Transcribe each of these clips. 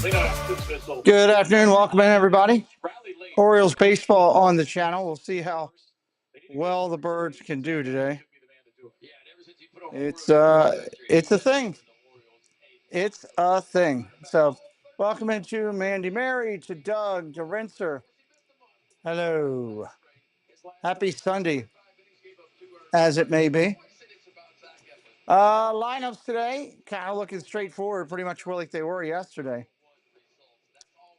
Good afternoon. Welcome in, everybody. Orioles baseball on the channel. We'll see how well the Birds can do today. It's a thing. It's a thing. So, welcome into Mandy Mary, to Doug, to Rinser. Hello. Happy Sunday, as it may be. Lineups today, kind of looking straightforward, pretty much like they were yesterday.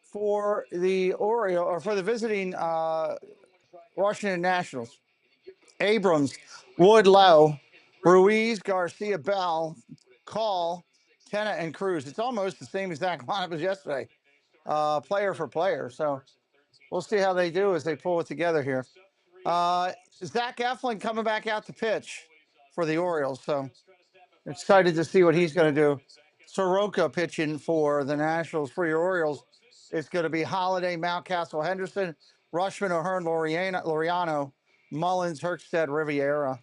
For the for the visiting Washington Nationals, Abrams, Wood, Lowe, Ruiz, Garcia, Bell, Call, Tena, and Cruz. It's almost the same exact lineup as yesterday, player for player. So we'll see how they do as they pull it together here. Zach Eflin coming back out to pitch for the Orioles. So excited to see what he's going to do. Soroka pitching for the Nationals. For your Orioles, it's going to be Holiday, Mountcastle, Henderson, Rushman, O'Hearn, Laureano, Mullins, Herkstead, Riviera.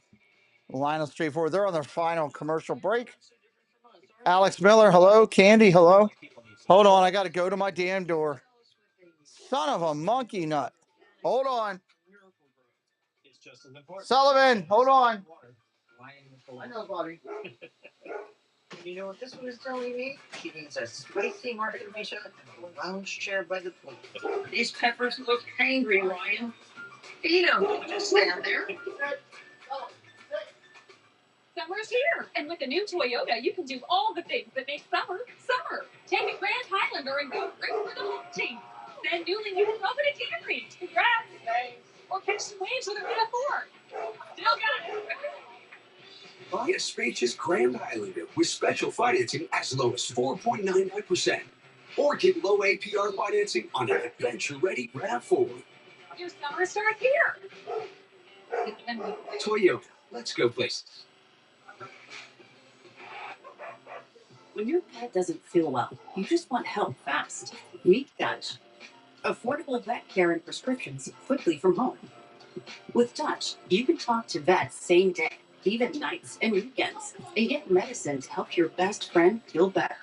Lionel straightforward. They're on their final commercial break. Alex Miller, hello. Candy, hello. Hold on, I got to go to my damn door. Son of a monkey nut. Hold on. Sullivan, hold on. I know, buddy. You know what this one is telling me? She needs a spicy margarita and a lounge chair by the pool. These peppers look angry, Ryan. Eat them. Don't just stand there. Summer's here, and with the new Toyota, you can do all the things that make summer, summer. Take a Grand Highlander and go right for the home team. Then newly you can open a Camry. Congrats! Thanks. Or catch some waves with a RAV4. Still got it. Buy a spacious Grand Highlander with special financing as low as 4.99%. Or get low APR financing on an adventure-ready RAV4. Your summer starts here. Toyota, let's go places. When your pet doesn't feel well, you just want help fast. Meet Dutch. Affordable vet care and prescriptions quickly from home. With Dutch, you can talk to vets same day, even nights and weekends, and get medicine to help your best friend feel better.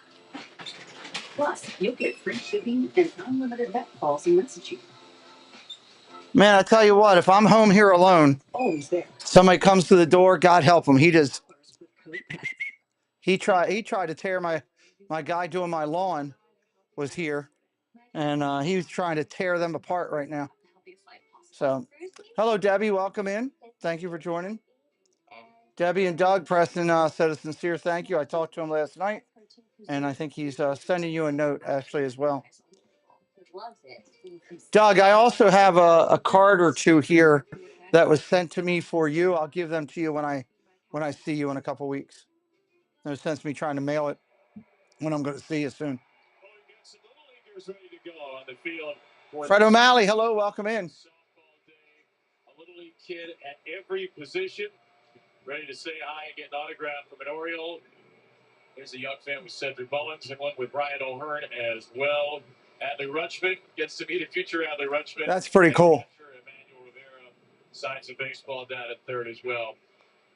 Plus, you'll get free shipping and unlimited vet calls and messaging. Man, I tell you what, if I'm home here alone, Always there. somebody comes to the door, God help him. He tried to tear my guy doing my lawn was here, and he was trying to tear them apart right now. So, hello, Debbie. Welcome in. Thank you for joining. Debbie and Doug, Preston said a sincere thank you. I talked to him last night, and I think he's sending you a note actually as well. Doug, I also have a card or two here that was sent to me for you. I'll give them to you when I see you in a couple weeks. No sense me trying to mail it when I'm going to see you soon. Fred O'Malley, hello, welcome in. A little league kid at every position, ready to say hi and get an autograph from an Oriole. There's a young fan with Cedric Mullins and one with Brian O'Hearn as well. Adley Rutschman gets to meet a future Adley Rutschman. That's pretty cool. Emmanuel Rivera signs of baseball down at third as well.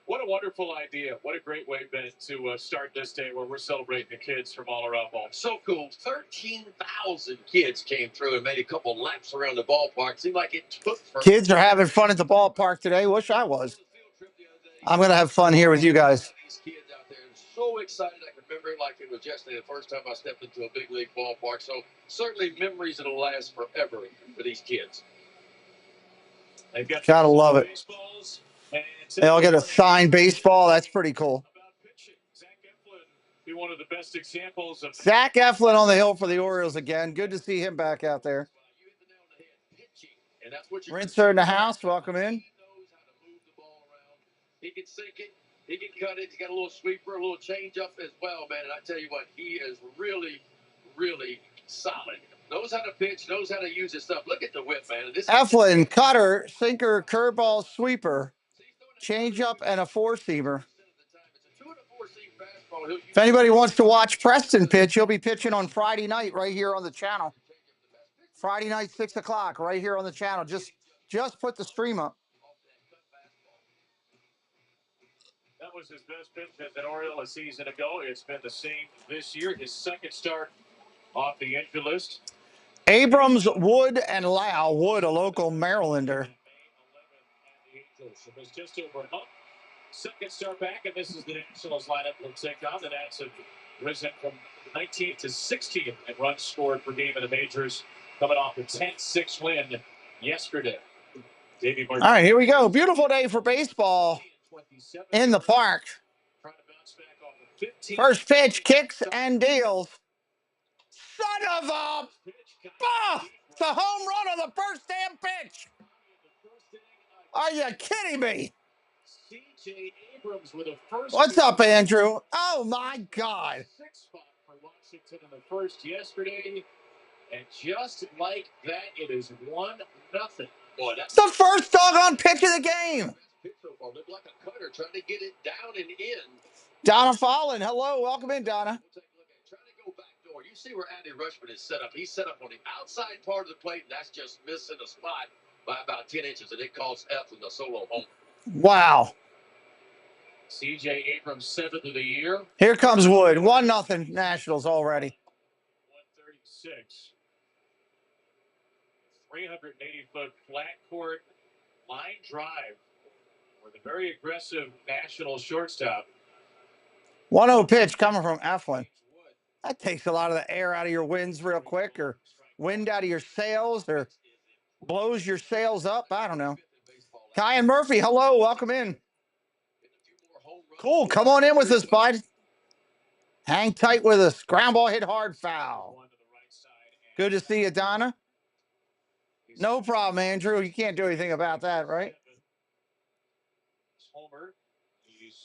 What a wonderful idea. What a great way, Ben, to start this day where we're celebrating the kids from all around Baltimore. So cool. 13,000 kids came through and made a couple laps around the ballpark. Seemed like it took forever. Kids are having fun at the ballpark today. Wish I was. I'm going to have fun here with you guys. These kids out there are so excited. I can remember it like it was yesterday, the first time I stepped into a big league ballpark. So certainly memories that'll last forever for these kids. Gotta love it. They all get a signed baseball. That's pretty cool. One of the best examples of Zach Eflin on the hill for the Orioles again. Good to see him back out there. Rinser in the house. Welcome in. He can sink it. He can cut it. He's got a little sweeper, a little change up as well, man. And I tell you what, he is really, really solid. Knows how to pitch, knows how to use his stuff. Look at the whip, man. Eflin, cutter, sinker, curveball, sweeper, change up, and a four-seamer. If anybody wants to watch Preston pitch, he'll be pitching on Friday night right here on the channel. Friday night, 6 o'clock, right here on the channel. Just put the stream up. That was his best pitch as an Oriole a season ago. It's been the same this year. His second start Off the injury list. Abrams, Wood, and Lau. Wood, a local Marylander. It was just over a month. Second start back, and this is the Nationals lineup will take on. The Nats have risen from 19th to 16th in runs scored per game in the majors, coming off a 10-6 win yesterday. All right, here we go. Beautiful day for baseball in the park. First pitch, kicks and deals. Son of a... It's a home run on the first damn pitch. Are you kidding me? What's up, Andrew? Oh, my God. 6 spot for Washington in the first yesterday. And just like that, it is 1-0. Boy, It's the first doggone pitch of the game. pitch so far looked like a cutter trying to get it down and in. Donna Fallon, hello. Welcome in, Donna. We'll take a look at it. Trying to go back door. You see where Andy Rushman is set up. He's set up on the outside part of the plate, and that's just missing a spot by about 10 inches, and it calls Eflin the solo home. Wow. C.J. Abrams, 7th of the year. Here comes Wood. 1-0 Nationals already. 136. 380-foot flat court line drive with a very aggressive National shortstop. 1-0 pitch coming from Eflin. That takes a lot of the air out of your winds real quick, or wind out of your sails, or blows your sails up. I don't know. Kyan Murphy, hello. Welcome in. Cool. Come on in with us, bud. Hang tight with us. Ground ball hit hard, foul. Good to see you, Donna. No problem, Andrew. You can't do anything about that, right?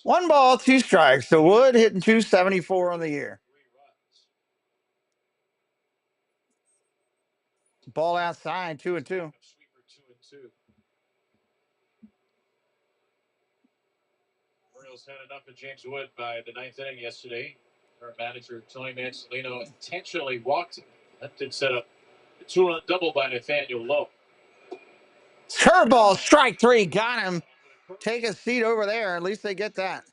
1 ball, 2 strikes. So Wood hitting 274 on the year. Ball outside, 2-2. Orioles had enough of James Wood by the 9th inning yesterday. Our manager, Tony Mansolino, intentionally walked him. That did set up a 2-run double by Nathaniel Lowe. Curveball, strike 3. Got him. Take a seat over there. At least they get that.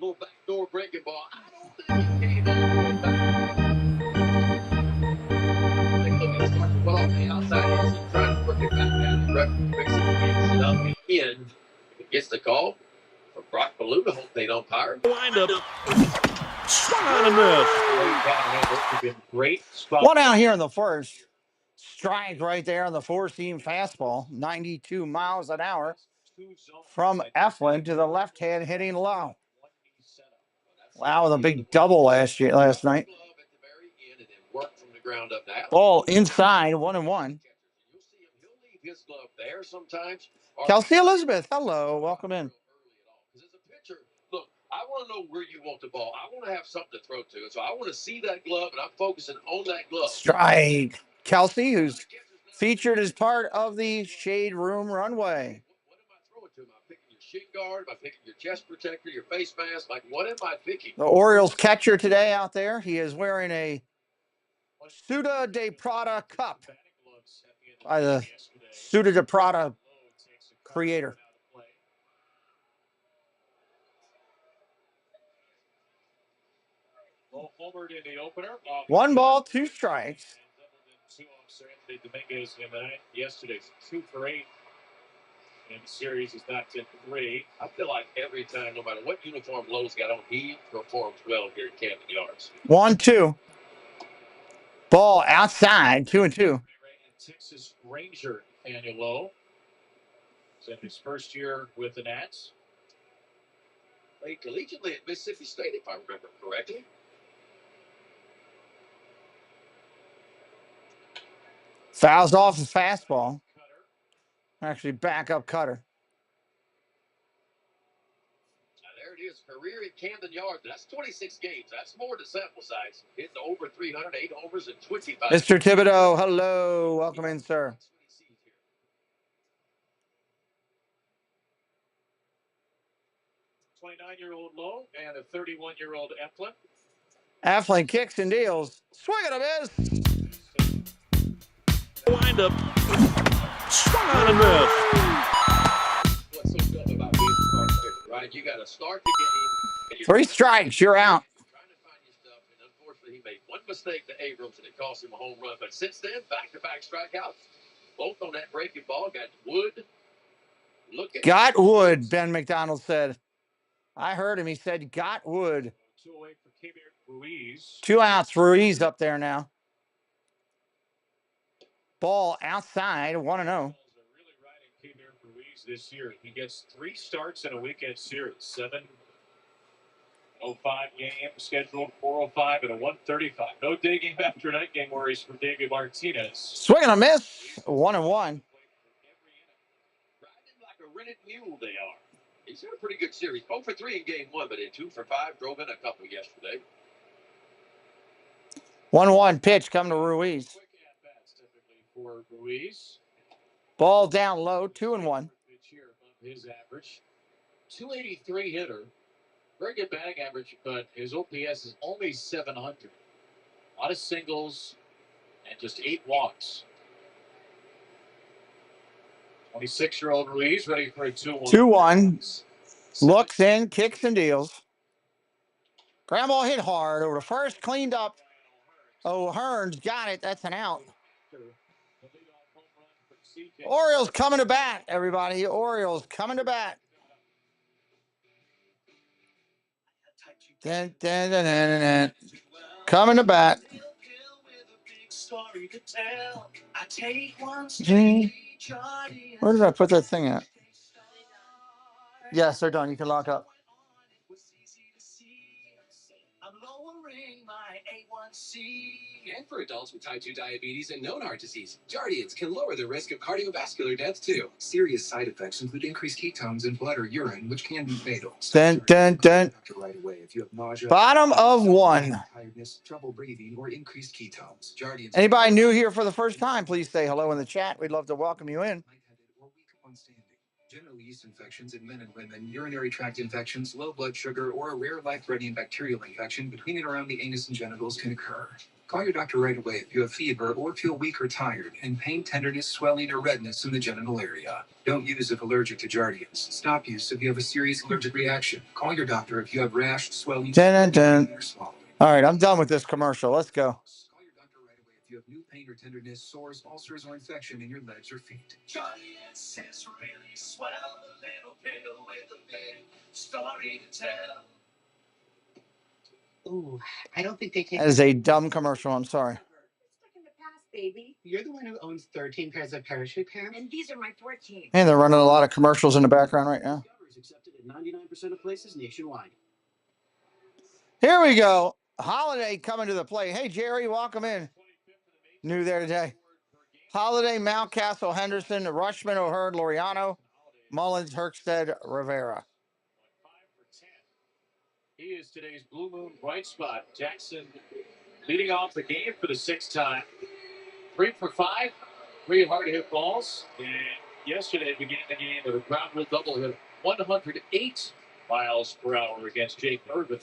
Little backdoor breaking ball. I don't think he came all the way back. They look at starting well on the outside. He's trying to work it back down. The referee picks it up and in. Gets the call for Brock Baloo. Hope they don't umpire. Wind up. Swung on and missed. Great spot. 1 out here in the first. Strike right there on the 4-seam fastball. 92 miles an hour from Eflin to the left hand hitting Lowe. Wow, with a big double last night. Ball inside, 1-1. His glove there sometimes. Kelsey Elizabeth, hello, welcome in. As a pitcher, look, I want to know where you want the ball. I want to have something to throw to. So I want to see that glove, and I'm focusing on that glove. Strike. Kelsey, who's featured as part of the Shade Room Runway. What am I throwing to? Am I picking your shin guard? Am I picking your chest protector, your face mask? Like, what am I picking? The Orioles catcher today out there, he is wearing a Suda de Prada cup by the Suda de Prada creator. Homered in the opener. 1 ball, 2 strikes. Dominguez in the yesterday, 2 for 8. And the series is knocked in 3. I feel like every time, no matter what uniform Lowe's got on, he performs well here at Camden Yards. 1-2. Ball outside, 2-2. Texas Ranger Nathaniel Lowe. He's in his first year with the Nats. Played collegiately at Mississippi State, if I remember correctly. Fouls off his fastball. Actually, backup cutter. Now, there it is, career at Camden Yards. That's 26 games. That's more than sample size. Hitting over 300, 8 homers, and 25. Mr. Thibodeau, hello. Welcome in, sir. 29-year-old Lowe and a 31-year-old Eflin. Eflin kicks and deals. Swing and a miss. Wind up. Swung on and missed. What's so good about being a starter, right? You got to start the game. 3 strikes, you're out. Trying to find your stuff, and unfortunately, he made one mistake to Abrams, and it cost him a home run. But since then, back-to-back strikeouts, both on that breaking ball. Got Wood. Got Wood, Ben McDonald said. I heard him. He said, got Wood. 2 away for Ruiz. 2 outs. Ruiz up there now. Ball outside, 1-0. Really riding Ruiz this year. He gets 3 starts in a weekend series. 7:05 game scheduled, 4:05 and a 1:35. No day game after night game worries for David Martinez. Swing and a miss, 1-1. Riding like a rented mule, they are. He's had a pretty good series. 0 for 3 in game 1, but in 2 for 5, drove in a couple yesterday. 1-1 pitch come to Ruiz. Quick at-bats typically for Ruiz. Ball down low, 2-1. Pitch here above his average. 283 hitter. Very good batting average, but his OPS is only 700. A lot of singles and just 8 walks. 26-year-old Ruiz ready for a 2-1. 2-1. Looks in, kicks and deals. Ground ball hit hard over the first, cleaned up. O'Hearn's got it. That's an out. Orioles coming to bat, everybody. Orioles coming to bat. Dun, dun, dun, dun, dun. Coming to bat. Where did I put that thing at? Yes, they're done. You can lock up. And for adults with type 2 diabetes and known heart disease, Jardiance can lower the risk of cardiovascular death too. Serious side effects include increased ketones in blood or urine, which can be fatal. Dun, dun, dun. Right away if you have nausea, Bottom of 1. tiredness, trouble breathing, or increased ketones. Jardiance. Anybody new here for the first time, please say hello in the chat. We'd love to welcome you in. General yeast infections in men and women, urinary tract infections, low blood sugar, or a rare life-threatening bacterial infection between and around the anus and genitals can occur. Call your doctor right away if you have fever or feel weak or tired, and pain, tenderness, swelling, or redness in the genital area. Don't use if allergic to Jardiance. Stop use if you have a serious allergic reaction. Call your doctor if you have rash, swelling, Dun, dun, or swallowing. All right, I'm done with this commercial. Let's go. Call your doctor right away if you have new pain or tenderness, sores, ulcers, or infection in your legs or feet. Jardiance is really swell, a little pill with a big story to tell. Ooh, I don't think they take. That is a dumb commercial. I'm sorry. Stuck in the past, baby. You're the one who owns 13 pairs of parachute pants. And these are my 14. And they're running a lot of commercials in the background right now. Discovery is accepted at 99% of places nationwide. Here we go. Holiday coming to the plate. Hey, Jerry, welcome in. New there today. Holiday, Mountcastle, Henderson, Rushman, O'Hearn, Laureano, Mullins, Herkstead, Rivera. He is today's Blue Moon bright spot. Jackson leading off the game for the 6th time. 3 for 5, 3 hard-hit balls. And yesterday, beginning the game with a ground rule double hit, 108 miles per hour against Jake Irvin.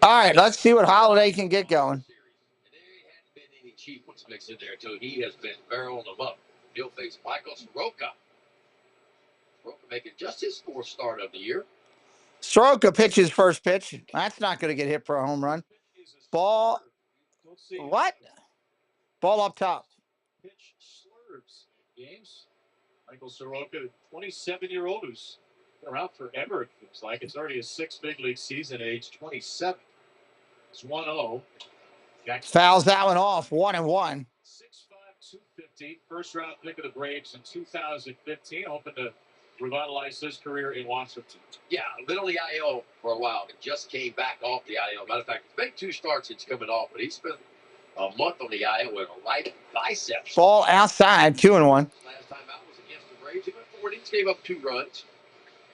All right, let's see what Holiday can get going. There hadn't been any cheap ones mixed in there, too. He has been barreling them up. He'll face Michael Soroka. Soroka making just his 4th start of the year. Soroka pitches first pitch. That's not going to get hit for a home run. Ball. What? Ball up top. Pitch slurs games. Michael Soroka, 27-year-old who's been around forever, it feels like. It's already his 6th big league season at age 27. It's 1-0. Fouls that one off. 1-1. 6'5", 250. First round pick of the Braves in 2015. Hoping to revitalize his career in Washington. Yeah, been on the IL for a while, but just came back off the IL. Matter of fact, it's been 2 starts since coming off, but he spent a month on the IL with a right bicep. Ball outside, 2-1. Last time out was against the Braves. He went 4 innings, gave up 2 runs,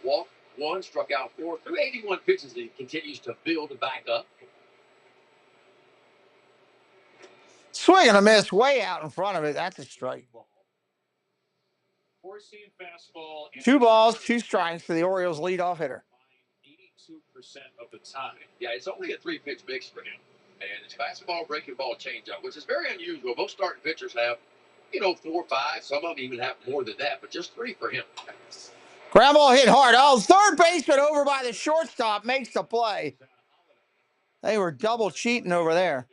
walked 1, struck out 4. Through 81 pitches, he continues to build and back up. Swing and a miss, way out in front of it. That's a strike. 4-seam fastball. 2 balls, 2 strikes for the Orioles leadoff hitter. 82% of the time. Yeah, it's only a 3-pitch mix for him. And it's fastball, breaking ball, changeup, which is very unusual. Most starting pitchers have, 4 or 5. Some of them even have more than that, but just 3 for him. Ground ball hit hard. Oh, third baseman over by the shortstop makes the play. They were double cheating over there.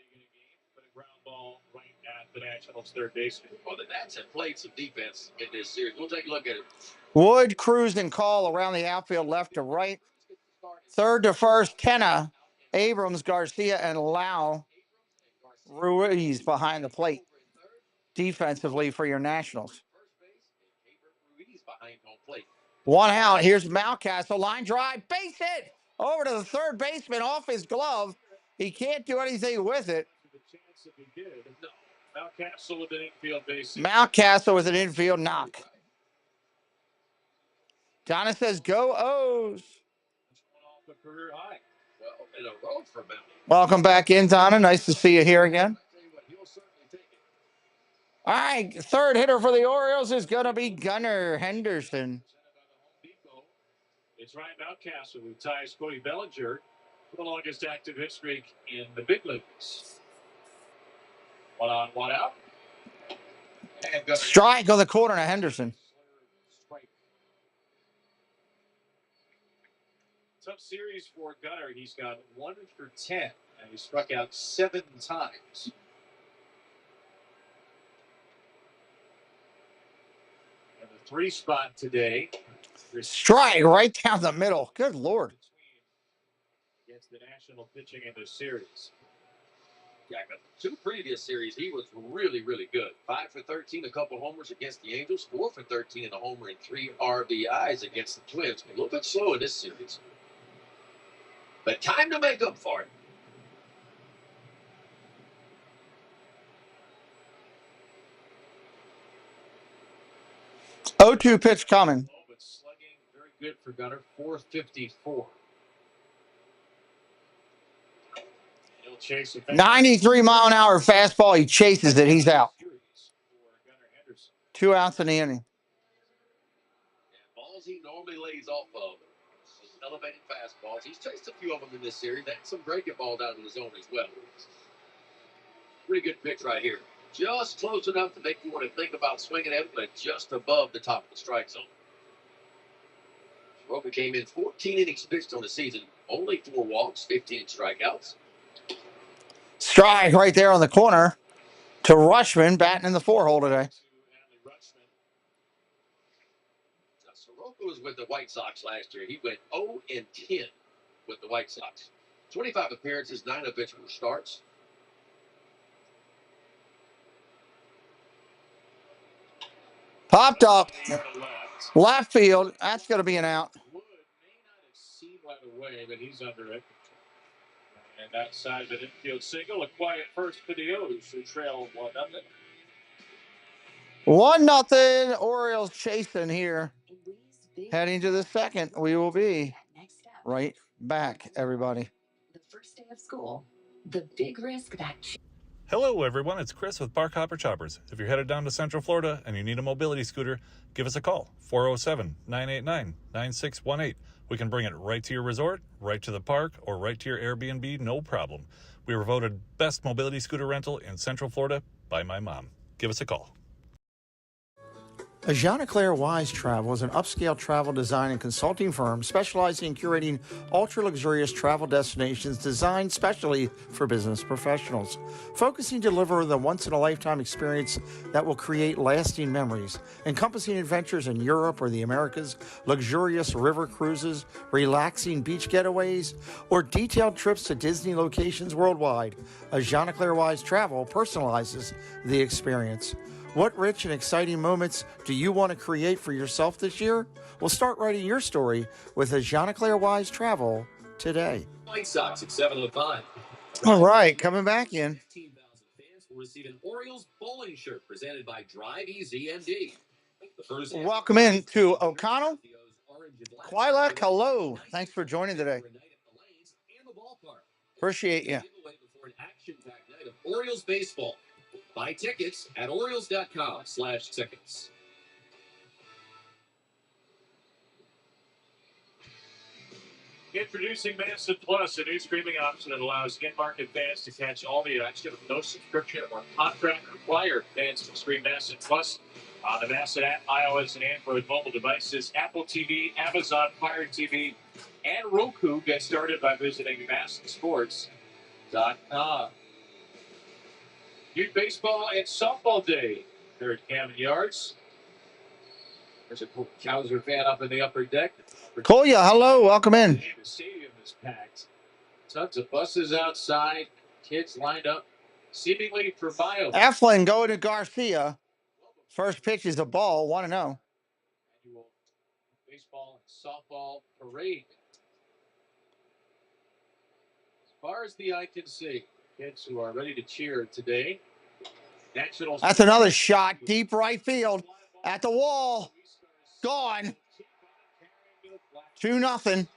the Nationals' third baseman. Well, the Nats have played some defense in this series. We'll take a look at it. Wood, Cruz, and Call around the outfield, left to right. Third to first, Tenna, Abrams, Garcia, and Lau. Ruiz behind the plate defensively for your Nationals. One out. Here's Mountcastle. Line drive. Base hit. Over to the third baseman off his glove. He can't do anything with it. Mountcastle with an infield base. Mountcastle with an infield knock. Donna says, go O's. Welcome back in, Donna. Nice to see you here again. All right, third hitter for the Orioles is going to be Gunnar Henderson. It's Ryan Mountcastle who ties Cody Bellinger for the longest active hit streak in the big leagues. 1 on, 1 out. Strike on the corner to Henderson. Tough series for Gunnar. He's got 1 for 10, and he struck out 7 times. And the 3 spot today. Strike right down the middle. Good Lord. Against the National pitching in this series. Yeah, but 2 previous series, he was really, really good. 5 for 13, a couple homers against the Angels. 4 for 13 and a homer and 3 RBIs against the Twins. A little bit slow in this series. But time to make up for it. 0-2 pitch coming. But slugging very good for Gunnar. 454. He'll chase it. 93-mile-an-hour fastball. He chases it. He's out. 2 outs in the inning. Balls he normally lays off of. Elevated fastballs. He's chased a few of them in this series. That's some breaking balls out of the zone as well. Pretty good pitch right here. Just close enough to make you want to think about swinging it, but just above the top of the strike zone. Soroka came in 14 innings pitched on the season. Only 4 walks, 15 strikeouts. Strike right there on the corner to Rushman, batting in the 4-hole today. Soroka was with the White Sox last year. He went 0-10 with the White Sox. 25 appearances, 9 of which were starts. Popped up. Left field. That's going to be an out. Wood may not have seen right away, but he's under it. And outside of an infield single, a quiet first for the O's, who trail 1-0. 1-0. Orioles chasing here. Heading to the second. We will be right back, everybody. The first day of school, the big risk that... Hello, everyone. It's Chris with Park Hopper Choppers. If you're headed down to Central Florida and you need a mobility scooter, give us a call, 407-989-9618. We can bring it right to your resort, right to the park, or right to your Airbnb, no problem. We were voted best mobility scooter rental in Central Florida by my mom. Give us a call. WASvsBAL Travel is an upscale travel design and consulting firm specializing in curating ultra-luxurious travel destinations designed specially for business professionals, focusing to deliver the once-in-a-lifetime experience that will create lasting memories, encompassing adventures in Europe or the Americas, luxurious river cruises, relaxing beach getaways, or detailed trips to Disney locations worldwide. WASvsBAL Travel personalizes the experience. What rich and exciting moments do you want to create for yourself this year? Well, start writing your story with WASvsBAL Travel today. White Sox at 7:05. All right, coming back in. 15,000 fans will receive an Orioles bowling shirt presented by Drive Easy MD. Welcome in to O'Connell. Quilek, hello. Thanks for joining today. Appreciate you. Orioles baseball. Buy tickets at Orioles.com/tickets. Introducing Masson Plus, a new streaming option that allows in-market fans to catch all the action with no subscription or contract required. Fans can stream Masson Plus on the Masson app, iOS and Android mobile devices, Apple TV, Amazon Fire TV, and Roku. Get started by visiting MassonSports.com. Youth baseball and softball day here at Camden Yards. There's a Cowser fan up in the upper deck. Kolya, hello, welcome in. The stadium is packed. Tons of buses outside, kids lined up, seemingly for bio. Eflin going to Garcia. First pitch is a ball, 1-0. Annual baseball and softball parade. As far as the eye can see, kids who are ready to cheer today. Nationals. That's another shot, deep right field, at the wall, gone. 2-0.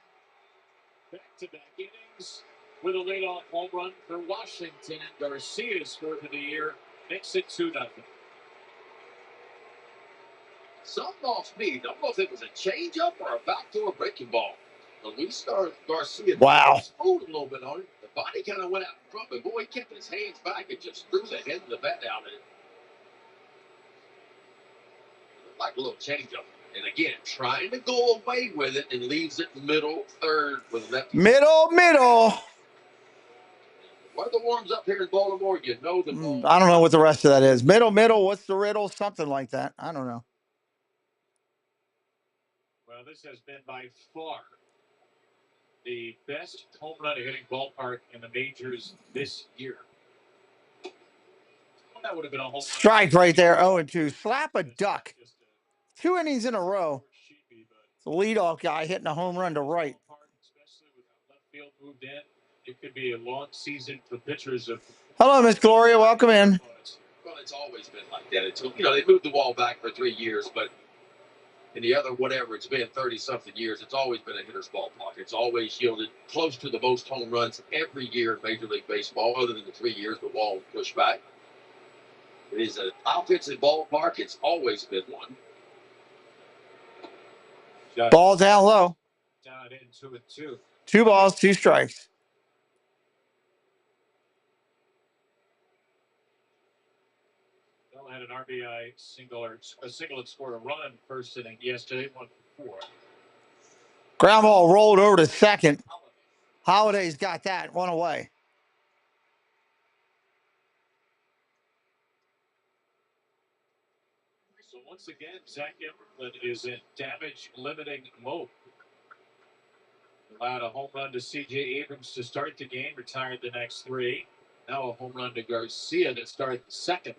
Back-to-back innings with a leadoff home run for Washington. Garcia's fourth of the year makes it 2-0. Something off speed. I don't know if it was a changeup or a backdoor breaking ball. Luis Garcia Wow. moved a little bit on it. The body kind of went out in front, but boy, he kept his hands back and just threw the head of the bat down in it. Looked like a little changeup. And again, trying to go away with it and leaves it middle third with left. Middle. Weather warms up here in Baltimore, you know the ball. I don't know what the rest of that is. Middle, what's the riddle? Something like that. I don't know. Well, this has been by far the best home run hitting ballpark in the majors this year. That would have been a home strike right there, 0-2. Slap a duck. 2 innings in a row. The leadoff guy hitting a home run to right. Especially with left field moved in, it could be a long season for pitchers. Hello, Miss Gloria. Welcome in. Well, it's always been like that. Until, they moved the wall back for 3 years, but in the other, whatever, it's been 30-something years, it's always been a hitter's ballpark. It's always yielded close to the most home runs every year in Major League Baseball, other than the 3 years the wall pushed back. It is an offensive ballpark. It's always been one. Ball down low. Down into it, 2. 2 balls, 2 strikes. Bell had an RBI single and scored a run first inning yesterday, 1-4. Ground ball rolled over to second. Holiday's got that, 1 away. So once again, Zach Eflin is in damage limiting mode. Allowed a home run to C.J. Abrams to start the game, retired the next 3. Now a home run to Garcia to start the second.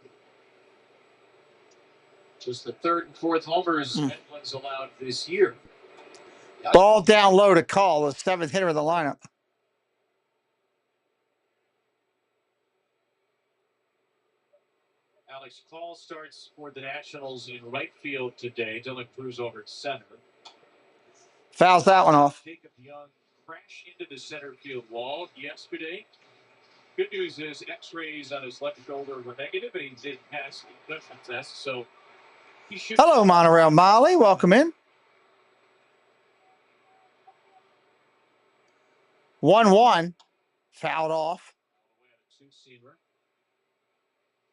Just the third and fourth homers Eflin's allowed this year. Ball down low to Call, the 7th hitter of the lineup. Alex Call starts for the Nationals in right field today. Dylan Cruz over at center. Fouls that one off. Jacob Young crashed into the center field wall yesterday. Good news is X-rays on his left shoulder were negative, and he did pass the concussion test, so he should. Hello, Monorail Molly. Welcome in. 1-1. Fouled off. Two-seamer.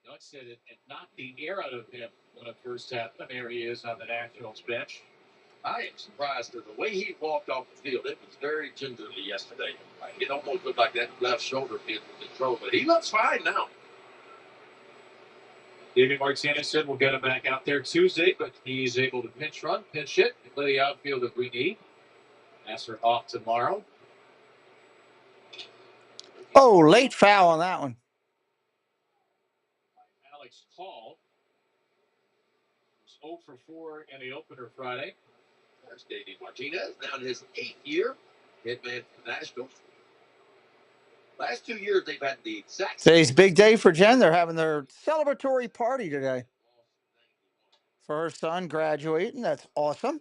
Young said it knocked the air out of him when it first happened. There he is on the Nationals bench. I am surprised at the way he walked off the field. It was very gingerly yesterday. It almost looked like that left shoulder being in control, but he looks fine now. David Martinez said we'll get him back out there Tuesday, but he's able to pinch run, pinch hit, and play the outfield if we need. Nasser off tomorrow. Oh, late foul on that one. Alex Call was 0 for 4 in the opener Friday. There's David Martinez, now in his 8th year, hitman for the Nationals. Last 2 years, they've had the exact. Today's big day for Jen. They're having their celebratory party today for her son graduating. That's awesome.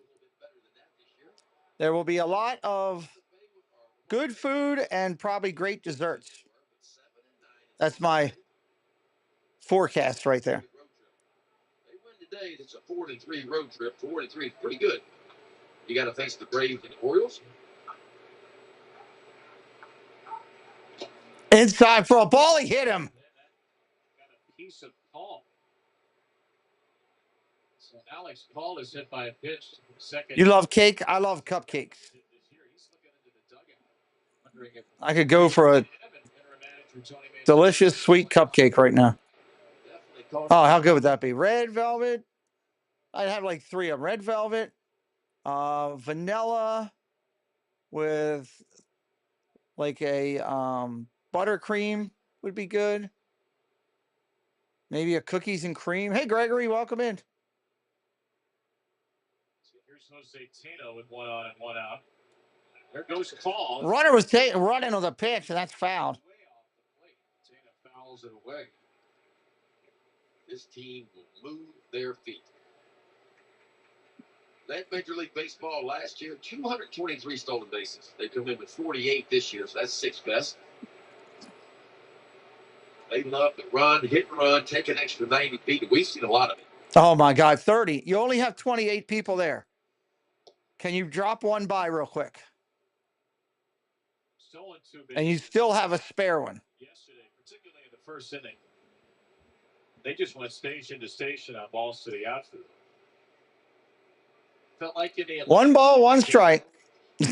There will be a lot of good food and probably great desserts. That's my forecast right there. They win today. It's a 4-3 road trip. 4-3, pretty good. You got to face the Braves and the Orioles. Inside for a ball. He hit him. Got a piece of Call. So Alex Call is hit by a pitch. Second. You love cake? I love cupcakes. I could go for a delicious sweet cupcake right now. Oh, how good would that be? Red velvet. I'd have like 3 of them. Red velvet, vanilla with like a buttercream would be good. Maybe a cookies and cream. Hey, Gregory, welcome in. Here's Jose Tino with 1 on and 1 out. There goes call. Runner was running on the pitch, and that's fouled. Tino fouls it away. This team will move their feet. Led Major League Baseball last year, 223 stolen bases. They come in with 48 this year, so that's 6th best. They love to run, hit and run, take an extra 90 feet. We've seen a lot of it. Oh, my God, 30. You only have 28 people there. Can you drop one by real quick? Stolen 2 bases. And you still have a spare one. Yesterday, particularly in the first inning, they just went station to station on balls to the outfield. Felt like in the 1 ball, 1 strike.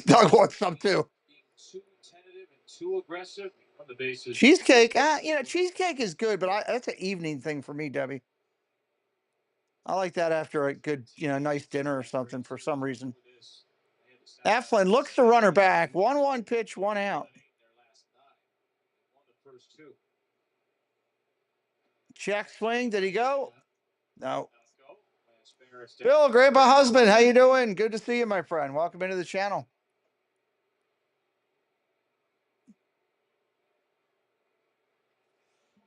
Doug wants some too. being too tentative and too aggressive on the bases. Cheesecake, cheesecake is good, but that's an evening thing for me, Debbie. I like that after a good, nice dinner or something for some reason. Eflin looks the runner back. 1-1 pitch, 1 out. Check swing. Did he go? No. Bill, grandpa husband, how you doing? Good to see you, my friend. Welcome into the channel.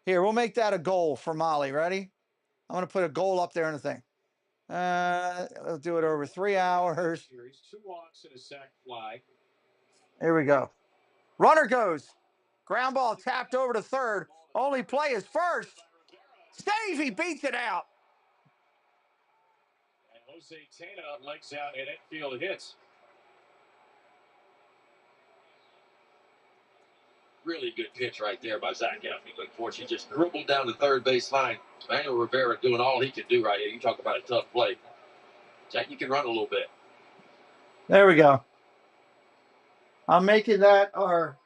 Here, we'll make that a goal for Molly. Ready? I'm going to put a goal up there in the thing. We'll do it over 3 hours. 2 walks and a sac fly. Here we go. Runner goes. Ground ball tapped over to third. Only play is first. Save, he beats it out. And Jose Tena legs out and infield hits. Really good pitch right there by Zach Eflin. Unfortunately, just dribbled down the third base line. Manuel Rivera doing all he can do right here. You talk about a tough play. Jack, you can run a little bit. There we go. I'm making that our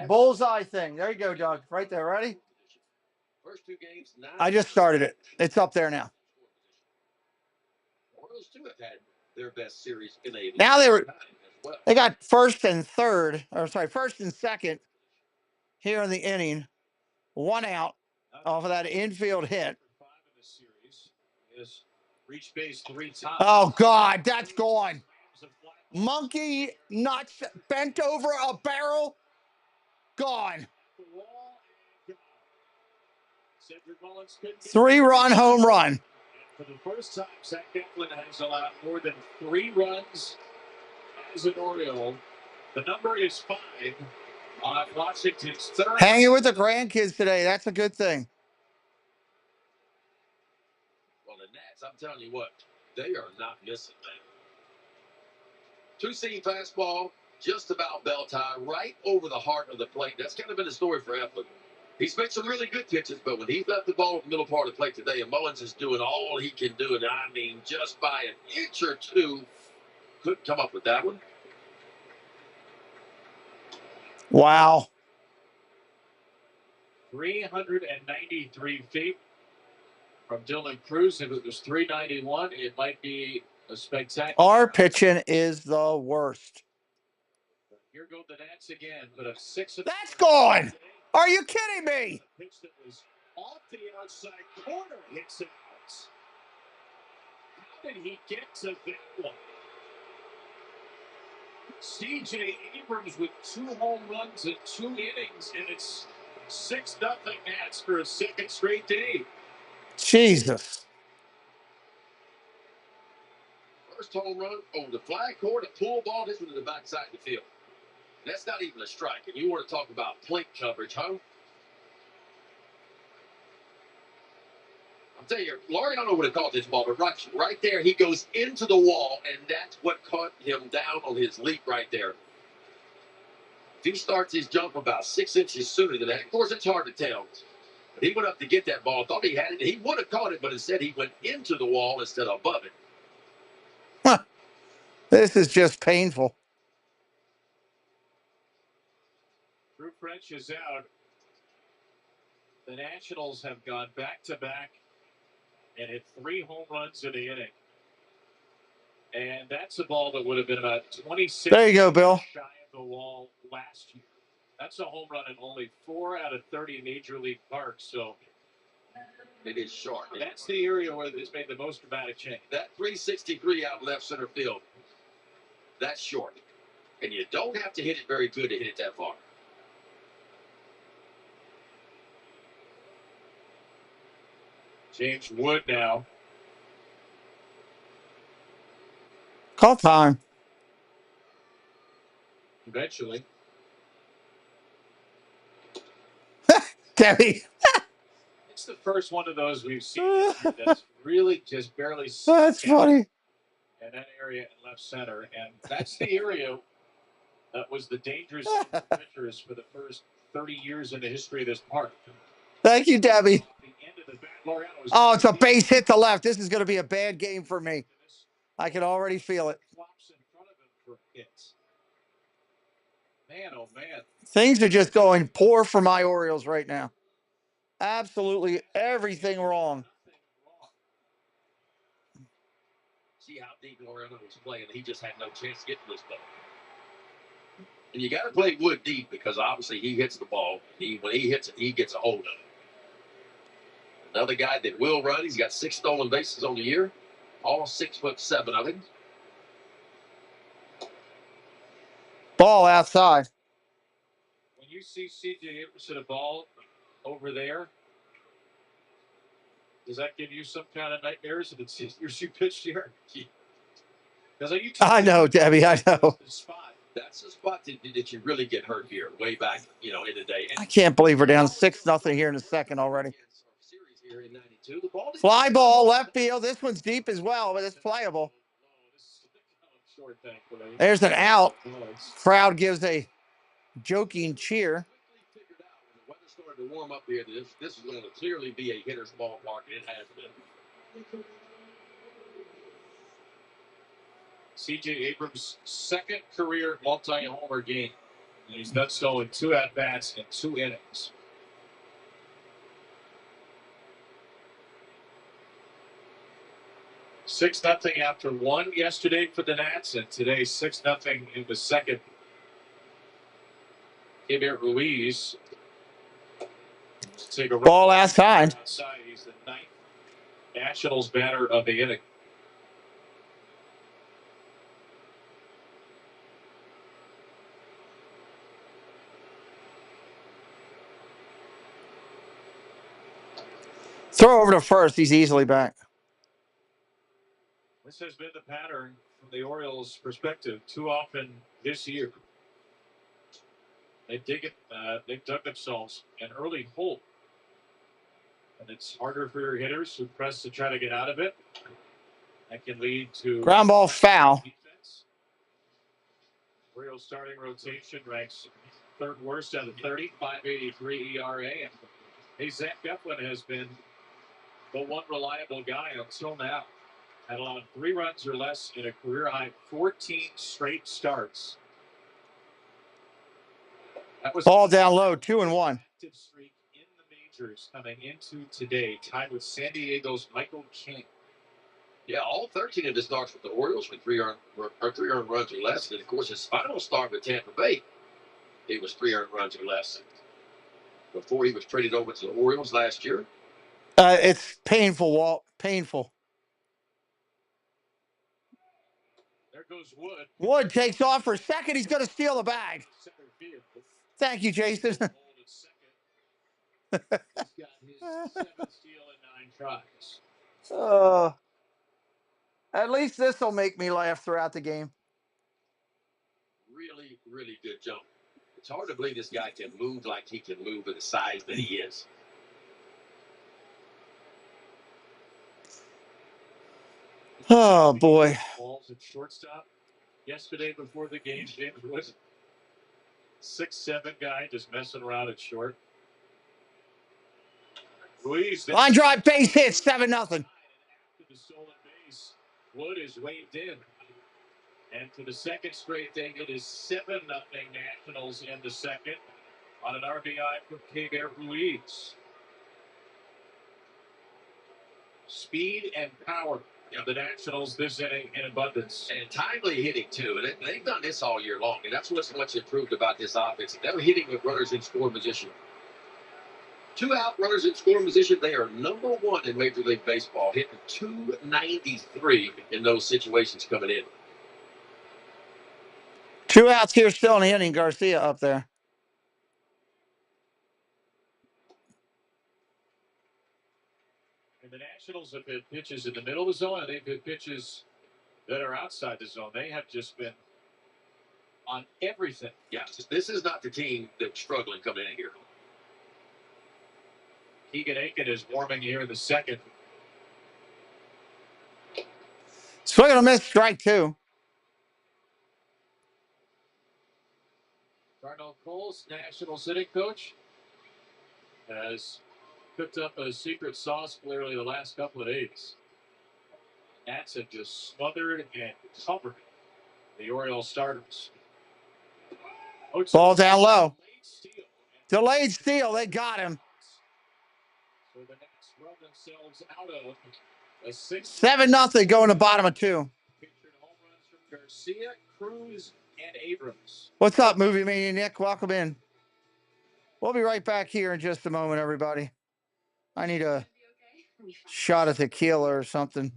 bullseye thing. There you go, Doug. Right there. Ready? First 2 games, 9. I just started it. It's up there now. Orioles too have had their best series in a Now well. they got first and second here in the inning. 1 out off of that infield hit. Reach base 3 times. Oh, God, that's gone. Monkey nuts bent over a barrel. Gone. 3-run home run. For the first time, Zach Eflin has allowed more than 3 runs as an Oriole. The number is 5 on Washington's 3rd. Hanging with the grandkids today. That's a good thing. Well, the Nats, I'm telling you what, they are not missing that. 2-seam fastball, just about bell tie, right over the heart of the plate. That's kind of been the story for Eflin. He's made some really good pitches, but when he's left the ball in the middle part of the plate today, and Mullins is doing all he can do, and I mean just by an inch or 2, couldn't come up with that one. Wow. 393 feet from Dylan Cruz. If it was 391, it might be a spectacular. Our pitching is the worst. Here go the Nats again, but a 6. That's gone. Are you kidding me? A pitch that was off the outside corner hits it out. How did he get to that one? C.J. Abrams with 2 home runs in 2 innings, and it's 6-0 Nats for a 2nd straight day. Jesus. First home run over the flag court, a pull ball. This one to the backside of the field. That's not even a strike. And you want to talk about plate coverage, huh? I'm telling you, Laureano would have caught this ball, but right there, he goes into the wall, and that's what caught him down on his leap right there. If he starts his jump about 6 inches sooner than that, of course, it's hard to tell. But he went up to get that ball, thought he had it. He would have caught it, but instead he went into the wall instead of above it. Huh. This is just painful. Drew French is out. The Nationals have gone back-to-back and hit 3 home runs in the inning. And that's a ball that would have been about 26 There you go, Bill. shy of the wall last year. That's a home run in only 4 out of 30 major league parks. So It is short. that's the area where it's made the most dramatic change. That 363 out left center field, that's short. And you don't have to hit it very good to hit it that far. James Wood now. Call time. Eventually. Debbie. It's the first one of those we've seen that's really just barely That's funny. in that area in left center. And that's the area that was the dangerous zone for pitchers for the first 30 years in the history of this park. Thank you, Debbie. The end of the bat, Laureano was Oh, it's a base hit to left. This is going to be a bad game for me. I can already feel it. flops in front of him for hits. Man, oh man. Things are just going poor for my Orioles right now. Absolutely everything wrong. See how deep Laureano was playing. He just had no chance to get to this ball. And you got to play Wood deep because obviously he hits the ball. When he hits it, he gets a hold of it. Another guy that will run. He's got 6 stolen bases on the year, all 6'7" of him. Ball outside. When you see C.J. Abrams hit a ball over there, does that give you some kind of nightmares that it's you pitched here? Because I know, Debbie. I know. That's the spot that you really get hurt here, way back, in the day. I can't believe we're down 6-0 here in a second already. Here in 92, the ball Fly ball, left field. This one's deep as well, but it's playable. There's an out. Crowd gives a joking cheer. figured out when the weather started to warm up here that this is going to clearly be a hitter's ballpark, and it has been. C.J. Abrams' second career multi-homer game. And he's done so in 2 at-bats and 2 innings. Six nothing after 1 yesterday for the Nats, and today 6-0 in the second. Javier Ruiz take a ball outside. He's the 9th Nationals batter of the inning. Throw over to first. He's easily back. This has been the pattern from the Orioles' perspective too often this year. They've dug themselves an early hole. And it's harder for your hitters who press to try to get out of it. That can lead to ground ball foul. Defense. Orioles starting rotation ranks 3rd worst out of 30, 5.83 ERA. And hey, Zach Eflin has been the one reliable guy until now. Had allowed 3 runs or less in a career-high 14 straight starts. That was ball down low, 2-1. Active streak in the majors coming into today, tied with San Diego's Michael King. Yeah, all 13 of his starts with the Orioles with 3 earned runs or less. And of course, his final start with Tampa Bay, it was 3 earned runs or less. Before he was traded over to the Orioles last year. It's painful, Walt. Painful. There goes Wood. Wood takes off for second. He's going to steal the bag. Thank you, Jason. He's got his 7th steal in 9 tries. At least this will make me laugh throughout the game. Really, really good jump. It's hard to believe this guy can move like he can move with the size that he is. Oh, boy. Balls at shortstop. Yesterday before the game, James Wood, 6'7" guy just messing around at short. Ruiz, Line drive, base hit, 7-0. After the stolen base, Wood is waved in. And for the second straight thing, it is 7-0 Nationals in the second on an RBI from Javier Ruiz. Speed and power. Yeah, the Nationals this inning in abundance. And timely hitting, too. And they've done this all year long, and that's what's much improved about this offense. They're hitting with runners in scoring position. 2 out, runners in scoring position. They are #1 in Major League Baseball, hitting .293 in those situations coming in. 2 outs here still in the inning. Garcia up there. And the Nationals have hit pitches in the middle of the zone, and they've hit pitches that are outside the zone. They have just been on everything. Yeah, this is not the team that's struggling coming in here. Keegan Aiken is warming here in the second. Swing and a miss, strike 2. Cardinal Cole's national sitting coach has cooked up a secret sauce clearly the last couple of days. Nats have just smothered and covered the Orioles starters. Ball down low. Delayed steal. They got him. So the Nats run themselves out of a 7-0 going to bottom of 2. Featured home runs from Garcia, Cruz, and Abrams. What's up, Movie Mania Nick? Welcome in. We'll be right back here in just a moment, everybody. I need a shot of tequila or something.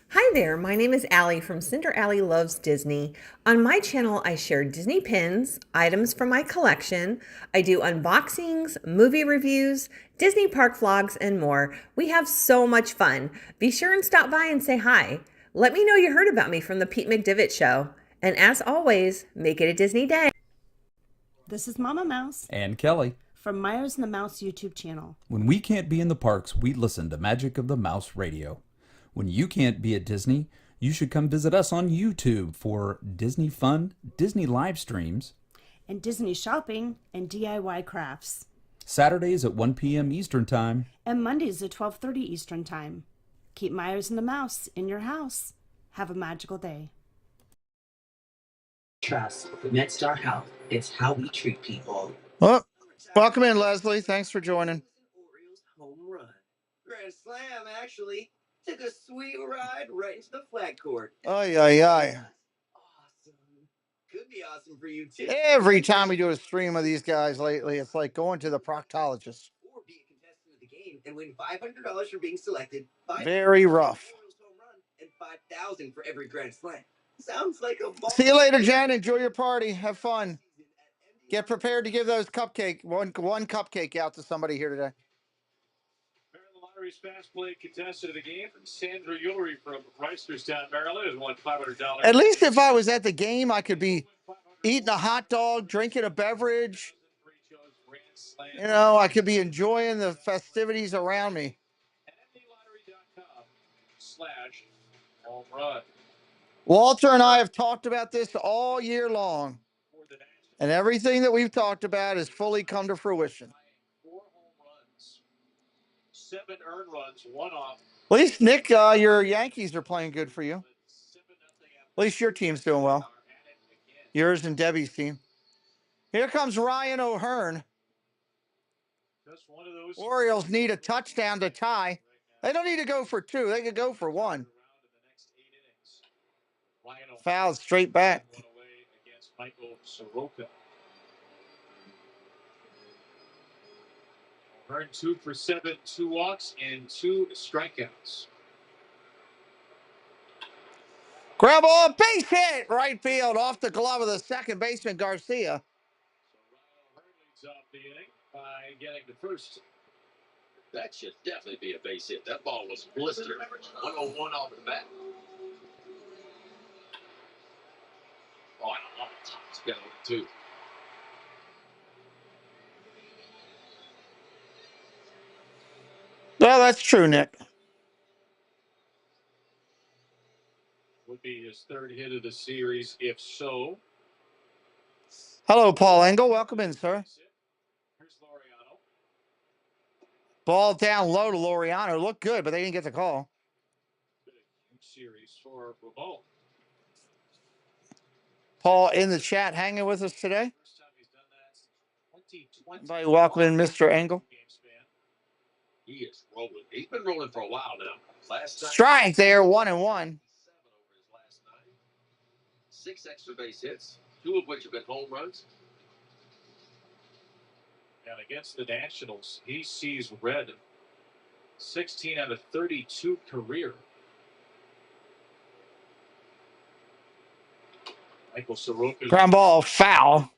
Hi there, my name is Allie from Cinder Allie Loves Disney. On my channel, I share Disney pins, items from my collection. I do unboxings, movie reviews, Disney park vlogs, and more. We have so much fun. Be sure and stop by and say hi. Let me know you heard about me from the Pete McDivitt Show. And as always, make it a Disney day. This is Mama Mouse and Kelly from Myers and the Mouse YouTube channel. When we can't be in the parks, we listen to Magic of the Mouse Radio. When you can't be at Disney, you should come visit us on YouTube for Disney fun, Disney live streams, and Disney shopping and DIY crafts. Saturdays at 1 p.m. Eastern Time. And Mondays at 12:30 Eastern Time. Keep Myers and the Mouse in your house. Have a magical day. Trust MedStar Health. It's how we treat people. Well, welcome in, Leslie. Thanks for joining. Orioles home run. Grand slam, actually. Took a sweet ride right into the flag court. Awesome. Could be awesome for you, too. Every time we do a stream of these guys lately, it's like going to the proctologist. Or be a contestant of the game and win $500 for being selected. Very rough. Home run and $5,000 for every grand slam. Sounds like a ball. See you later, Jen. Enjoy your party. Have fun. Get prepared to give those one cupcake out to somebody here today. Maryland Lottery's fast play contestant of the game, Sandra Ullery from Reisterstown, Maryland, has won $500. At least if I was at the game, I could be eating a hot dog, drinking a beverage. You know, I could be enjoying the festivities around me. MLBlottery.com/home run. Walter and I have talked about this all year long, and everything that we've talked about has fully come to fruition. 4 home runs, 7 earned runs, 1 off. At least, Nick, your Yankees are playing good for you. At least your team's doing well. Yours and Debbie's team. Here comes Ryan O'Hearn. Orioles need a touchdown to tie. They don't need to go for 2. They could go for 1. Foul straight back. Against Michael Soroka. O'Hearn 2 for 7, 2 walks, and 2 strikeouts. Grab ball, base hit, right field, off the glove of the second baseman, Garcia. So Ryan O'Hearn leads off the inning by getting the first. That should definitely be a base hit. That ball was blistered. 101 off the bat. Oh, I love it. It's got it, too. Well, that's true, Nick. Would be his 3rd hit of the series, if so. Hello, Paul Engel. Welcome in, sir. Here's Laureano. Ball down low to Laureano. Looked good, but they didn't get the call. Been a huge series for Ramon. Paul in the chat hanging with us today. First time he's done that. 2020. Everybody welcome in, Mr. Engel. He is rolling. He's been rolling for a while now. Last night, Strike there, 1-1. over his last 9. 6 extra base hits, 2 of which have been home runs. And against the Nationals, he sees red. 16 out of 32 career. Michael Soroka. Ground ball, foul.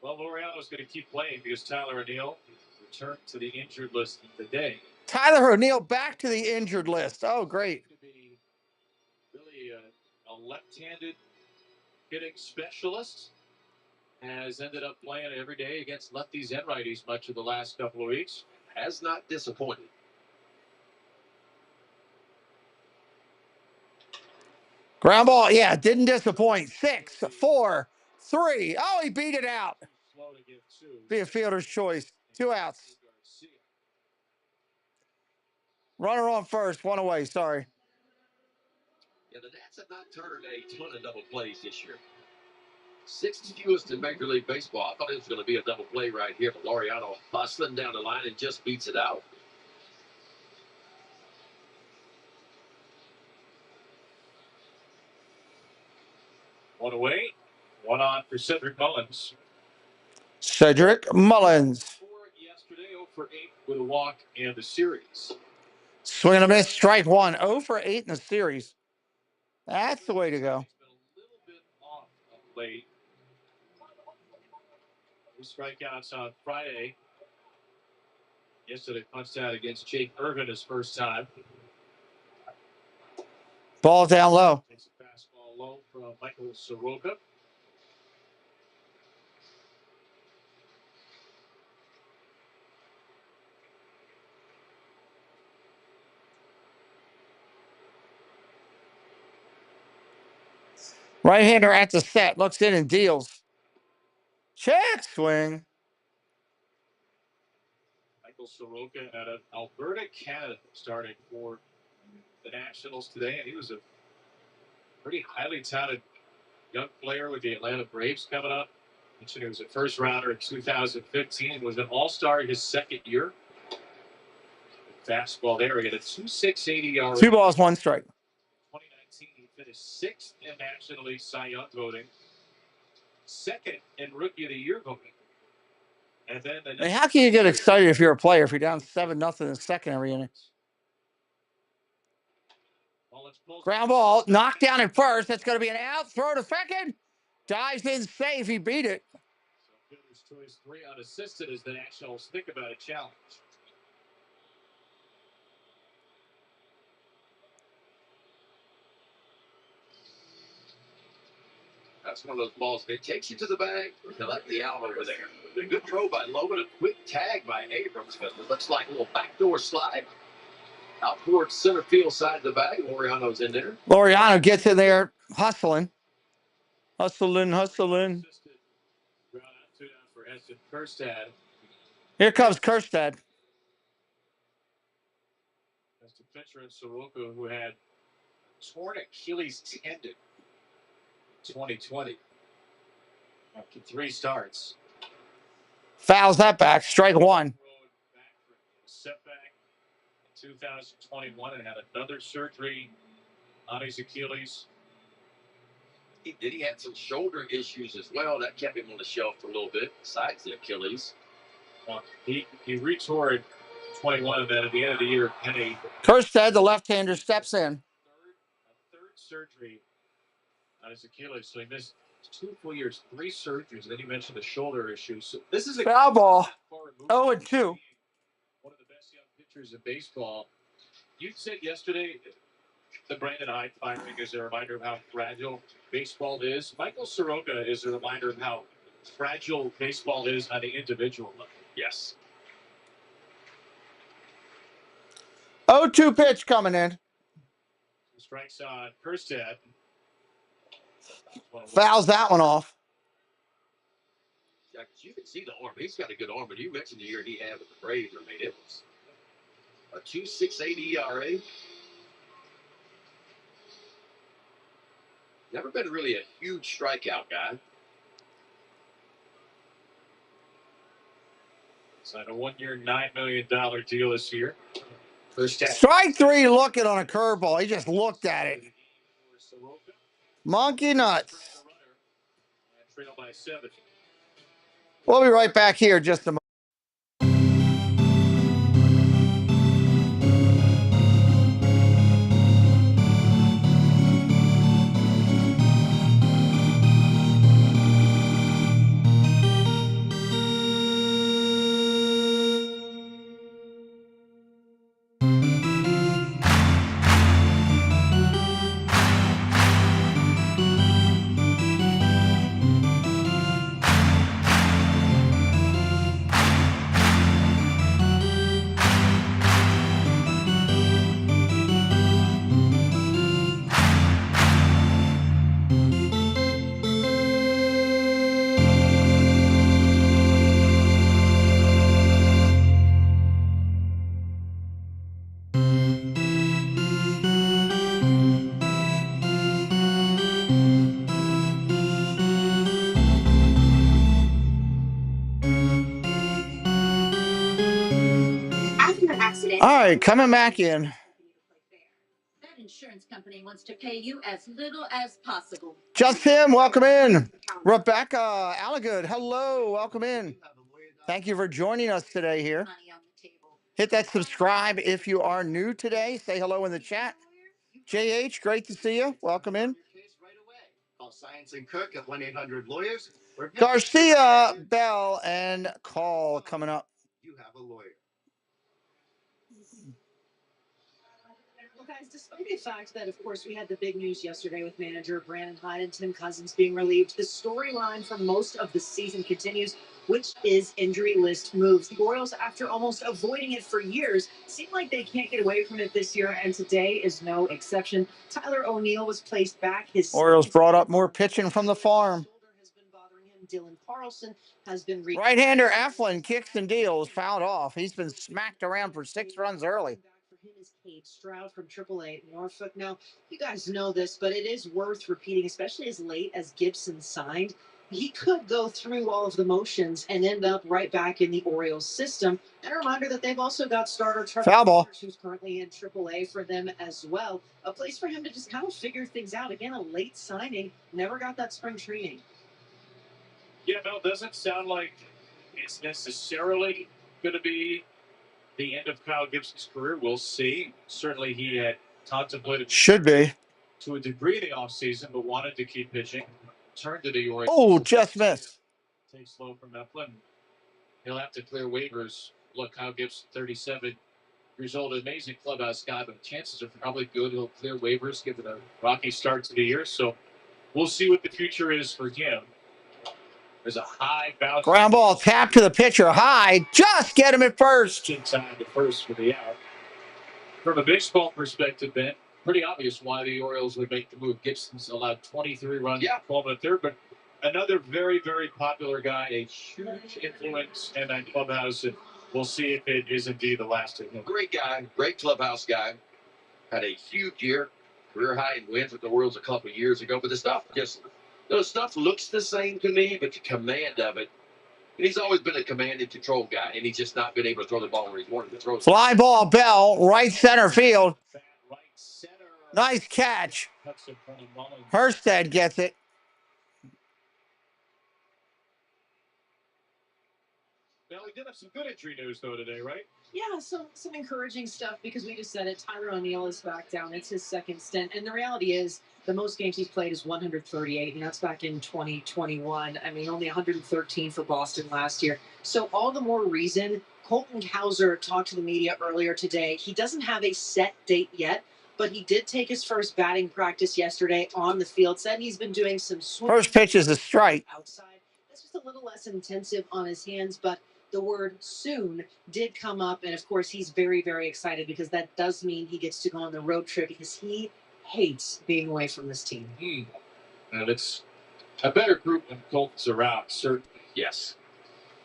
Well, Laureano's going to keep playing because Tyler O'Neill returned to the injured list today. Tyler O'Neill back to the injured list. Oh, great. To be really a left-handed hitting specialist. Has ended up playing every day against lefties and righties much of the last couple of weeks. Has not disappointed. Ground ball, yeah, didn't disappoint. 6, 4, 3. Oh, he beat it out. Slow to give 2. Be a fielder's choice. 2 outs. Runner on first, 1 away. Sorry. Yeah, the Nats have not turned a ton of double plays this year. 6th fewest in Major League Baseball. I thought it was going to be a double play right here, but Laureano hustling down the line and just beats it out. One away, 1 on for Cedric Mullins. Cedric Mullins. Yesterday, 0 for 8 with a walk in the series. Swing and a miss, strike 1. 0 for 8 in the series. That's the way to go. He's been a little bit off of late. 2 strikeouts on Friday. Yesterday, punched out against Jake Irvin his first time. Ball down low. Takes a fastball low from Michael Soroka. Right-hander at the set. Looks in and deals. Check swing. Michael Soroka out of Alberta, Canada, starting for the Nationals today. And he was a pretty highly touted young player with the Atlanta Braves coming up. Mentioned he was a first rounder in 2015. Was an all-star his second year. Fastball there. He had a 2.68 ERA. 2 balls, 1 strike. 2019, he finished 6th in National League Cy Young voting, 2nd in Rookie of the Year voting. And then the I mean, how can you get excited if you're a player if you're down 7-0 in the second every inning? Ground ball, knocked down at first. That's going to be an out. Throw to second. Dives in safe. He beat it. So fielder's choice 3 unassisted as the Nationals think about a challenge. That's one of those balls. It takes you to the bag. You let the out over there. A good throw by Logan. A quick tag by Abrams. But it looks like a little backdoor slide. Out towards center field side of the bag. Laureano's in there. Laureano gets in there hustling. Hustling. For Eston Kerstad. Here comes Kerstad. That's the pitcher in Soroka who had torn Achilles tendon in 2020 after 3 starts. Fouls that back. Strike 1. Setback in 2021 and had another surgery on his Achilles. He had some shoulder issues as well. That kept him on the shelf for a little bit, besides the Achilles. He retore 21 and then at the end of the year had a Kerstad, the left-hander, steps in. third surgery on his Achilles. So he missed 2 full years, 3 surgeries. And then you mentioned the shoulder issues. So this is a foul ball. 0-2. One of the best young pitchers in baseball. You said yesterday the Brandon Hyde firing is a reminder of how fragile baseball is. Michael Soroka is a reminder of how fragile baseball is on the individual level. Yes. 0-2 pitch coming in. Strikes on Kerstad. Fouls that one off. Yeah, because you can see the arm. He's got a good arm, but you mentioned the year he had with the Braves. I mean, it was a 2.68 ERA. Never been really a huge strikeout guy. Signed a 1 year, $9 million deal this year. Strike three looking on a curveball. He just looked at it. Monkey nuts. Trail by 7. We'll be right back here just a moment. All right, coming back in. That insurance company wants to pay you as little as possible. Just him, welcome in. Rebecca Allagood, hello, welcome in. Thank you for joining us today here. Hit that subscribe if you are new today. Say hello in the chat. JH, great to see you. Welcome in. Call Science and Cook at 1-800-LAWYERS. Garcia, Bell, and Call coming up. You have a lawyer. Well, guys, despite the fact that, of course, we had the big news yesterday with manager Brandon Hyde and Tim Cousins being relieved, the storyline for most of the season continues, which is injury list moves. The Orioles, after almost avoiding it for years, seem like they can't get away from it this year, and today is no exception. Tyler O'Neill was placed back. His Orioles brought up more pitching from the farm. Has been bothering him. Dylan Carlson has been Right-hander Eflin kicks and deals, fouled off. He's been smacked around for 6 runs early. For him is Cade Stroud from AAA Norfolk. Now, you guys know this, but it is worth repeating, especially as late as Gibson signed. He could go through all of the motions and end up right back in the Orioles system. And a reminder that they've also got starter Trevor Rogers, who's currently in AAA for them as well. A place for him to just kind of figure things out. Again, a late signing, never got that spring training. Yeah, no, it doesn't sound like it's necessarily going to be the end of Kyle Gibson's career. We'll see. Certainly he had contemplated Should be to a degree the offseason, but wanted to keep pitching. Turned to the Orioles. Oh, just missed. Takes slow from Eflin. He'll have to clear waivers. Look, Kyle Gibson, 37 years old, amazing clubhouse guy, but chances are probably good. He'll clear waivers, give it a rocky start to the year. So we'll see what the future is for him. There's a high bounce. Ground ball tap to the pitcher. High. Just get him at first. In time to first for the out. From a baseball perspective, Ben, pretty obvious why the Orioles would make the move. Gibson's allowed 23 runs, 12 and a third, but another very, very popular guy, a huge influence in that clubhouse, and we'll see if it is indeed the last of him. Great guy, great clubhouse guy. Had a huge year, career high in wins with the Orioles a couple of years ago, but the stuff looks the same to me, but the command of it. And he's always been a command and control guy, and he's just not been able to throw the ball where he's wanted to throw it. Fly ball, Bell, right center field. Nice catch. Hurstead gets it. Well, we did have some good injury news, though, today, right? Yeah, some encouraging stuff because we just said it. Tyler O'Neill is back down. It's his second stint. And the reality is the most games he's played is 138, and that's back in 2021. I mean, only 113 for Boston last year. So all the more reason. Colton Cowser talked to the media earlier today. He doesn't have a set date yet, but he did take his first batting practice yesterday on the field. Said he's been doing some swing. First pitch is a strike. Outside. That's just a little less intensive on his hands, but the word soon did come up, and of course he's very, very excited because that does mean he gets to go on the road trip because he hates being away from this team. And it's a better group when Colton's around, certainly. Yes.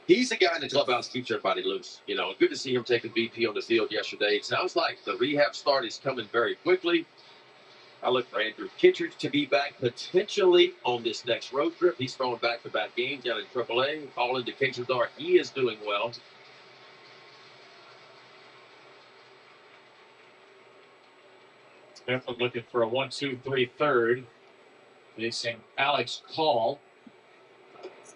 He's the guy in the clubhouse keeps everybody loose. You know, good to see him taking BP on the field yesterday. It sounds like the rehab start is coming very quickly. I look for Andrew Kittredge to be back potentially on this next road trip. He's throwing back-to-back games down in AAA. All indications are he is doing well. Definitely looking for a 1-2-3 third. Facing Alex Call.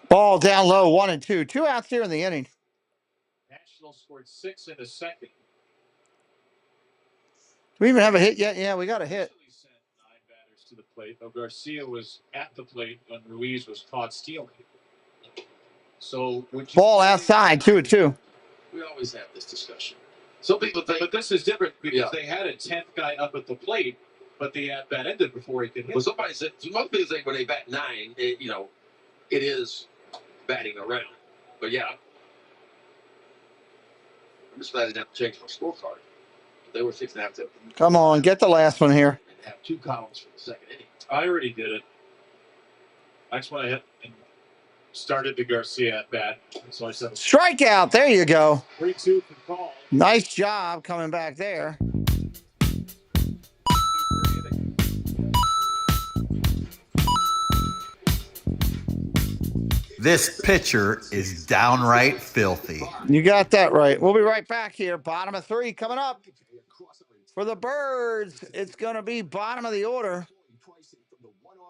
Ball down low, 1 and 2. 2 outs here in the inning. Nationals scored 6 in the second. Do we even have a hit yet? Yeah, we got a hit. Sent 9 batters to the plate. Though Garcia was at the plate when Ruiz was caught stealing. So ball outside, 2-2. We always have this discussion. Some people think, but this is different because they had a 10th guy up at the plate, but the at bat ended before he could hit. Well, somebody said most people think when they bat 9, it is batting around. But yeah, I'm just glad I didn't have to change my scorecard. They were 6.5. Come on, get the last one here. And have 2 columns for the second inning. I already did it. That's when I hit and started the Garcia at bat. So I said strikeout. There you go. 3-2 for Call. Nice job coming back there. This pitcher is downright filthy. You got that right. We'll be right back here. Bottom of 3 coming up. For the Birds, it's going to be bottom of the order.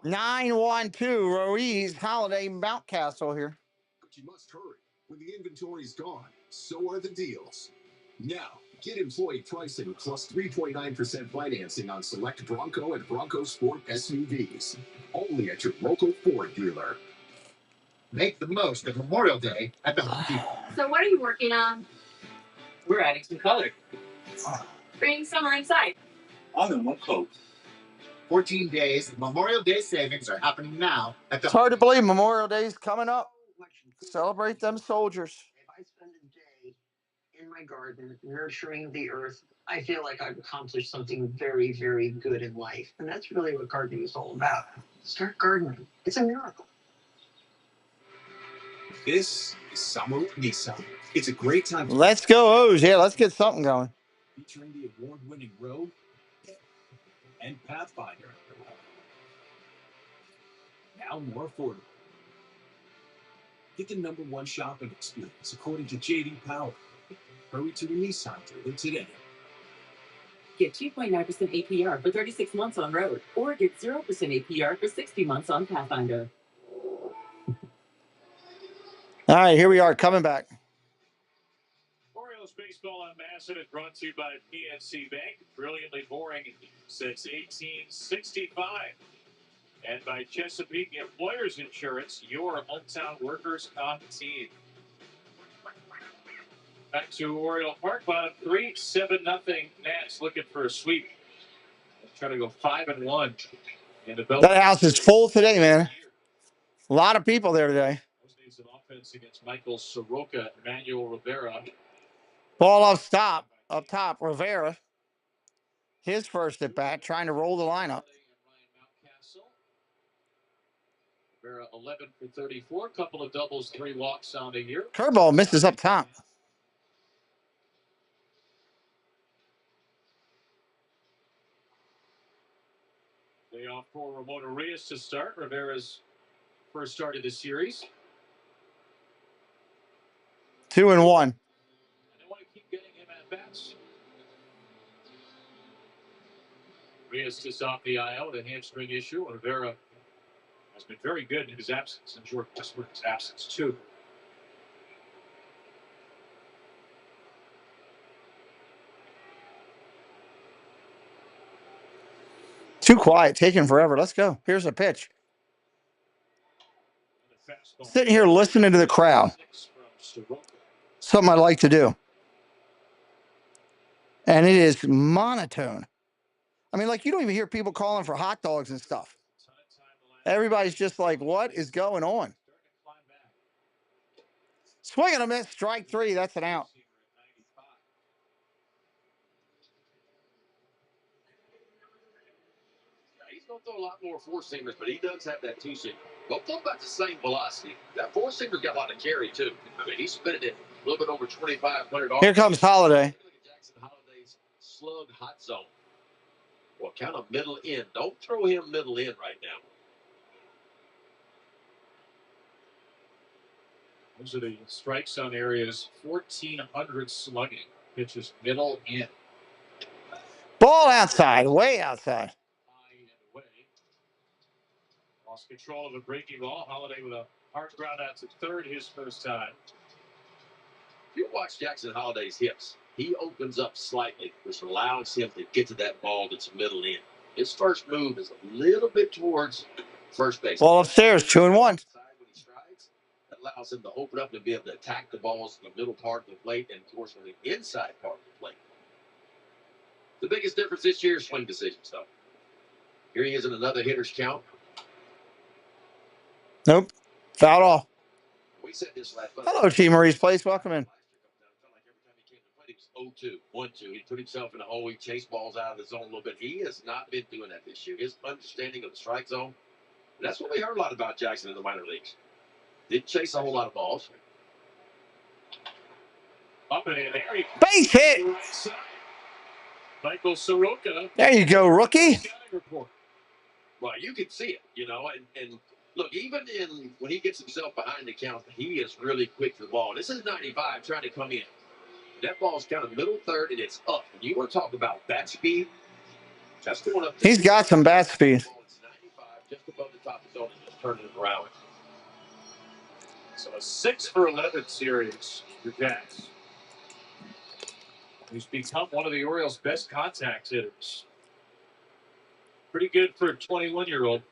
9-1-2, Ruiz, Holiday, Mountcastle here. But you must hurry. When the inventory's gone, so are the deals. Now, get employee pricing plus 3.9% financing on select Bronco and Bronco Sport SUVs. Only at your local Ford dealer. Make the most of Memorial Day at the Home Depot. So what are you working on? We're adding some color. Bring summer inside. On the one coat. 14 days of Memorial Day savings are happening now at the. It's hard to believe Memorial Day's coming up. Celebrate them soldiers. If I spend a day in my garden nurturing the earth, I feel like I've accomplished something very, very good in life. And that's really what gardening is all about. Start gardening. It's a miracle. This is Summer with Nissan. It's a great time. Let's go, O's. Yeah, let's get something going. Featuring the award-winning Rogue and Pathfinder. Now more affordable. Get the #1 shopping experience according to J.D. Power. Hurry to the Nissan dealer today. Get 2.9% APR for 36 months on Road, or get 0% APR for 60 months on Pathfinder. All right, here we are coming back. Orioles baseball unmasked is brought to you by PNC Bank, brilliantly boring since 1865. And by Chesapeake Employers Insurance, your hometown workers on the team. Back to Oriole Park, bottom 3, 7-0. Nats looking for a sweep. Trying to go 5-1. That house is full today, man. A lot of people there today. Needs an offense against Michael Soroka, Manuel Rivera. Ball up top, Rivera. His first at bat, trying to roll the lineup. Rivera 11 for 34, couple of doubles, 3 walks on the year. Curveball misses up top. Day off for Ramon Arias to start. Rivera's first start of the series. 2-1. And they want to keep getting him at bats. Arias just off the IL with a hamstring issue. Rivera has been very good in his absence, and Jordan Westbrook's absence too. Too quiet, taking forever. Let's go. Here's a pitch. Sitting here listening to the crowd. Something I like to do. And it is monotone. I mean, like, you don't even hear people calling for hot dogs and stuff. Everybody's just like, what is going on? Swing and a miss, strike 3. That's an out. He's going to throw a lot more four-seamers, but he does have that two-seamer. Both of them about the same velocity. That four-seamer's got a lot of carry, too. I mean, he's spinning it a little bit over 2,500. Here comes Holiday. Jackson Holiday's slug hot zone. Well, kind of middle in. Don't throw him middle in right now. Those are the strike zone areas. 1,400 slugging. Pitches middle in. Ball outside, way outside. Lost control of a breaking ball. Holiday with a hard ground out to third his first time. If you watch Jackson Holiday's hips, he opens up slightly, which allows him to get to that ball that's middle in. His first move is a little bit towards first base. Ball upstairs, 2-1. When he strides, that allows him to open up and be able to attack the balls in the middle part of the plate and, of course, on the inside part of the plate. The biggest difference this year is swing decisions, though. Here he is in another hitter's count. Nope. Foul off. We said this last month. Hello, T. Marie's Place. Welcome in. He was 0-2, 1-2. He put himself in a hole. He chased balls out of the zone a little bit. He has not been doing that this year. His understanding of the strike zone, that's what we heard a lot about Jackson in the minor leagues. Didn't chase a whole lot of balls. Up and in there. Base hit. Michael Soroka. There you go, rookie. Well, you can see it, you know, and look, even when he gets himself behind the count, he is really quick to the ball. This is 95 trying to come in. That ball's kind of middle third, and it's up. And you want to talk about bat speed? That's going up. He's got some bat speed. It's 95, just above the top of the zone, and just turning it around. So a 6-for-11 series for Jax. He's become one of the Orioles' best contact hitters. Pretty good for a 21-year-old.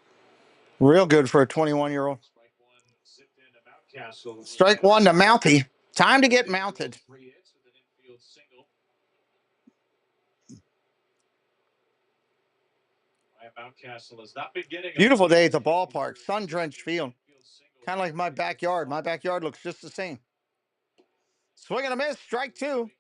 Real good for a 21-year-old. Mountcastle. Strike one to Mountie. Time to get mounted. 3 hits with an infield single. Mountcastle has not been getting. Beautiful day at the ballpark. Sun-drenched field. Kind of like my backyard. My backyard looks just the same. Swing and a miss. Strike two.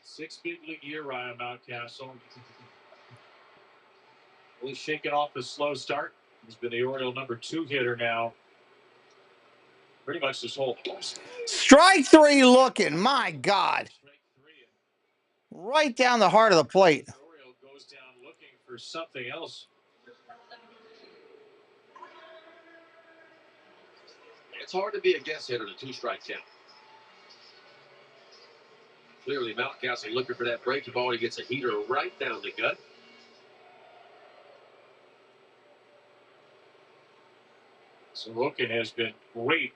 6 big league year, Ryan Mountcastle. Really shaking off the slow start. He's been the Oriole number 2 hitter now. Pretty much this whole course. Strike three looking. My God. Right down the heart of the plate. The Oriole goes down looking for something else. It's hard to be a guess hitter in a 2-strike count. Clearly, Mountcastle looking for that breaking ball. He gets a heater right down the gut. Sorokin has been great.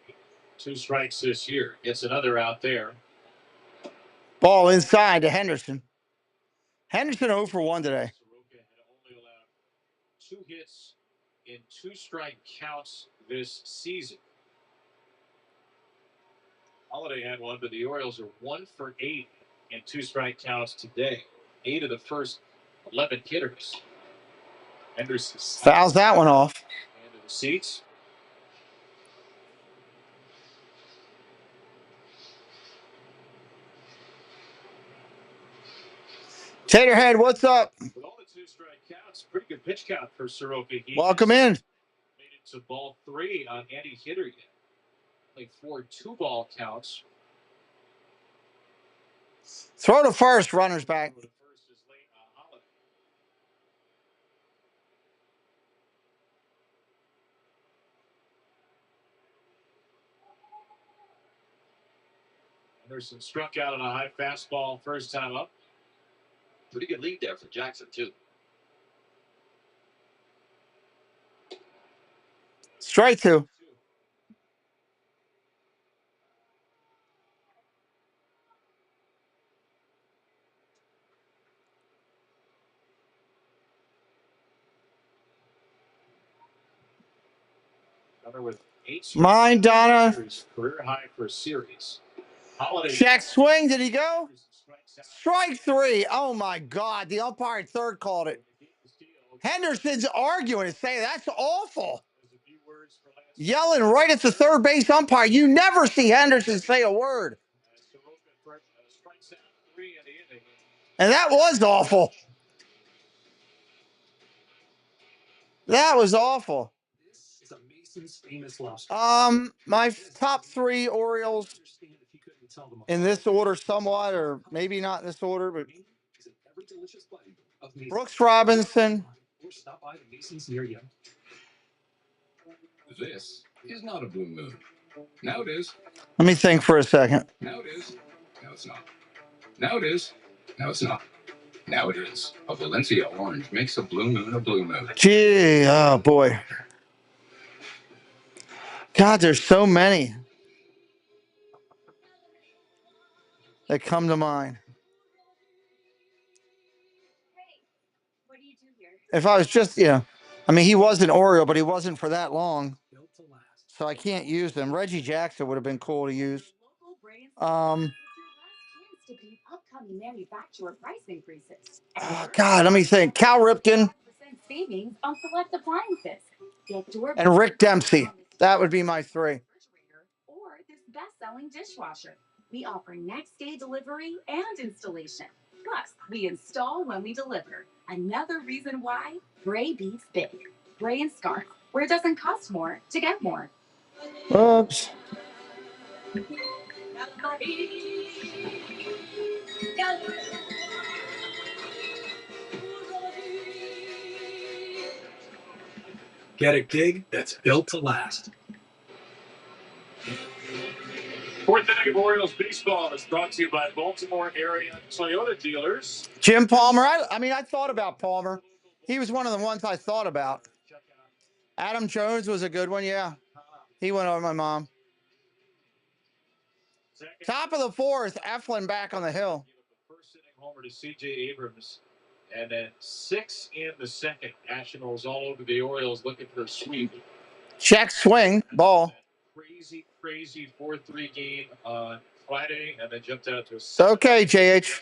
2 strikes this year. Gets another out there. Ball inside to Henderson. Henderson 0 for 1 today. Sorokin had only allowed 2 hits in 2-strike counts this season. Holiday had one, but the Orioles are 1 for 8 in 2-strike counts today. 8 of the first 11 hitters. Henderson fouls that one off. Into the seats. Taterhead, what's up? With all the 2-strike counts, pretty good pitch count for Soroka. Welcome in. Made it to ball 3 on any hitter yet. Only 4 2-ball counts. Throw to first, runners back. Anderson struck out on a high fastball first time up. Pretty good lead there for Jackson, too. Strike two. Another with 8 Mine, Donna. career high for series. Holiday. Check swing. Did he go? Strike three. Oh, my God. The umpire at third called it. Henderson's arguing and saying that's awful. Yelling right at the third base umpire. You never see Henderson say a word. And that was awful. That was awful. My top 3 Orioles in this order somewhat, or maybe not in this order, but Brooks Robinson. This is not a blue moon. Now it is. Let me think for a second. Now it is. No, it's not. Now it is. No, it's not. Now it is. A Valencia orange makes a blue moon a blue moon. Gee, oh boy. God, there's so many that come to mind. If I was just, I mean, he was an Oriole, but he wasn't for that long. So I can't use them. Reggie Jackson would have been cool to use. God, let me think. Cal Ripken and Rick Dempsey. That would be my three. Or this best-selling dishwasher. We offer next-day delivery and installation. Plus, we install when we deliver. Another reason why Bray beats big. Bray and Scarf, where it doesn't cost more to get more. Oops. Get a gig that's built to last. Fourth inning of Orioles baseball is brought to you by Baltimore area Toyota dealers. Jim Palmer. I thought about Palmer. He was one of the ones I thought about. Adam Jones was a good one, yeah. He went over my mom. Top of the fourth, Eflin back on the hill. First inning homer to C.J. Abrams. And then 6 in the second. Nationals all over the Orioles looking for a sweep. Check swing, ball. Crazy 4-3 game on Friday, and then jumped out to a It's okay, JH.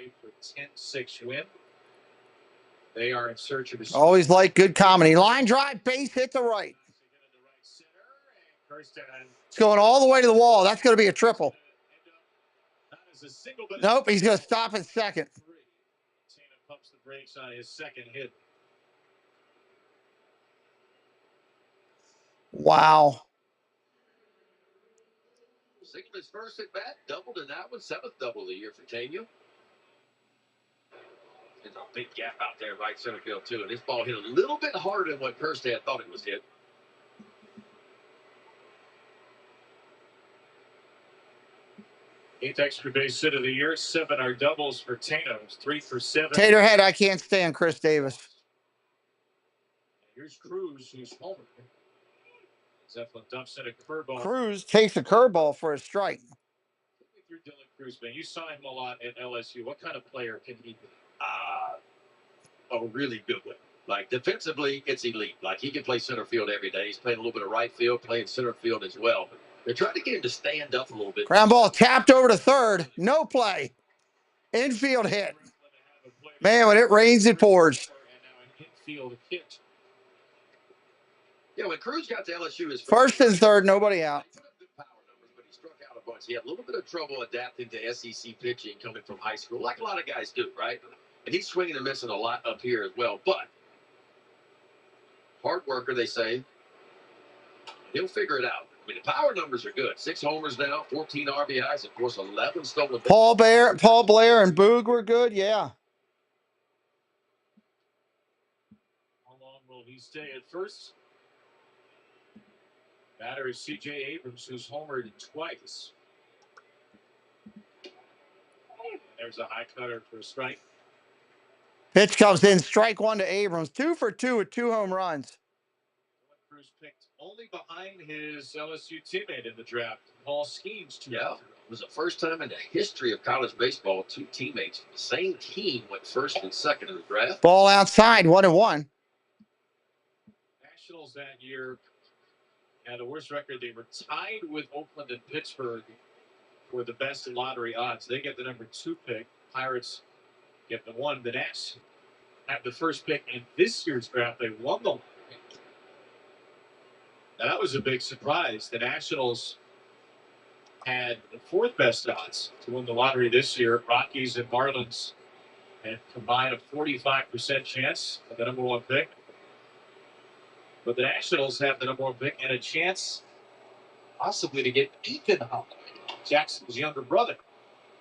late for 10-6 win. They are in search of a Always like good comedy. Line drive, base hit to right. It's going all the way to the wall. That's going to be a triple. Nope, he's going to stop at second. Pumps the brakes on his second hit. Wow. Sigma's first at bat, doubled in that one, 7th double of the year for Tanya. There's a big gap out there, right center field, too. And this ball hit a little bit harder than what Kerstad thought it was hit. 8th extra base hit of the year. 7 are doubles for Tanos. 3 for 7. Taterhead, I can't stand Chris Davis. Here's Cruz, who's homer. Zeppelin dumps in a curveball. Cruz takes a curveball for a strike. Through Dylan Cruz, man. You saw him a lot at LSU. What kind of player can he be? A really good one. Like, defensively, it's elite. Like, he can play center field every day. He's playing a little bit of right field, playing center field as well. But they're trying to get him to stand up a little bit. Ground ball tapped over to third. No play. Infield hit. Man, when it rains, it pours. Infield hit. Yeah, when Cruz got to LSU, his first and third, nobody out. But he struck out a bunch. He had a little bit of trouble adapting to SEC pitching coming from high school, like a lot of guys do, right? And he's swinging and missing a lot up here as well. But hard worker, they say. He'll figure it out. I mean, the power numbers are good. 6 homers now, 14 RBIs, of course, 11 stolen bases. Paul Blair, and Boog were good, yeah. How long will he stay at first? Batter is C.J. Abrams, who's homered twice. There's a high cutter for a strike. Pitch comes in, strike one to Abrams. 2 for 2 with 2 home runs. Cruz picked only behind his LSU teammate in the draft, Paul Skeens. Yeah, it was the first time in the history of college baseball 2 teammates from the same team went first and second in the draft. Ball outside, 1-1. Nationals that year had a worse record. They were tied with Oakland and Pittsburgh for the best lottery odds. They get the number 2 pick. Pirates get the 1. The Nats have the first pick in this year's draft. They won the lottery. Now, that was a big surprise. The Nationals had the 4th best odds to win the lottery this year. Rockies and Marlins had combined a 45% chance at the number 1 pick. But the Nationals have the number 1 pick and a chance possibly to get Ethan Hunt, Jackson's younger brother.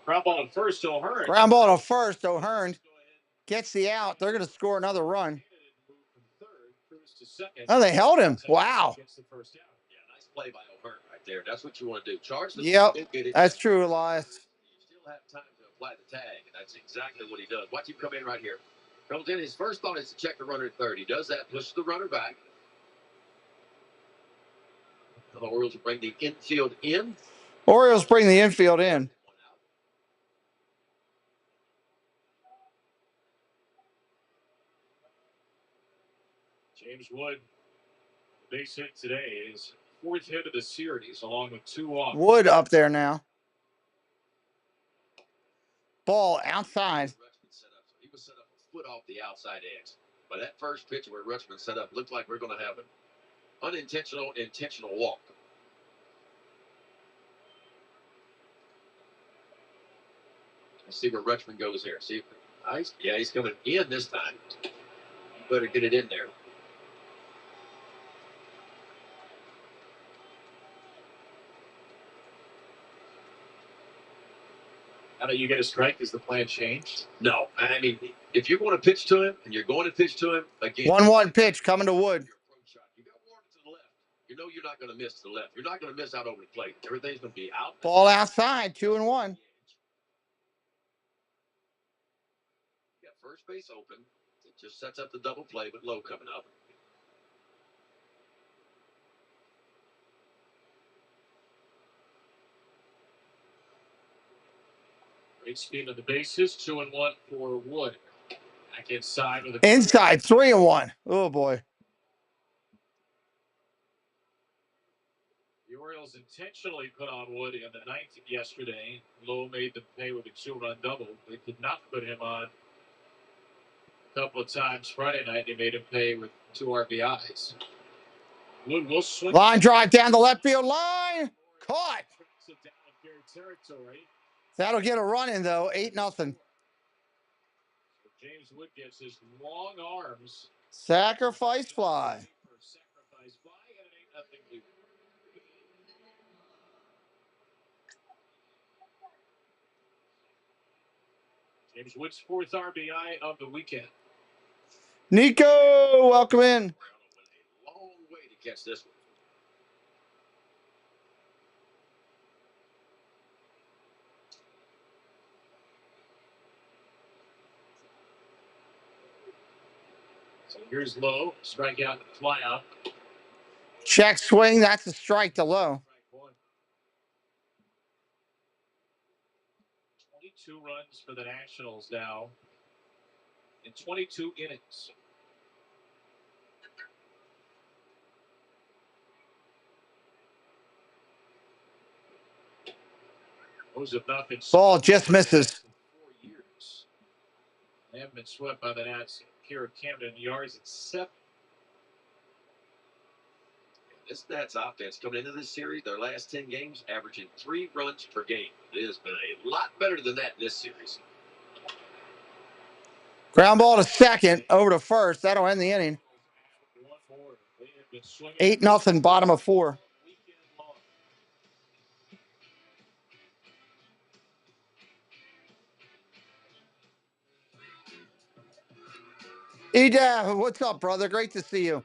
Ground ball at first, O'Hearn. Ground ball to first, O'Hearn gets the out. They're going to score another run. Oh, they held him. Wow. play by O'Hearn right there. That's what you want to do. Charge the Yep, get it. that's true, Elias. You still have time to apply the tag, and that's exactly what he does. Watch him come in right here. Comes in. His first thought is to check the runner at third. He does that, pushes the runner back. The Orioles will bring the infield in. Orioles bring the infield in. James Wood, base hit today, is fourth hit of the series, along with 2 walks. Wood up there now. Ball outside. He was set up a foot off the outside edge. But that first pitch where Rutschman set up looked like we're going to have an unintentional, intentional walk. Let's see where Rutschman goes here. See, yeah, he's coming in this time. You better get it in there. How do you get a strike? Is the plan changed? No. I mean, if you're going to pitch to him and you're going to pitch to him, again. 1-1 pitch coming to Wood. You got warm to the left. You know you're not going to miss to the left. You're not going to miss out over the plate. Everything's going to be out. Ball outside, 2-1. You got first base open. It just sets up the double play with Lowe coming up. Great speed of the bases, 2-1 for Wood. Back inside with a inside, 3-1. Oh boy. The Orioles intentionally put on Wood in the ninth yesterday. Lowe made them pay with a 2-run double. They did not put him on a couple of times Friday night. They made him pay with 2 RBIs. Wood will swing. Line drive down the left field line. Caught. That'll get a run in though. 8-0. James Wood gives his long arms. Sacrifice fly. Sacrifice fly and an 8-0 lead. James Wood's 4th RBI of the weekend. Nico, welcome in. Long way to catch this one. So here's Lowe, strikeout and fly out. Check swing, that's a strike to Lowe. 22 runs for the Nationals now in 22 innings. Those have not been ball just misses. 4 years. They haven't been swept by the Nats here at Camden Yards at 7. This Nats offense coming into this series, their last 10 games, averaging 3 runs per game. It has been a lot better than that in this series. Ground ball to second, over to first. That'll end the inning. 8-0, bottom of 4. Edab, what's up, brother? Great to see you.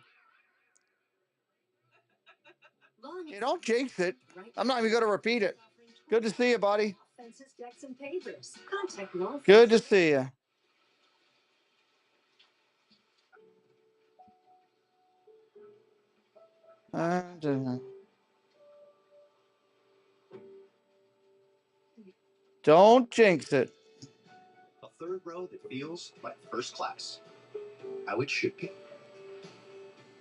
You don't jinx it. I'm not even going to repeat it. Good to see you, buddy. Good to see you. Don't jinx it. A third row that feels like first class. How it should be.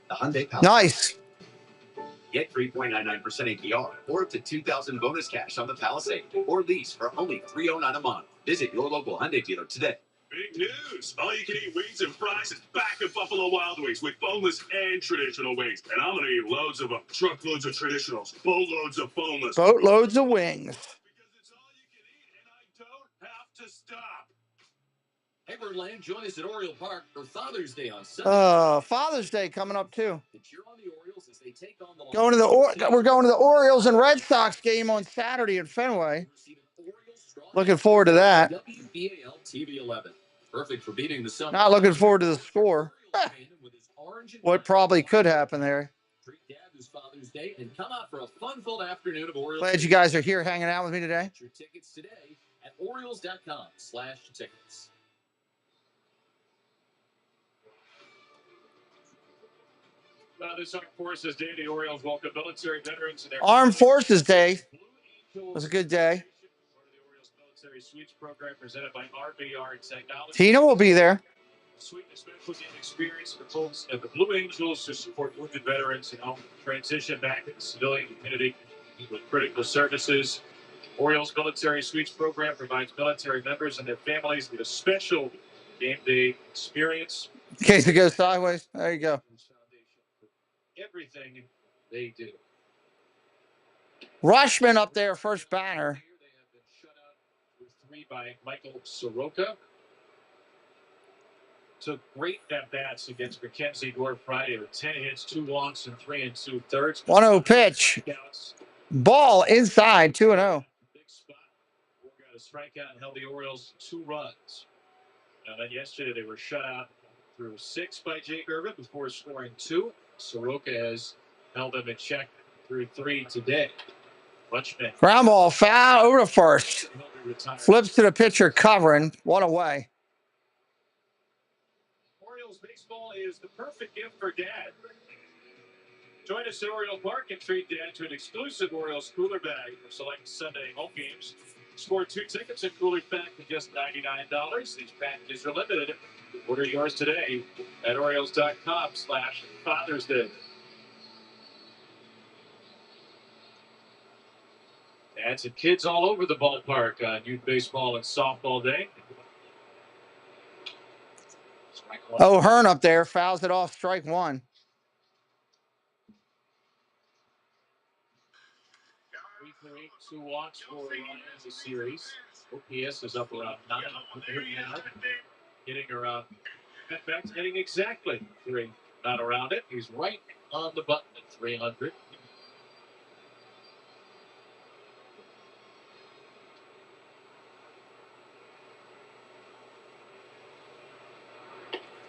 The Hyundai Palisade. Nice. Get 3.99% APR or up to $2,000 bonus cash on the Palisade or lease for only $309 a month. Visit your local Hyundai dealer today. Big news! All-you-can-eat wings and fries is back at Buffalo Wild Wings with boneless and traditional wings. And I'm going to eat loads of them. Truckloads of traditionals, boatloads of boneless. Boatloads of wings. Because it's all you can eat, and I don't have to stop. Hey, Birdland, join us at Oriole Park for Father's Day on Sunday. Father's Day coming up too. Cheer on the Orioles as they take on the We're going to the Orioles and Red Sox game on Saturday in Fenway. Looking forward to that. WBAL TV 11. Perfect for beating the sun. Not looking forward to the score. What probably could happen there. this Father's Day and come out for a fun-filled afternoon of Orioles. Glad you guys are here hanging out with me today. Get your tickets today at Orioles.com/tickets. This Armed Forces Day, the Orioles welcome military veterans and their Armed Forces Day was a good day. Part of the Orioles military suites program presented by RBR Technology. Tina will be there. Suite and special game experience for folks at the Blue Angels to support wounded veterans and help transition back to the civilian community with critical services. Orioles military suites program provides military members and their families with a special game day experience. In case it goes sideways, there you go. Everything they do. Rushman up there, first banner. They have been shut out with 3 by Michael Soroka. Took great at-bats against Mackenzie Gore Friday with 10 hits, 2 walks, and 3 2/3. 1-0 pitch. Ball inside, 2-0. Big spot. Gore got a strikeout and held the Orioles 2 runs. Now then yesterday they were shut out through 6 by Jake Irvin before scoring 2. Soroka has held them in check through 3 today. Rushman. Ground ball foul over to first. Flips to the pitcher covering. 1 away. Orioles baseball is the perfect gift for Dad. Join us at Oriole Park and treat Dad to an exclusive Orioles cooler bag for select Sunday home games. Score 2 tickets and cooler pack for just $99. These packages are limited. Order yours today at Orioles.com/Father's Day. Dads and kids all over the ballpark on youth baseball and softball day. O'Hearn up there fouls it off, strike 1. 3 for 8, 2 walks for Ryan in the series. OPS is up around 9 now. Hitting around, in fact, hitting exactly 3. Not around it. He's right on the button at 300.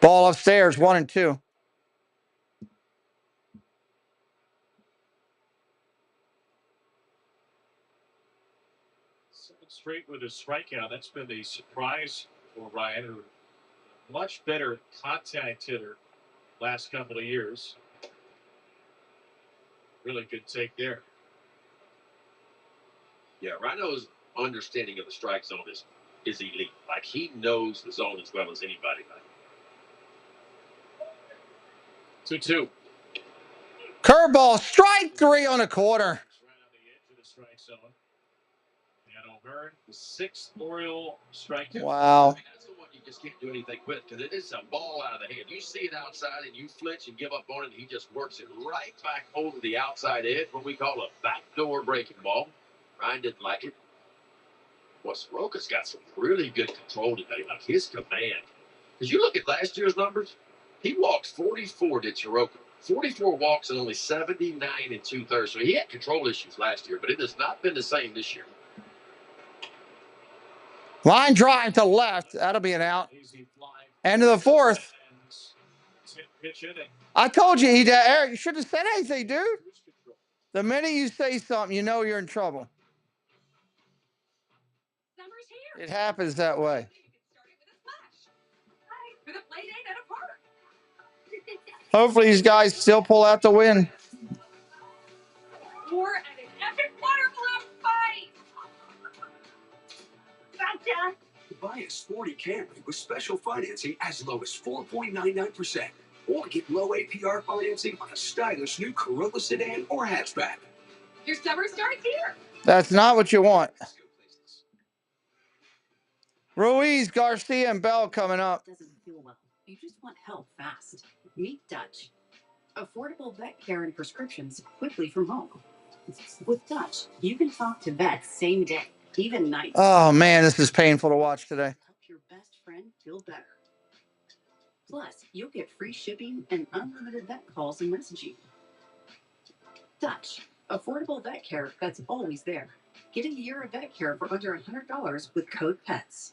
Ball upstairs, 1-2. Straight with a strikeout. That's been the surprise for Ryan, who much better contact hitter last couple of years. Really good take there. Yeah, Rhino's understanding of the strike zone is elite. Like, he knows the zone as well as anybody. 2-2. Curveball, strike 3 on the corner. Right on the edge of the strike zone. And O'Hearn, the 6th Oriole strikeout. Wow. I mean, that's the one you just can't do anything with because it is a ball out of the hand. You see it outside and you flinch and give up on it, and he just works it right back over the outside edge, what we call a backdoor breaking ball. Ryan didn't like it. Well, Soroka's got some really good control today, like his command. Because you look at last year's numbers, he walked 44, did Soroka. 44 walks and only 79 2/3. So he had control issues last year, but it has not been the same this year. Line drive to left. That'll be an out. End of the 4th. I told you, Eric, you shouldn't have said anything, dude. The minute you say something, you know you're in trouble. It happens that way. Hopefully these guys still pull out the win. We're at an epic water balloon fight. Gotcha. Buy a sporty Camry with special financing as low as 4.99%. Or get low APR financing on a stylish new Corolla sedan or hatchback. Your summer starts here. That's not what you want. Ruiz, Garcia, and Bell coming up. Doesn't feel well. You just want help fast. Meet Dutch. Affordable vet care and prescriptions quickly from home. With Dutch, you can talk to vets same day, even night. Oh, man, this is painful to watch today. Help your best friend feel better. Plus, you'll get free shipping and unlimited vet calls and messaging. Dutch. Affordable vet care that's always there. Get a year of vet care for under $100 with code PETS.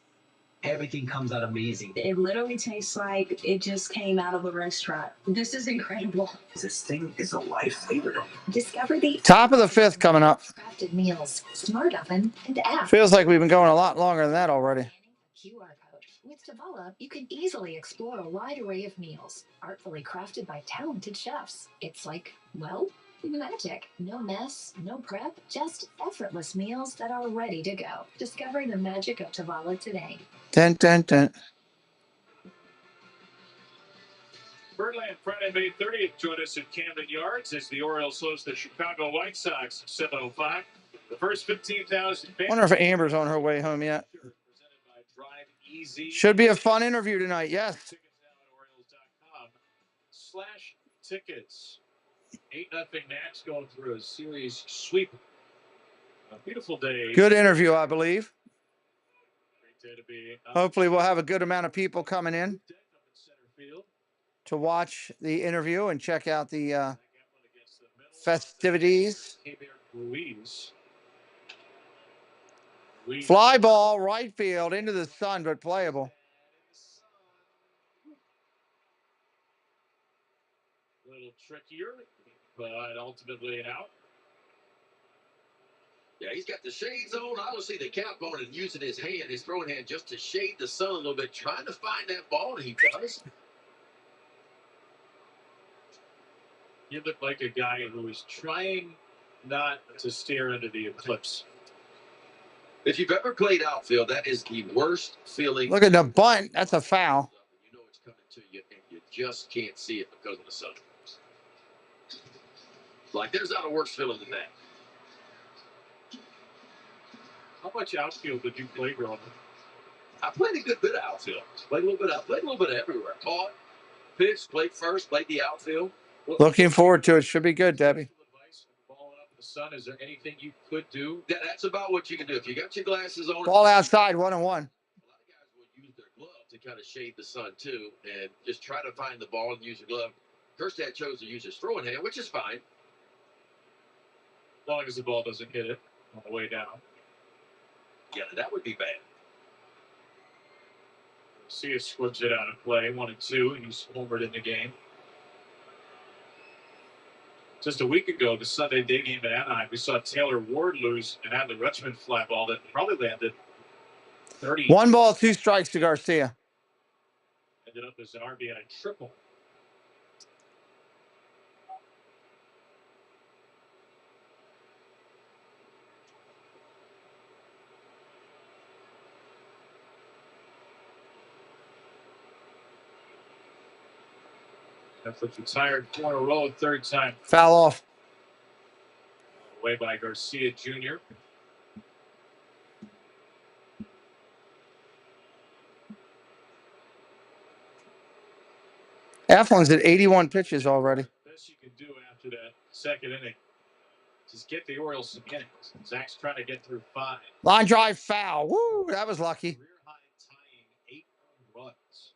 Everything comes out amazing. It literally tastes like it just came out of a restaurant. This is incredible. This thing is a lifesaver. Discover the Top of the fifth coming up. crafted meals, smart oven, and app. Feels like we've been going a lot longer than that already. QR code. With Tabala, you can easily explore a wide array of meals, artfully crafted by talented chefs. It's like, well, magic. No mess, no prep, just effortless meals that are ready to go. Discover the magic of Tabala today. Dun, dun, dun. Birdland Friday, May 30th. Join us at Camden Yards as the Orioles host the Chicago White Sox, 7:05. The first 15,000 fans. Wonder if Amber's on her way home yet. Should be a fun interview tonight. Yes. Tickets. 8-0 Nats going through a series sweep. A beautiful day. Good interview, I believe. Great day to be. Hopefully we'll have a good amount of people coming in to watch the interview and check out the festivities. Fly ball, right field, into the sun, but playable. A little trickier, but ultimately an out. Yeah, he's got the shades on. I don't see the cap on and using his hand, his throwing hand, just to shade the sun a little bit, trying to find that ball, and he does. You look like a guy who is trying not to stare into the eclipse. If you've ever played outfield, that is the worst feeling. Look at the bunt. That's a foul. You know it's coming to you, and you just can't see it because of the sun. Like, there's not a worse feeling than that. How much outfield did you play growing up? I played a good bit of outfield. Played a little bit of everywhere. Caught, pitched, played first, played the outfield. Looking forward to it. Should be good, Debbie. Balling up in the sun, is there anything you could do? Yeah, that's about what you can do. If you got your glasses on. Ball outside, 1-1. A lot of guys will use their glove to kind of shade the sun, too, and just try to find the ball and use your glove. Kirstad chose to use his throwing hand, which is fine. As long as the ball doesn't hit it on the way down. Yeah, that would be bad. See, squibs it out of play, 1-2, and he's homered in the game. Just a week ago, the Sunday day game at Anaheim, we saw Taylor Ward lose an Adley Rutschman fly ball that probably landed 30. 1 ball, 2 strikes to Garcia. Ended up as an RBI triple. Netflix retired 4 in a row, third time. Foul off. Away by Garcia Jr. Eflin's at 81 pitches already. Best you can do after that second inning. Just get the Orioles some innings. Zach's trying to get through 5. Line drive foul. Woo, that was lucky. Career high tying 8 runs.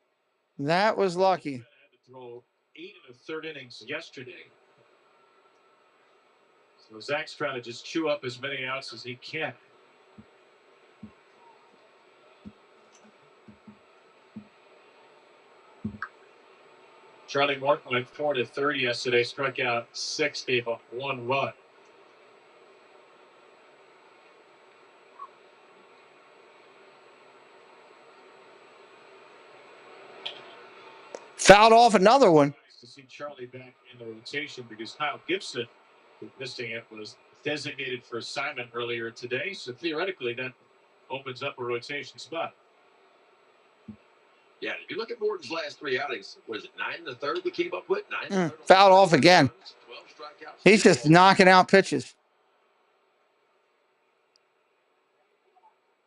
That was lucky. Had to throw 8 in the third innings yesterday. So Zach's trying to just chew up as many outs as he can. Charlie Morton went 4-30 yesterday, struck out 6, gave up 1 run. Fouled off another one. Nice to see Charlie back in the rotation because Kyle Gibson, who missing it, was designated for assignment earlier today. So theoretically, that opens up a rotation spot. Yeah, if you look at Morton's last 3 outings, was it 9 1/3 we came up with? 9 1/3. Fouled off again. 12 strikeouts. He's just knocking out pitches.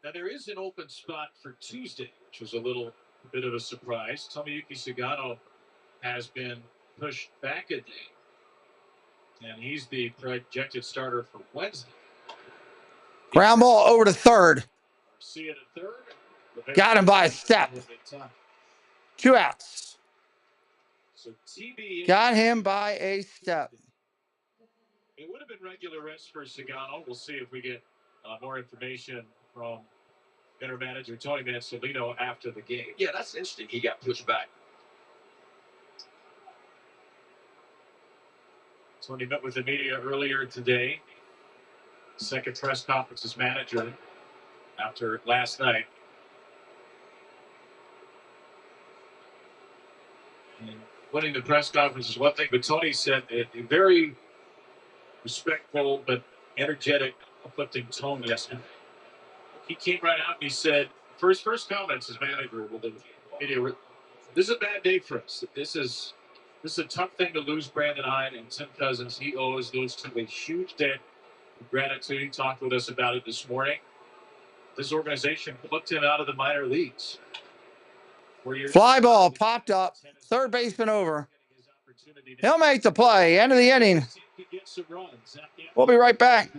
Now, there is an open spot for Tuesday, which was a little bit of a surprise. Tomoyuki Sagano has been pushed back a day, and he's the projected starter for Wednesday. Ground ball over to third. Garcia to third. Got him by a step. 2 outs. So TB Got him by a step. It would have been regular rest for Sagano. We'll see if we get more information from General Manager Tony Mansolino after the game. Yeah, that's interesting. He got pushed back. Tony met with the media earlier today. Second press conference as manager after last night. And winning the press conference is one thing, but Tony said a very respectful but energetic, uplifting tone yesterday. He came right out and he said, first comments as manager with the media, this is a bad day for us. This is a tough thing to lose Brandon Hyde and Tim Cousins. He owes those two a huge debt of gratitude. He talked with us about it this morning. This organization plucked him out of the minor leagues. Fly ball popped up. Third baseman over. He'll make the play. End of the inning. We'll be right back.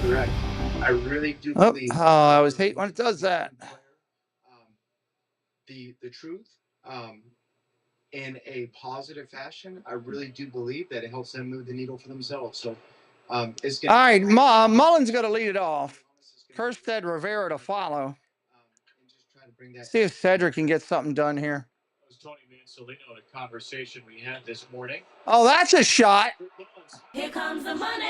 Correct. I really do believe. I always hate when it does that. The truth, in a positive fashion, I really do believe that it helps them move the needle for themselves. So, it's gonna. All right, Mullins going to lead it off. Kerstead, Rivera to follow. See if Cedric can get something done here. Tony Mansolino in a conversation we had this morning. Oh, that's a shot. Here comes the money.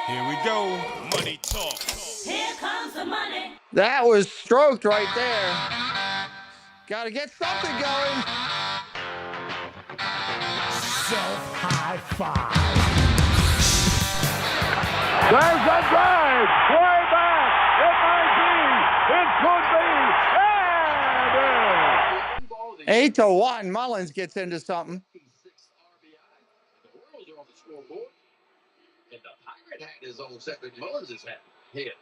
Here we go. Money talk. Here comes the money. That was stroked right there. Got to get something going. Self-high five. There's a drive. Way back. It might be. It could be. And 8-1. Mullins gets into something. The Orioles are on the scoreboard. And the Pirate hat is on Cedric Mullins' hat. Hit.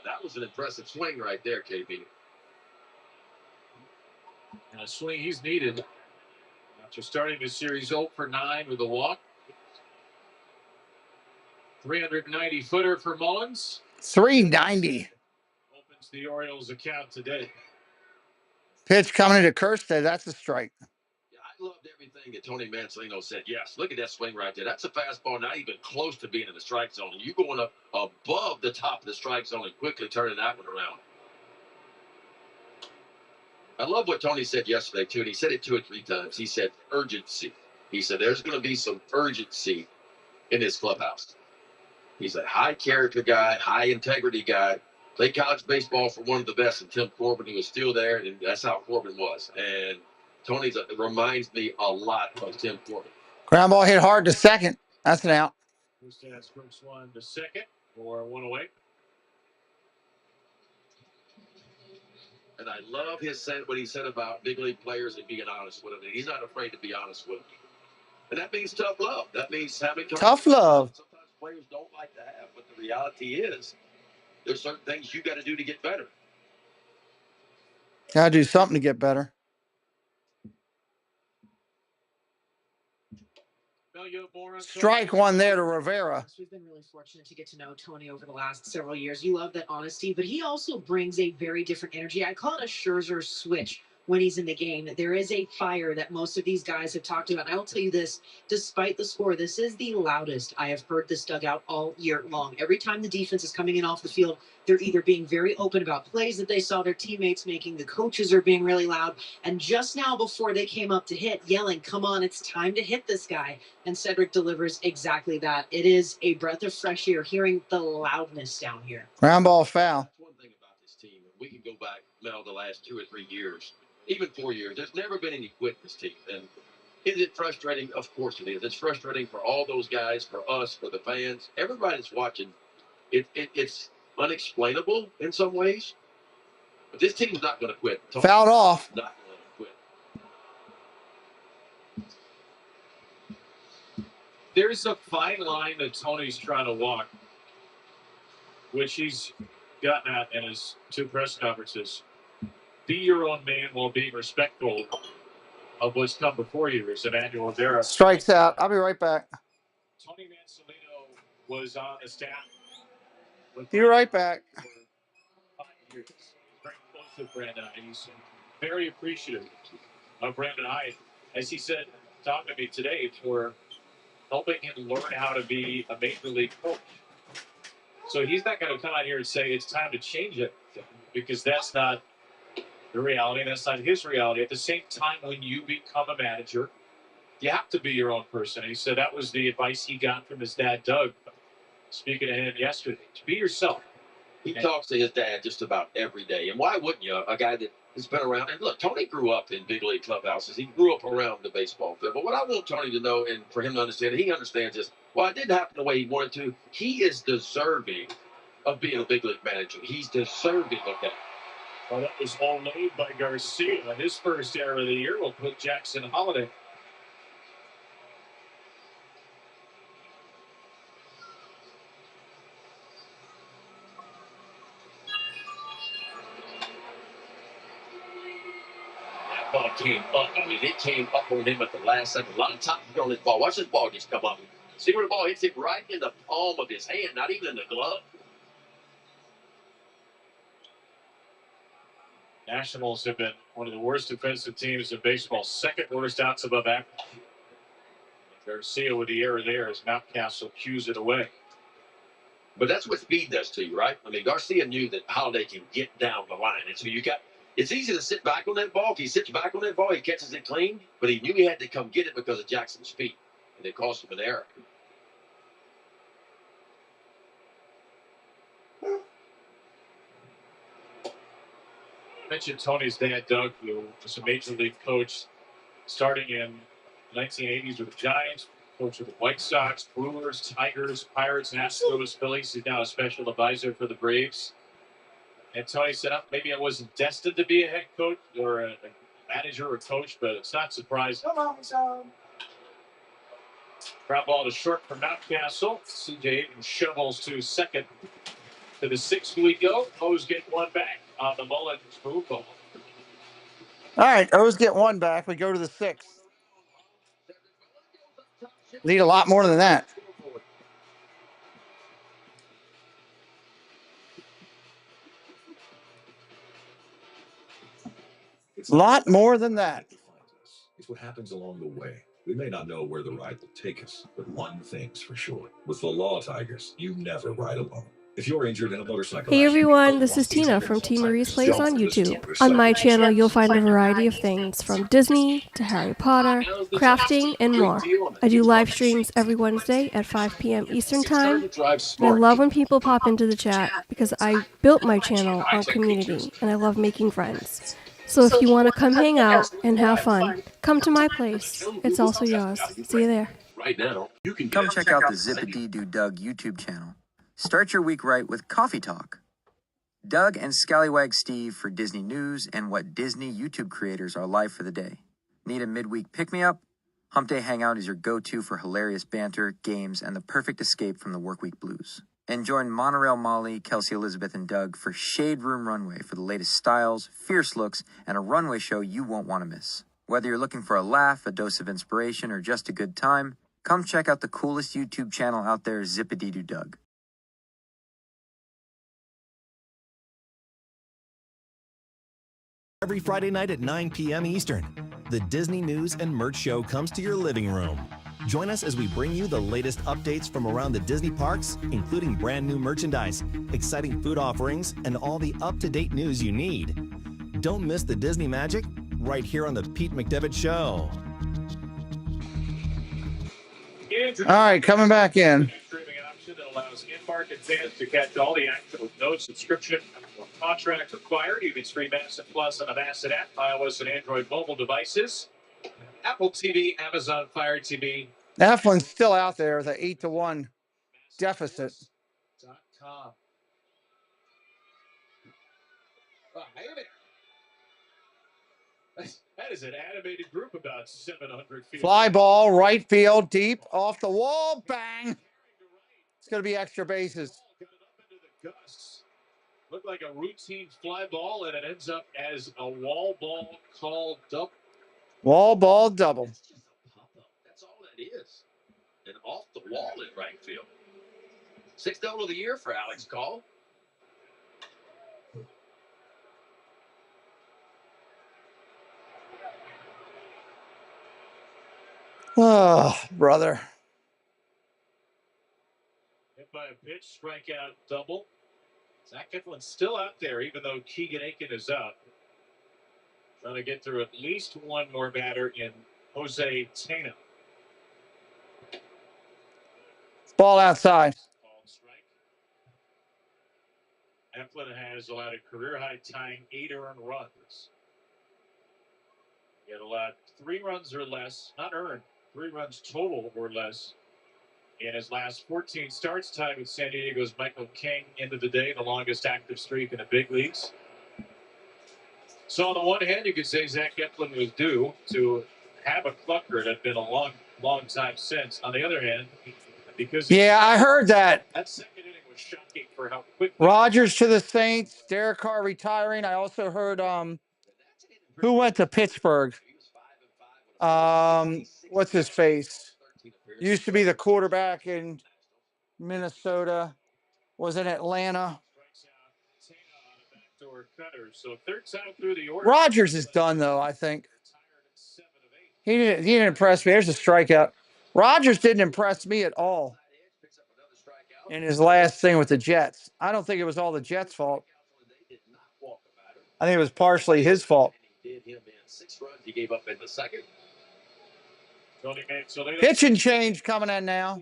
That was an impressive swing right there, KB. And a swing he's needed after starting the series 0 for 9 with a walk. 390-footer for Mullins. 390. Opens the Orioles account today. Pitch coming into Kerstead. That's a strike. Yeah, I loved everything that Tony Mansolino said. Yes, look at that swing right there. That's a fastball not even close to being in the strike zone. You going up above the top of the strike zone and quickly turning that one around. I love what Tony said yesterday, too, and he said it 2 or 3 times. He said urgency. He said there's going to be some urgency in this clubhouse. He's a high-character guy, high-integrity guy. Played college baseball for one of the best, and Tim Corbin, who was still there, and that's how Corbin was. And Tony's reminds me a lot of Tim Corbin. Ground ball hit hard to second. That's an out. Stands Brooks 1 to second for 1 away. And I love what he said about big league players and being honest with them. And he's not afraid to be honest with them. And that means tough love. That means having Tough love. sometimes players don't like to have, but the reality is there's certain things you got to do to get better. Gotta do something to get better. Strike one there to Rivera. We've been really fortunate to get to know Tony over the last several years. You love that honesty, but he also brings a very different energy. I call it a Scherzer switch when he's in the game. There is a fire that most of these guys have talked about. And I will tell you this, despite the score, this is the loudest I have heard this dugout all year long. Every time the defense is coming in off the field, they're either being very open about plays that they saw their teammates making, the coaches are being really loud, and just now before they came up to hit, yelling, "Come on, it's time to hit this guy." And Cedric delivers exactly that. It is a breath of fresh air hearing the loudness down here. Ground ball foul. That's one thing about this team. We can go back, Mel, the last 2 or 3 years, even 4 years. There's never been any quit in this team. And is it frustrating? Of course it is. It's frustrating for all those guys, for us, for the fans, everybody that's watching. It's unexplainable in some ways. But this team's not going to quit. Fouled off. Not going to quit. There's a fine line that Tony's trying to walk, which he's gotten at in his 2 press conferences. Be your own man while being respectful of what's come before you. There's Emmanuel Rivera. Strikes out. I'll be right back. Tony Mansolino was on the staff. Be right back. For 5 years. Very close with Brandon Hyde. He's very appreciative of Brandon Hyde, as he said, talking to me today, for helping him learn how to be a major league coach. So he's not going to come out here and say it's time to change it, because that's not the reality. That's not his reality. At the same time, when you become a manager, you have to be your own person. And he said that was the advice he got from his dad, Doug, speaking to him yesterday. Be yourself. He talks to his dad just about every day. And why wouldn't you? A guy that has been around. And look, Tony grew up in big league clubhouses. He grew up around the baseball field. But what I want Tony to know, and for him to understand, he understands this. While it didn't happen the way he wanted to, he is deserving of being a big league manager. He's deserving of that. Well, that was all made by Garcia. His first error of the year will put Jackson Holiday. That ball came up. I mean, it came up on him at the last second. A lot of times on this ball. Watch this ball just come up. See where the ball hits it right in the palm of his hand, not even in the glove. Nationals have been one of the worst defensive teams in baseball, second worst outs above average. Garcia with the error there as Mountcastle cues it away. But that's what speed does to you, right? I mean, Garcia knew that Holiday can get down the line. And so it's easy to sit back on that ball. If he sits back on that ball, he catches it clean. But he knew he had to come get it because of Jackson's speed. And it cost him an error. Mentioned Tony's dad, Doug, who was a major league coach starting in the 1980s with the Giants, coach of the White Sox, Brewers, Tigers, Pirates, Astros, Phillies. He's now a special advisor for the Braves. And Tony said, maybe I wasn't destined to be a head coach or a manager or coach, but it's not surprising. Ground ball to short for Mountcastle. CJ Aiden shovels to second. To the 6th we go. O's get one back on the Mullins move ball. All right, O's get one back. We go to the 6th. Lead a lot more than that. A lot more than that. It's what happens along the way. We may not know where the ride will take us, but one thing's for sure. With the Law Tigers, you never ride alone. If you're injured in a motorcycle Hey everyone, this is Tina from Tina Marie's Plays on YouTube. On my channel, you'll find a variety of things from Disney to Harry Potter, crafting, and more. I do live streams every Wednesday at 5 p.m. Eastern Time, and I love when people pop into the chat because I built my channel on community, and I love making friends. So if you want to come hang out and have fun, come to my place. It's also yours. See you there. Right now, you can come check out the Zippity Doo Doug YouTube channel. Start your week right with Coffee Talk. Doug and Scallywag Steve for Disney News and what Disney YouTube creators are live for the day. Need a midweek pick-me-up? Hump Day Hangout is your go-to for hilarious banter, games, and the perfect escape from the workweek blues. And join Monorail Molly, Kelsey Elizabeth, and Doug for Shade Room Runway for the latest styles, fierce looks, and a runway show you won't want to miss. Whether you're looking for a laugh, a dose of inspiration, or just a good time, come check out the coolest YouTube channel out there, Zip-a-Dee-Doo Doug. Every Friday night at 9 p.m. Eastern, the Disney News and Merch Show comes to your living room. Join us as we bring you the latest updates from around the Disney parks, including brand new merchandise, exciting food offerings, and all the up-to-date news you need. Don't miss the Disney magic right here on the Pete McDevitt Show. All right, coming back in. Streaming option that allows in-market fans to catch all the action with no subscription or contract required. You can stream Asset Plus on the Asset app, iOS and Android mobile devices, Apple TV, Amazon Fire TV. That one's still out there, the 8-1 deficit. .com. Oh, hey there. That is an animated group about 700 feet. Fly ball, right field, deep, off the wall, bang. It's going to be extra bases. Looked like a routine fly ball, and it ends up as a wall ball called double. Wall ball double. That's all that is. And off the wall in right field. 6th double of the year for Alex Call. Oh, brother. Hit by a pitch, strikeout double. Zach Eflin's still out there, even though Keegan Aiken is out. Trying to get through at least one more batter in Jose Tena. Ball outside. Eflin has allowed a career-high tying 8 earned runs. He had allowed 3 runs or less, not earned, 3 runs total or less. In his last 14 starts, tied with San Diego's Michael King, into the day, the longest active streak in the big leagues. So on the one hand, you could say Zach Eflin was due to have a clucker. It had been a long time since. On the other hand, because I heard that. That second inning was shocking for how quick. Rogers to the Saints, Derek Carr retiring. I also heard who went to Pittsburgh? What's his face? Used to be the quarterback in Minnesota. Was in Atlanta. So third time through the order. Rogers is done though, I think. He didn't impress me. There's a strikeout. Rogers didn't impress me at all in his last thing with the Jets. I don't think it was all the Jets' fault. I think it was partially his fault. He gave up in the second. Pitch and change coming in now.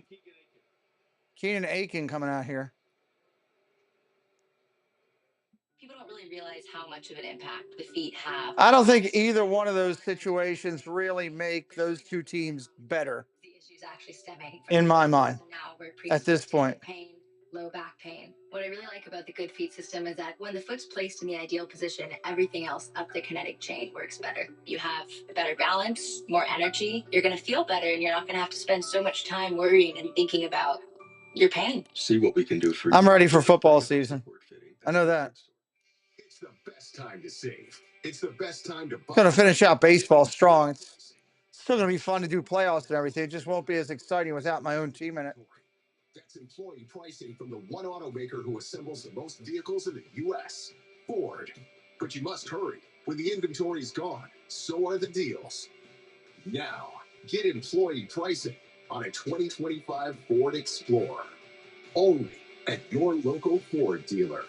Keenan Aiken coming out here. People don't really realize how much of an impact the feet have. I don't think either one of those situations really make those two teams better. The issues actually stemming from in my mind now we're at this point. Pain, low back pain. What I really like about the good feet system is that when the foot's placed in the ideal position, everything else up the kinetic chain works better. You have better balance, more energy. You're going to feel better, and you're not going to have to spend so much time worrying and thinking about your pain. See what we can do for you. I'm ready for football season. I know that. It's the best time to save. It's the best time to buy. Going to finish out baseball strong. It's still going to be fun to do playoffs and everything. It just won't be as exciting without my own team in it. That's employee pricing from the one automaker who assembles the most vehicles in the U.S., Ford. But you must hurry. When the inventory's gone, so are the deals. Now, get employee pricing on a 2025 Ford Explorer. Only at your local Ford dealer.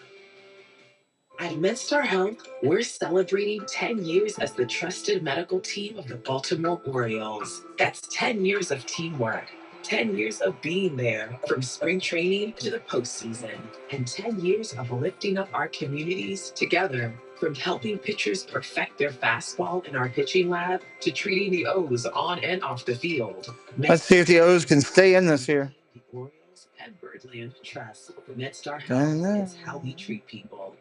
At MedStar Health, we're celebrating 10 years as the trusted medical team of the Baltimore Orioles. That's 10 years of teamwork, 10 years of being there from spring training to the postseason, and 10 years of lifting up our communities together. From helping pitchers perfect their fastball in our pitching lab to treating the O's on and off the field. Let's see if the O's can stay in this year. The Orioles and Birdland Trust. MedStar Health is how we treat people.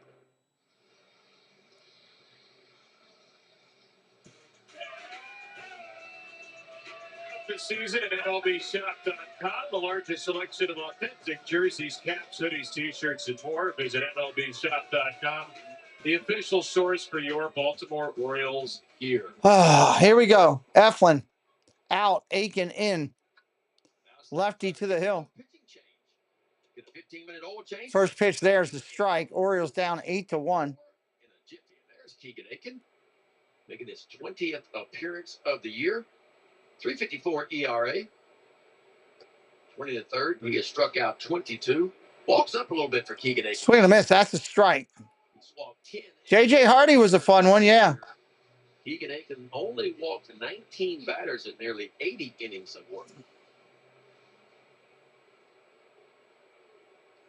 this season at MLBshop.com. The largest selection of authentic jerseys, caps, hoodies, t-shirts, and more. Visit MLBshop.com, the official source for your Baltimore Orioles gear. Here we go. Eflin out, Aiken in. Lefty to the hill. First pitch there's the strike. Orioles down 8-1. There's Keegan Aiken, making his 20th appearance of the year. 3.54 ERA. 20 to third. He gets struck out 22. Walks up a little bit for Keegan Aiken. Swing and a miss. That's a strike. J.J. Hardy was a fun one, yeah. Keegan Aiken only walked 19 batters in nearly 80 innings of work.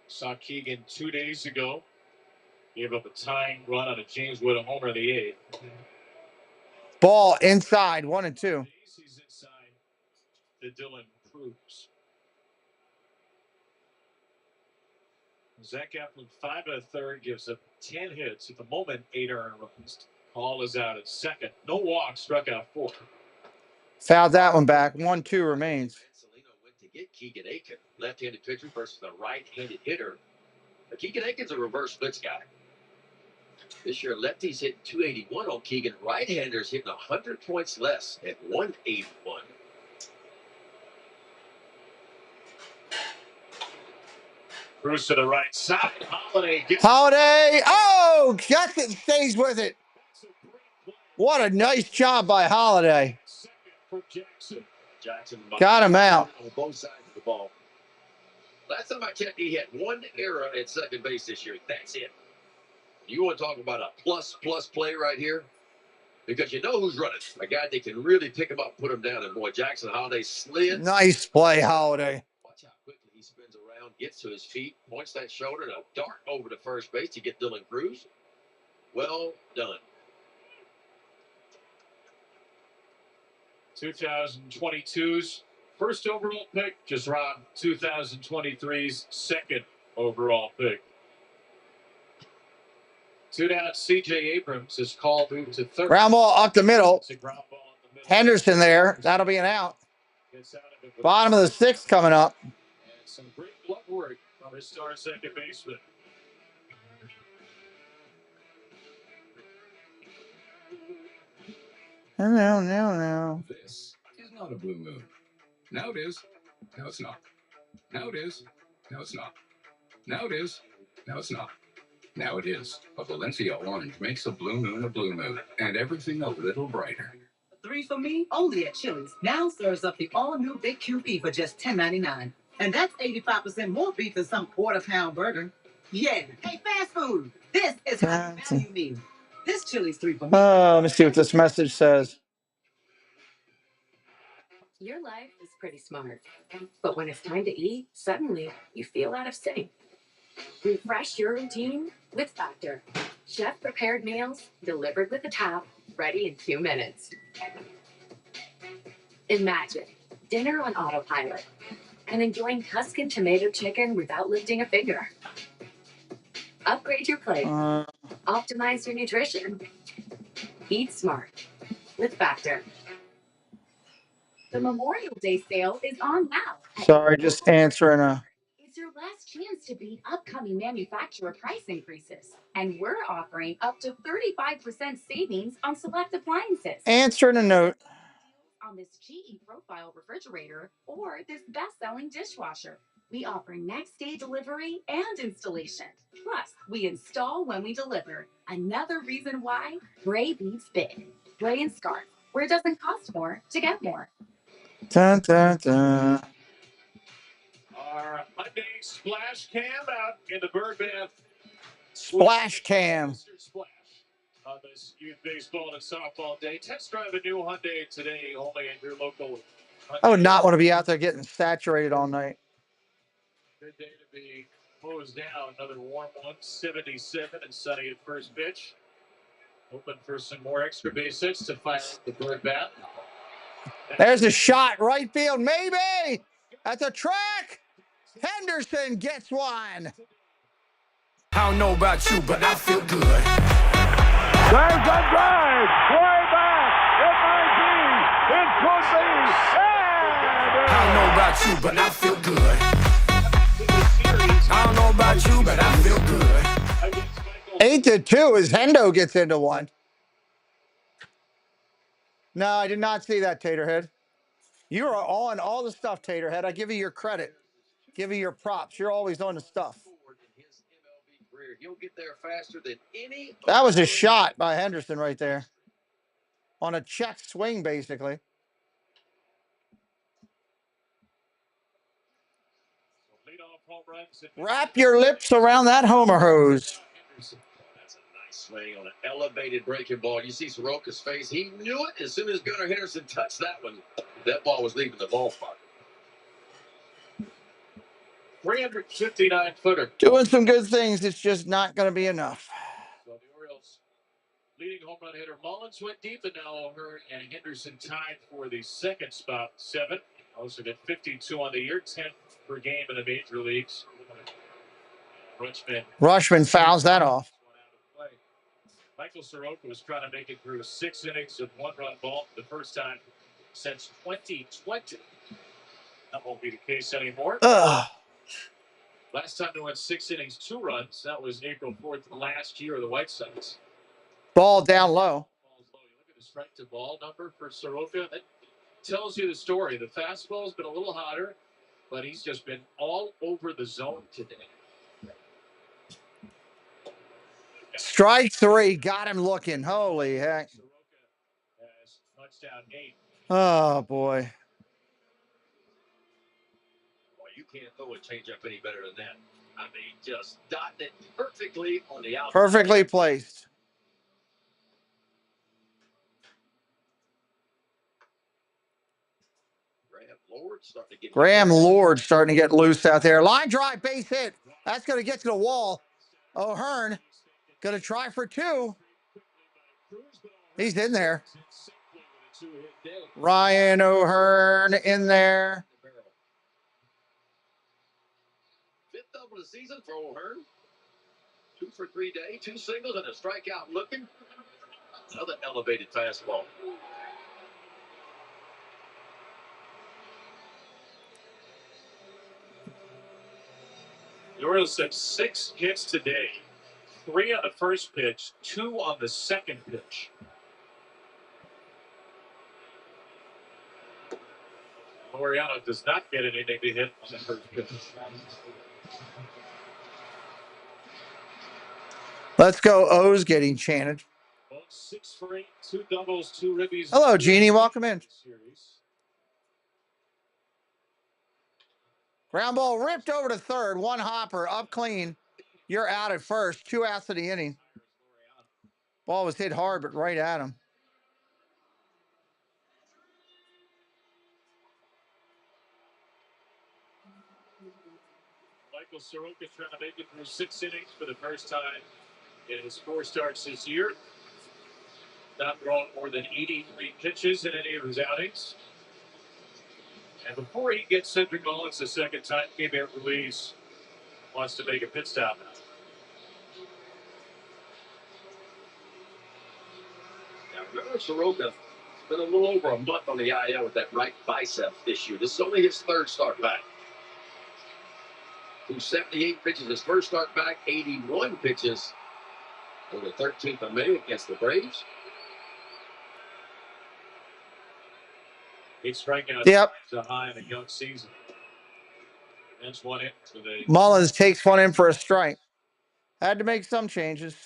Saw Keegan 2 days ago. Gave up a tying run on a James Wood homer in the 8th. Ball inside, 1-2. He's inside the Dylan Cruz. Zach Eflin, 5 1/3, gives up 10 hits. At the moment, 8 earned runs. Hall is out at second. No walks, struck out 4. Fouled that one back. 1-2 remains. Salino went to get Keegan Aiken, left-handed pitcher versus a right-handed hitter. But Keegan Aiken's a reverse splits guy. This year, lefties hit 281 on Keegan. Right-handers hitting 100 points less at 181. Cruz to the right side. Holiday gets Holiday. Oh, gets it, stays with it. What a nice job by Holiday. for Jackson. Jackson Got him out. On both sides of the ball. Last time I checked, he had 1 error at second base this year. That's it. You want to talk about a plus play right here? Because you know who's running. A guy that can really pick him up, put him down. And boy, Jackson Holiday slid. Nice play, Holiday. Watch how quickly he spins around, gets to his feet, points that shoulder, and a dart over to first base to get Dylan Cruz. Well done. 2022's first overall pick, just robbed 2023's second overall pick. 2 down, C.J. Abrams is called, moved to third. Ground ball up the middle. It's a ground ball in the middle. Henderson there. That'll be an out. Gets out of it with Bottom of the 6th coming up. and some great glove work from his star second baseman. No. This is not a blue moon. Now it is. Now it's not. Now it is. Now it's not. Now it is. Now it's not. Now it is. A Valencia orange makes a blue moon, and everything a little brighter. 3 for me, only at Chili's. Now serves up the all-new Big QP for just $10.99. And that's 85% more beef than some quarter-pound burger. Yeah. Hey, fast food. This is how you value me. This Chili's 3 for me. Let me see what this message says. Your life is pretty smart, but when it's time to eat, suddenly you feel out of sync. Refresh your routine with Factor. Chef-prepared meals delivered with a tap, ready in 2 minutes. Imagine dinner on autopilot and enjoying Tuscan tomato chicken without lifting a finger. Upgrade your plate. Optimize your nutrition. Eat smart with Factor. The Memorial Day sale is on now. Sorry, just answering a... It's your last chance to beat upcoming manufacturer price increases. And we're offering up to 35% savings on select appliances. Answering a note. On this GE Profile refrigerator or this best-selling dishwasher. We offer next-day delivery and installation. Plus, we install when we deliver. Another reason why Gray beats big. Gray and Scarf, where it doesn't cost more to get more. Dun, dun, dun. Our Monday splash cam out in the Bird Bath. Splash cam. Splash on this youth baseball and softball day. Test drive a new Hyundai today, only at your local Hyundai. I would not want to be out there getting saturated all night. Good day to be closed down. Another warm one, 77 and sunny at first pitch. Hoping for some more extra base hits to fire up the Bird Bath. There's a shot, right field, maybe. At the track. Henderson gets one. I don't know about you, but I feel good. There's a drive. Way back. It might be. It could be. I don't know about you, but I feel good. I don't know about you, but I feel good. 8-2 as Hendo gets into one. No, I did not see that, Taterhead. You are on all the stuff, Taterhead. I give you your credit. Give you your props. You're always on the stuff. That was a shot by Henderson right there. On a check swing, basically. Wrap your lips around that homer hose. That's a nice swing on an elevated breaking ball. You see Soroka's face. He knew it as soon as Gunnar Henderson touched that one. That ball was leaving the ballpark. 359-footer. Doing some good things. It's just not going to be enough. So the Orioles leading home run hitter Mullins went deep, and now O'Hearn and Henderson tied for the second spot, 7. Also got 52 on the year, 10 per game in the major leagues. Rushman fouls that off. Michael Soroka was trying to make it through 6 innings of 1-run ball the first time since 2020. That won't be the case anymore. Last time they went 6 innings, 2 runs. That was April 4th last year, the White Sox. Ball down low. You look at the strike to ball number for Soroka. That tells you the story. The fastball's been a little hotter, but he's just been all over the zone today. Strike 3. Got him looking. Holy heck. Touchdown 8. Oh, boy. You can't throw a changeup any better than that. I mean, just dotting it perfectly on the outside. Perfectly placed. Graham Lord starting to get loose out there. Line drive, base hit. That's going to get to the wall. O'Hearn going to try for 2. He's in there. Ryan O'Hearn in there. 5th of the season for O'Hearn. 2 for 3 day, 2 singles and a strikeout looking. Another elevated fastball. The Orioles have 6 hits today. 3 on the first pitch, 2 on the second pitch. Laureano does not get anything to hit on the first pitch. Let's go. O's getting chanted. 6 for 8, 2 doubles, 2 ribbies. Hello, Jeannie. Welcome in. Ground ball ripped over to third. 1 hopper up clean. You're out at first. 2 outs of the inning. Ball was hit hard, but right at him. Michael Soroka trying to make it through 6 innings for the first time in his 4 starts this year. Not thrown more than 83 pitches in any of his outings. And before he gets Cedric Mullins the second time, Gabriel Ruiz wants to make a pit stop. Now, remember Soroka, it's been a little over a month on the IL with that right bicep issue. This is only his 3rd start back. Through 78 pitches, his first start back, 81 pitches on the 13th of May against the Braves. 8 strikeouts. Yep. It's a high in a young season. That's 1 in for the Mullins takes 1 in for a strike. Had to make some changes.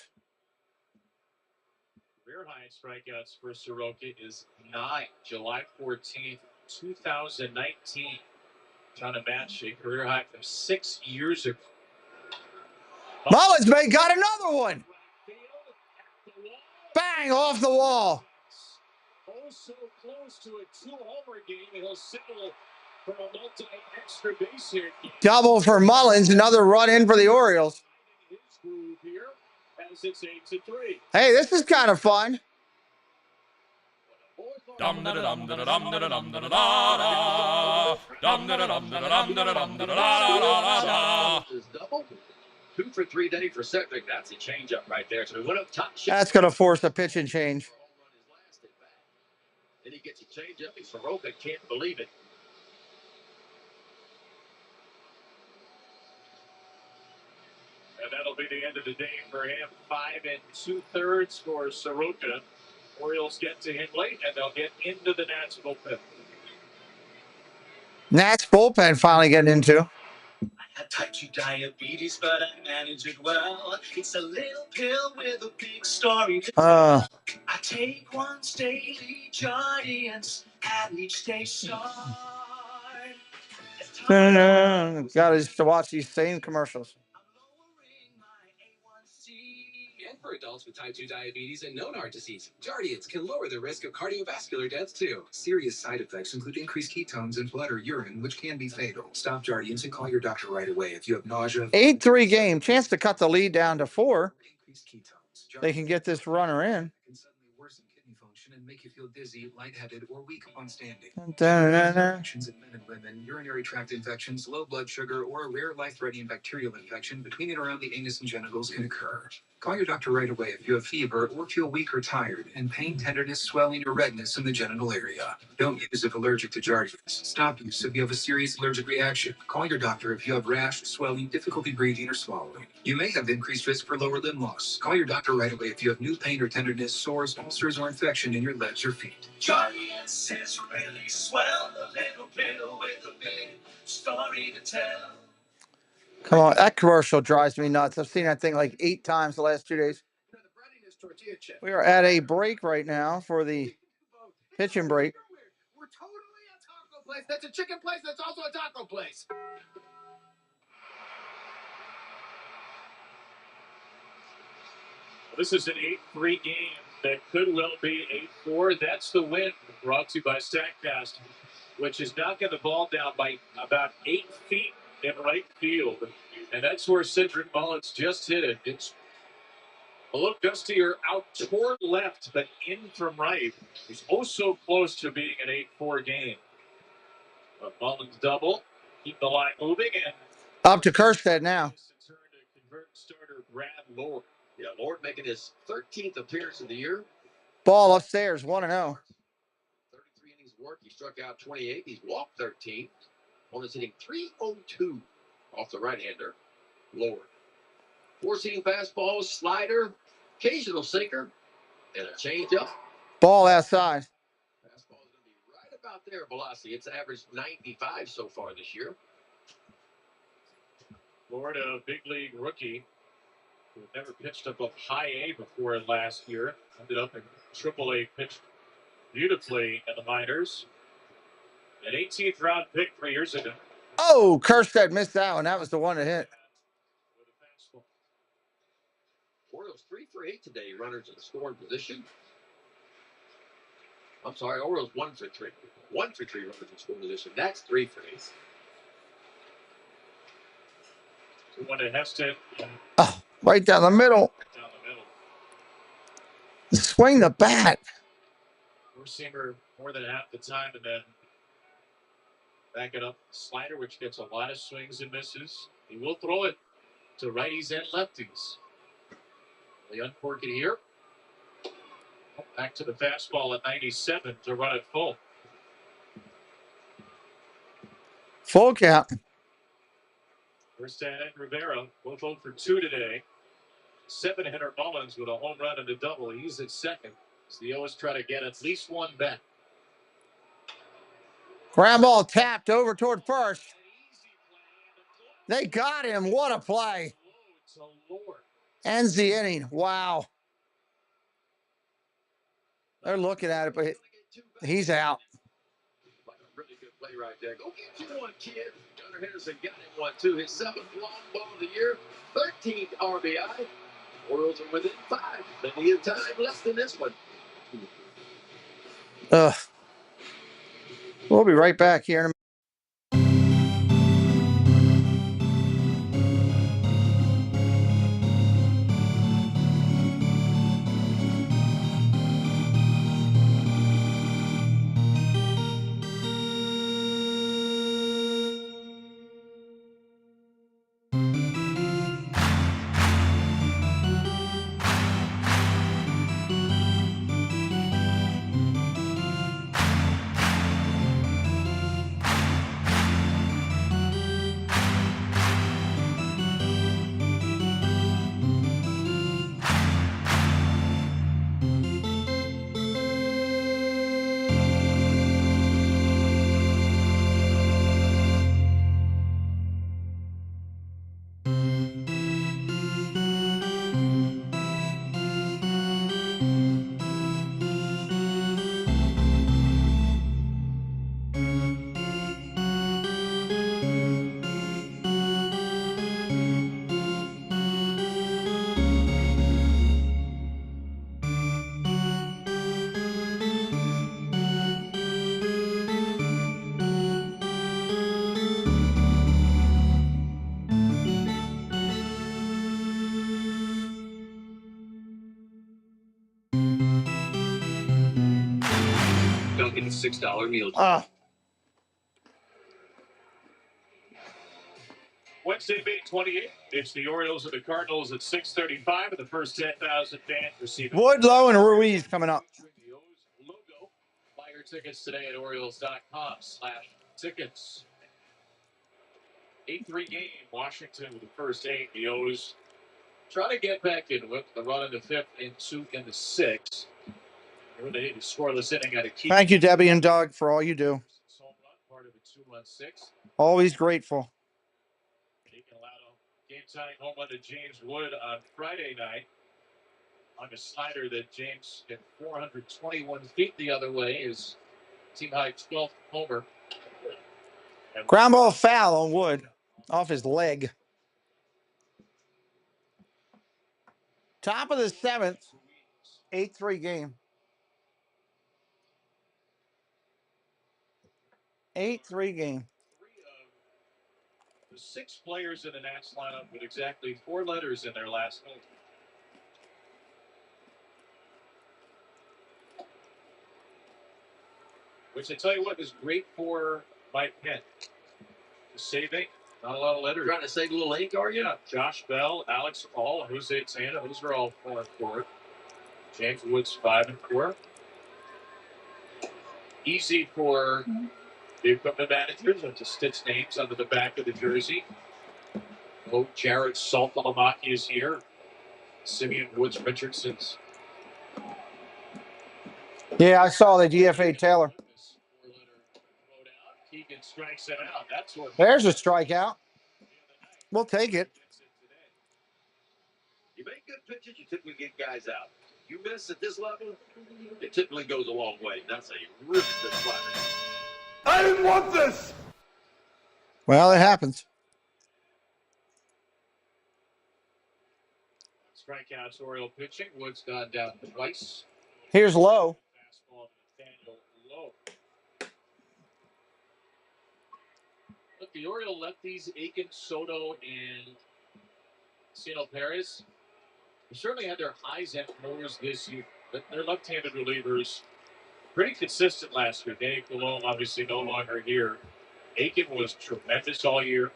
career high in strikeouts for Soroka is 9. July 14th, 2019. Trying to match a career high from 6 years ago. Mullins got another one. Bang, off the wall. Oh, so close to a 2-homer game, and he'll signal for a multi-extra base hit. Double for Mullins. Another run in for the Orioles. His groove here as it's 8-3. Hey, this is kind of fun. Double. 2 for 3 day for Cedric. That's a changeup right there. So he went up top. That's going to force a pitch and change. Then he gets a changeup, and Soroka can't believe it. be the end of the day for him. 5 2/3 for Soroka. Orioles get to him late, and they'll get into the Nats bullpen. Nats bullpen finally getting into. I had type 2 diabetes, but I manage it well. It's a little pill with a big story. I take one daily, giants at each day start. Got to watch these same commercials. And for adults with type 2 diabetes and known heart disease, Jardiance can lower the risk of cardiovascular death too. Serious side effects include increased ketones in blood or urine, which can be fatal. Stop Jardiance and call your doctor right away if you have nausea. 8-3 game. Chance to cut the lead down to 4. They can get this runner in. Can suddenly worsen kidney function and make you feel dizzy, lightheaded, or weak upon standing. Infections in men and women, urinary tract infections, low blood sugar, or a rare life-threatening bacterial infection between and around the anus and genitals can occur. Call your doctor right away if you have fever or feel weak or tired, and pain, tenderness, swelling, or redness in the genital area. Don't use if allergic to Jardiance. Stop use if you have a serious allergic reaction. Call your doctor if you have rash, swelling, difficulty breathing, or swallowing. You may have increased risk for lower limb loss. Call your doctor right away if you have new pain or tenderness, sores, ulcers, or infection in your legs or feet. Jardiance is really swell, a little pill with a big story to tell. Come on, that commercial drives me nuts. I've seen that thing like 8 times the last 2 days. We are at a break right now for the pitching break. We're totally a taco place. That's a chicken place. That's also a taco place. This is an 8-3 game that could well be 8-4. That's the win, brought to you by StatCast, which is knocking the ball down by about 8 feet in right field. And that's where Cedric Mullins just hit it. It's a little gustier out toward left, but in from right. He's oh so close to being an 8-4 game. But Mullins double, keep the line moving, and up to Kerstead now. Starter Brad Lord. Yeah, Lord making his 13th appearance of the year. Ball upstairs, 1-0. 33 innings of work. He struck out 28. He's walked 13. Opponent's hitting .302 off the right-hander. Lord. 4-seam fastball, slider, occasional sinker, and a changeup. Ball outside. Fastball is going to be right about there, velocity. It's averaged 95 so far this year. Lord, a big league rookie who had never pitched up high A before last year. Ended up in AAA, pitched beautifully in the minors. An 18th round pick 3 years ago. Oh, Kerstead missed that one. That was the one to hit. Orioles 3 for 8 today. Runners in the scoring position. I'm sorry, Orioles 1 for 3. 1 for 3 runners in scoring position. That's 3 for 8. So one to Heston. Oh, right down the middle. Down the middle. Swing the bat. Four-seamer more than half the time, and then back it up. Slider, which gets a lot of swings and misses. He will throw it to righties and lefties. They uncork it here. Back to the fastball at 97 to run it full. Full count. Kerstead and Rivera both 0 for 2 today. 7-hitter Mullins with a home run and a double. He's at second as the O's try to get at least one back. Ground ball tapped over toward first. They got him. What a play. Ends the inning. Wow. They're looking at it, but he's out. Really good play right there. Go get you one, kid. Gunnar Henderson got him one, too. His 7th long ball of the year. 13th RBI. Orioles are within 5. Plenty of time left in this one. We'll be right back here in a minute. Now get a $6 meal. Wednesday, May 28th, it's the Orioles and the Cardinals at 6:35, and the first 10,000 fans receiving Wood, Lowe, and Ruiz coming up. Logo. Buy your tickets today at Orioles.com/tickets. 8-3 game, Washington with the first 8. The O's trying to get back into it. The run in the 5th and 2 in the 6th. They need a scoreless inning out of Keith. Thank you, Debbie and Doug, for all you do. Part of a 2-run 6. Always grateful. Game-tying home run to James Wood on Friday night on a slider that James hit 421 feet the other way. Is team-high 12th homer. Ground ball foul on Wood off his leg. Top of the 7th, 8-3 game. 8-3 game. 3 of the 6 players in the Nats lineup with exactly 4 letters in their last name. Which I tell you what is great for Mike Penn. Saving, not a lot of letters. Trying to save a little ink, are you? Yeah, Josh Bell, Alex Hall, Jose Tana, those are all 4 and 4. James Woods 5 and 4. Easy for the equipment managers to stitch names under the back of the jersey. Oh, Jared Saltalamaki is here. Simeon Woods Richardson's. Yeah, I saw the DFA Taylor. Keegan strikes it out. That's what. There's a strikeout. We'll take it. You make good pitches, you typically get guys out. You miss at this level, it typically goes a long way. That's a really good slider. I didn't want this. Well, it happens. Strikeouts, Oriole pitching. Woods gone down twice. Here's Lowe. Fastball to Nathaniel Lowe. Look, the Oriole lefties, Aiken, Soto, and Cino Perez, they certainly had their highs and lows this year. But their left-handed relievers, pretty consistent last year. Danny Colon, obviously no longer here. Aiken was tremendous all year.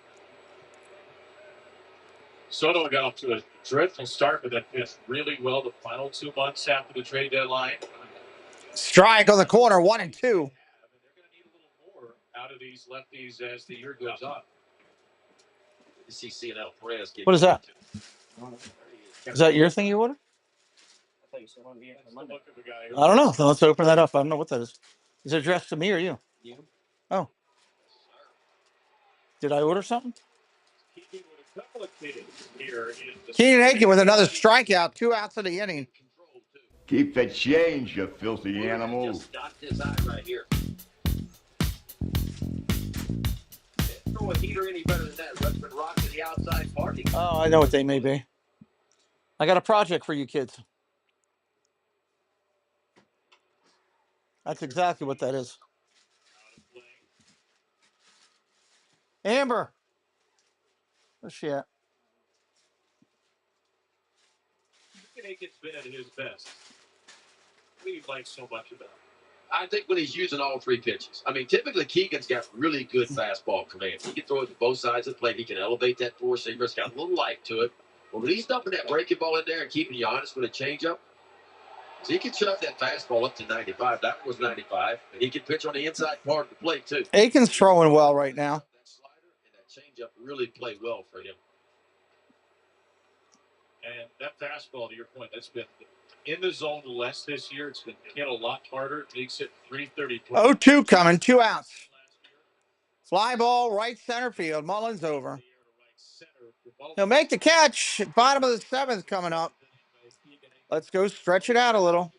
Soto got off to a dreadful start, but that pitched really well the final 2 months after the trade deadline. Strike on the corner, 1-2. They're going to need a little more out of these lefties as the year goes on. You see CNL Perez. What is that? Is that your thing you ordered? I don't know. So let's open that up. I don't know what that is. Is it addressed to me or you? You. Oh. Did I order something? Keenan Aiken with another strikeout. 2 outs of the inning. Keep the change, you filthy animal. Just dot this eye right here. Throw a heater any better than that. Redmond Rock to the outside party. Oh, I know what they may be. I got a project for you kids. That's exactly what that is. Amber. Where's she at? Aiken's been at his best. What do you like so much about him? I think when he's using all 3 pitches. I mean, typically Keegan's got really good fastball command. He can throw it to both sides of the plate. He can elevate that 4-seamer. It's got a little life to it. But when he's dumping that breaking ball in there and keeping you honest with a changeup, so he can shove that fastball up to 95. That was 95. And he can pitch on the inside part of the plate, too. Aiken's throwing well right now. That slider and that changeup really play well for him. And that fastball, to your point, that's been in the zone less this year. It's been hit a lot harder. It makes it 332. 0-2 coming. 2 outs. Fly ball, right center field. Mullins over. He'll make the catch. Bottom of the 7th coming up. Let's go stretch it out a little.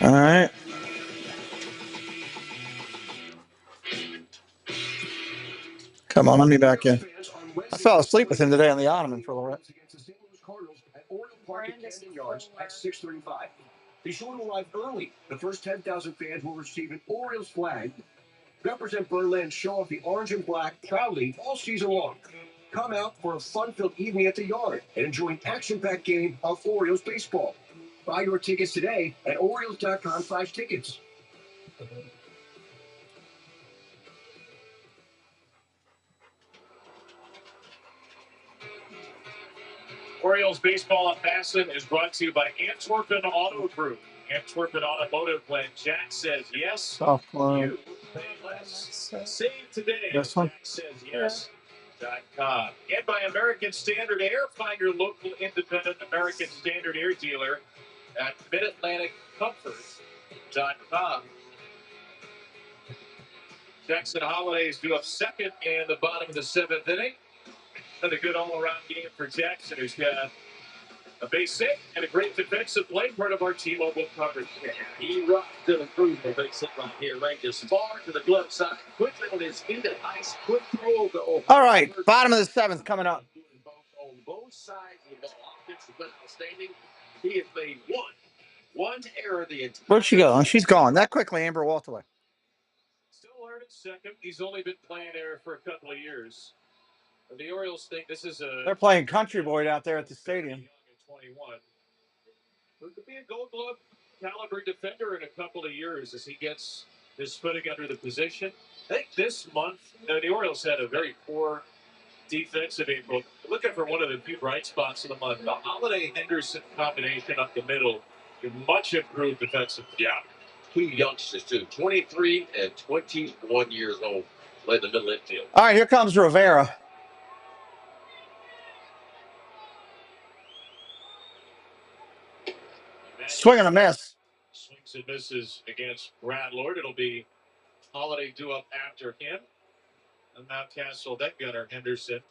All right. Come on, let me back in. I fell asleep with him today on the ottoman for a little bit. At 6:35. Be sure to arrive early. The first 10,000 fans will receive an Orioles flag. Represent Berlin, show off the orange and black proudly all season long. Come out for a fun-filled evening at the yard and enjoy an action-packed game of Orioles baseball. Buy your tickets today at Orioles.com/tickets. Orioles Baseball on Passion is brought to you by Antwerpen Auto Group. Antwerpen Automotive, when Jack says yes, you pay less. Save today. This one? Jack says yes.com. And by American Standard Air. Find your local independent American Standard Air dealer at MidAtlanticComfort.com. Jackson Holidays due up second in the bottom of the seventh inning. Another good all-around game for Jackson, who's got a base hit and a great defensive play, part of our T-Mobile coverage. He rocked to improve the base hit right here. Ranges far to the glove side. Quickly on his feet, a nice quick throw over. All right, bottom of the seventh coming up. On both sides of the ball, offensive been outstanding. He has made one error the entire. Where'd she go? Oh, she's gone. That quickly, Amber walked away. Still learning second. He's only been playing there for a couple of years. The Orioles think this is a... They're playing Country Boy out there at the stadium. 21. Who could be a Gold Glove caliber defender in a couple of years as he gets his footing under the position. I think this month, the Orioles had a very poor defensive April. Looking for one of the few bright spots of the month. The Holiday-Henderson combination up the middle, much improved defensively. Yeah. Two youngsters, too. 23 and 21 years old. Led the middle infield. All right, here comes Rivera. Swing and a miss. Swings and misses against Brad Lord. It'll be Holiday due up after him. And Mountcastle, that gunner, Henderson.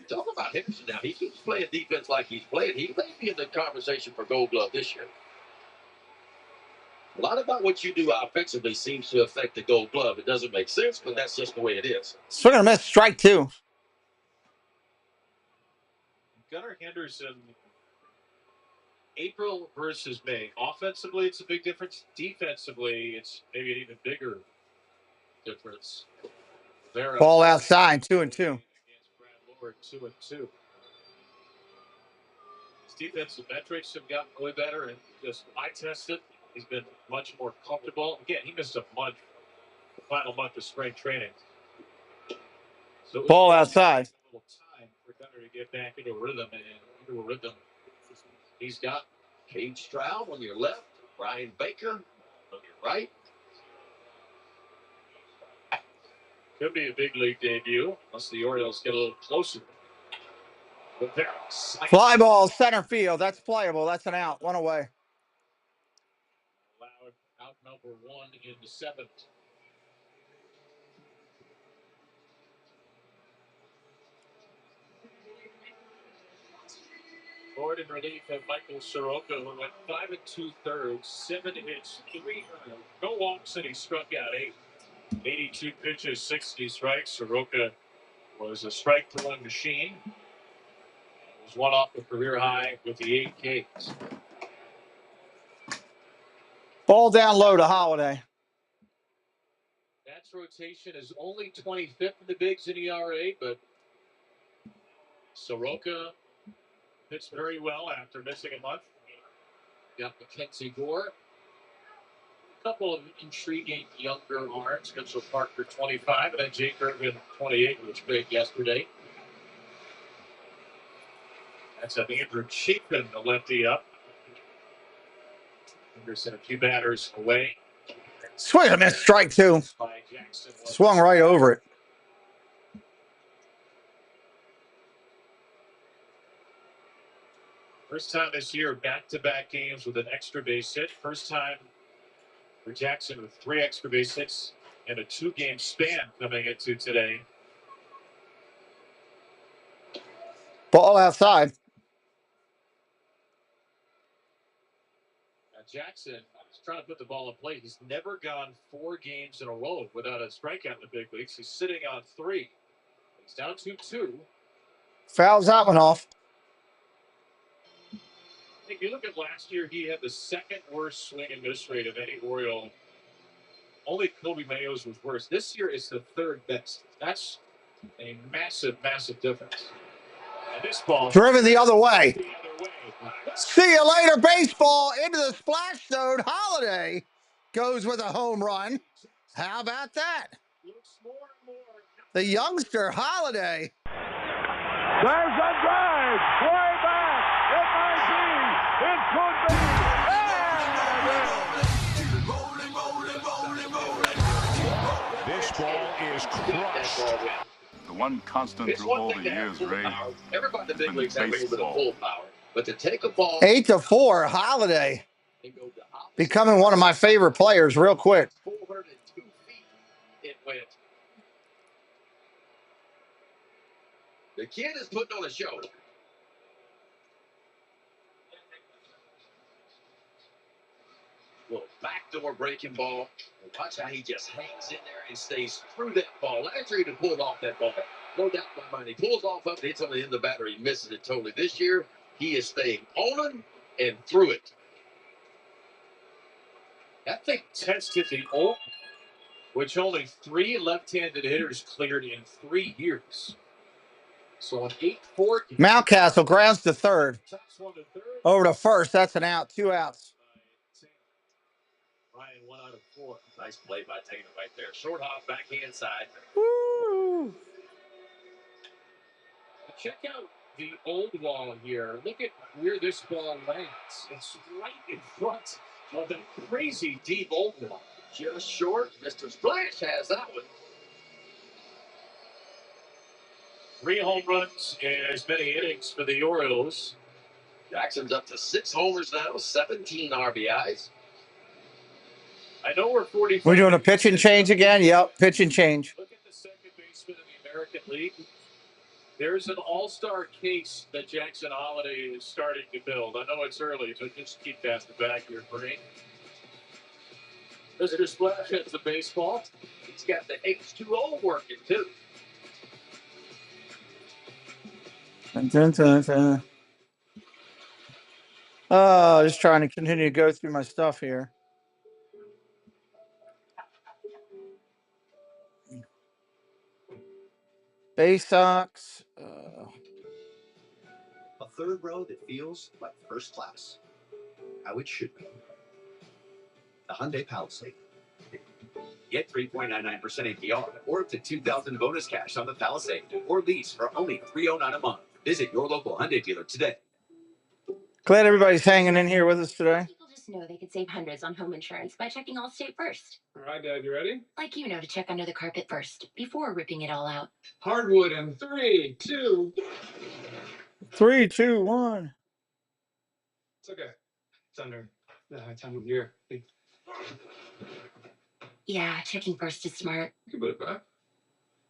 Talk about Henderson now. He keeps playing defense like he's playing. He may be in the conversation for Gold Glove this year. A lot about what you do offensively seems to affect the Gold Glove. It doesn't make sense, but that's just the way it is. Swing and a miss, strike two. Gunnar Henderson, April versus May. Offensively, it's a big difference. Defensively, it's maybe an even bigger difference. Ball outside, 2-2. Against Brad Lord, 2-2. His defensive metrics have gotten way better, and just I tested. He's been much more comfortable. Again, he missed a month, the final month of spring training. So ball outside. A little time for Gunnar to get back into a rhythm. He's got Cade Stroud on your left, Brian Baker on your right. Could be a big league debut unless the Orioles get a little closer. Fly ball, center field. That's playable. That's an out. One away. Allowed out number one in the seventh. Lord in relief of Michael Soroka, who went 5 2/3, 7 hits, 3 no walks, and he struck out 8. 82 pitches, 60 strikes. Soroka was a strike-throwing machine. It was one off the career high with the 8 Ks. Ball down low to Holiday. That's rotation is only 25th in the bigs in ERA, but Soroka pitched very well after missing a month. Got Mackenzie Gore. A couple of intriguing younger arms. Mitchell Parker, 25, and then Jake Irvin, 28, which was big yesterday. That's an Andrew Chapin, the lefty up. Henderson a few batters away. Swing and a miss, strike two. Swung right over it. First time this year, back-to-back games with an extra base hit. First time for Jackson with 3 extra base hits and a 2-game span coming into today. Ball outside. Jackson is trying to put the ball in play. He's never gone 4 games in a row without a strikeout in the big leagues. He's sitting on 3. He's down 2-2. Fouls that one off. If you look at last year, he had the 2nd worst swing and miss rate of any Oriole. Only Kobe Mayo's was worse. This year is the 3rd best. That's a massive, massive difference. And this ball driven the other way. See you later, baseball. Into the splash zone. Holiday goes with a home run. How about that? The youngster, Holiday. There's a drive. Way back. It might be. This ball is crushed. The one constant through all the years, Ray. Everybody in the big leagues have a little full power. But to take a ball 8-4, Holiday. Becoming one of my favorite players real quick. 402 feet, it went. The kid is putting on a show. Little backdoor breaking ball. And watch how he just hangs in there and stays through that ball. Last year he pulled off that ball. No doubt in my mind. He pulls off up, hits on the end of the batter. He misses it totally. This year, he is staying on him and through it. That thing tested the old, which only 3 left-handed hitters cleared in 3 years. So an 8-4. Mountcastle grounds to third. Over to first. That's an out. 2 outs. Ryan 1 out of 4. Nice play by Taylor right there. Short hop, backhand side. Woo. Check out the old wall here. Look at where this ball lands. It's right in front of the crazy deep old wall. Just short. Mr. Splash has that one. 3 home runs and as many innings for the Orioles. Jackson's up to 6 homers now, 17 RBIs. I know we're 45. We're doing a pitch and change again? Yep, pitch and change. Look at the second baseman in the American League. There's an all-star case that Jackson Holiday is starting to build. I know it's early, so just keep that in the back of your brain. Mr. Splash hits the baseball. He's got the H2O working, too. Just trying to continue to go through my stuff here. Bay Sox. A third row that feels like first class. How it should be. The Hyundai Palisade. Get 3.99% APR or up to $2,000 bonus cash on the Palisade or lease for only $309 a month. Visit your local Hyundai dealer today. Glad everybody's hanging in here with us today. People just know they could save hundreds on home insurance by checking Allstate first. All right, Dad, you ready? Like you know to check under the carpet first, before ripping it all out. Hardwood in 3, 2. 3, 2, 1. It's okay. It's under the time of year. Yeah, checking first is smart. You can put it back.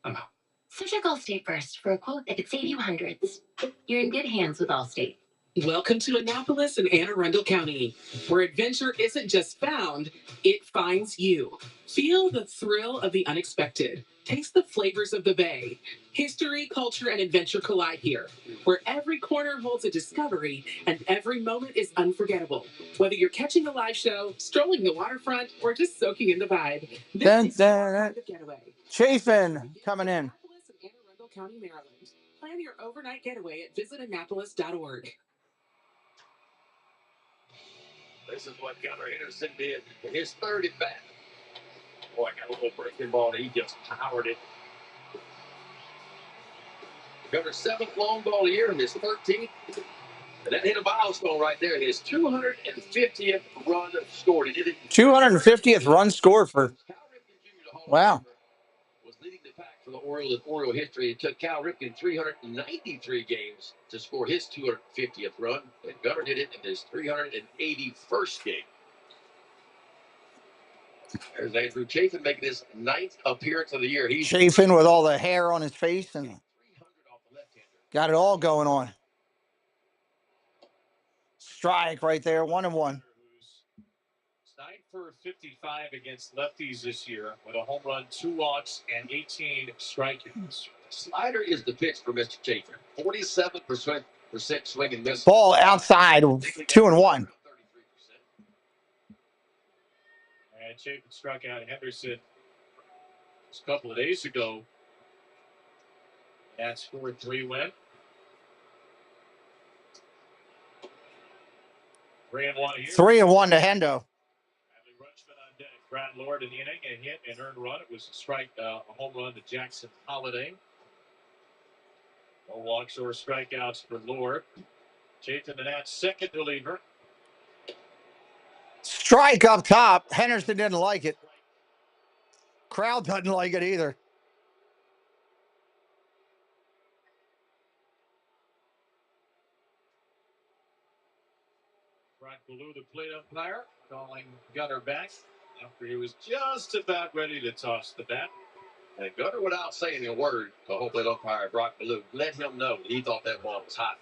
I'm out. So check Allstate first for a quote that could save you hundreds. You're in good hands with Allstate. Welcome to Annapolis and Anne Arundel County, where adventure isn't just found, it finds you. Feel the thrill of the unexpected. Taste the flavors of the Bay. History, culture, and adventure collide here, where every corner holds a discovery and every moment is unforgettable. Whether you're catching a live show, strolling the waterfront, or just soaking in the vibe, this is your getaway. Chafin coming in. Annapolis and Anne Arundel County, Maryland. Plan your overnight getaway at visitannapolis.org. This is what Gunnar Henderson did in his 3rd at bat. Boy, got a little breaking ball, and he just powered it. Gunner's 7th long ball a year in his 13th. And that hit a milestone right there. His 250th run scored. He did it. 250th run scored for. Wow. Was leading the pack for the Orioles in Oriole history. It took Cal Ripken 393 games to score his 250th run. And Gunnar did it in his 381st game. There's Andrew Chafin making his 9th appearance of the year. He's Chafin with all the hair on his face and got it all going on. Strike right there, 1-1. for 55 against lefties this year with a home run, 2 walks, and 18 strikeouts. Slider is the pitch for Mr. Chafin. 47% swing and miss. Ball outside, 2-1. And Chafin struck out Henderson just a couple of days ago. That's 4-3 win. 3-1 here. 3-1 to Hendo. Adley Rutschman on deck. Brad Lord in the inning, a hit and earned run. It was a home run to Jackson Holiday. No walks or strikeouts for Lord. Chafin, the Nats' second reliever. Strike up top. Henderson didn't like it. Crowd doesn't like it either. Brock Ballou, the plate umpire, calling Gunnar back after he was just about ready to toss the bat. And Gunnar, without saying a word, the whole plate umpire, Brock Ballou, let him know that he thought that ball was hot.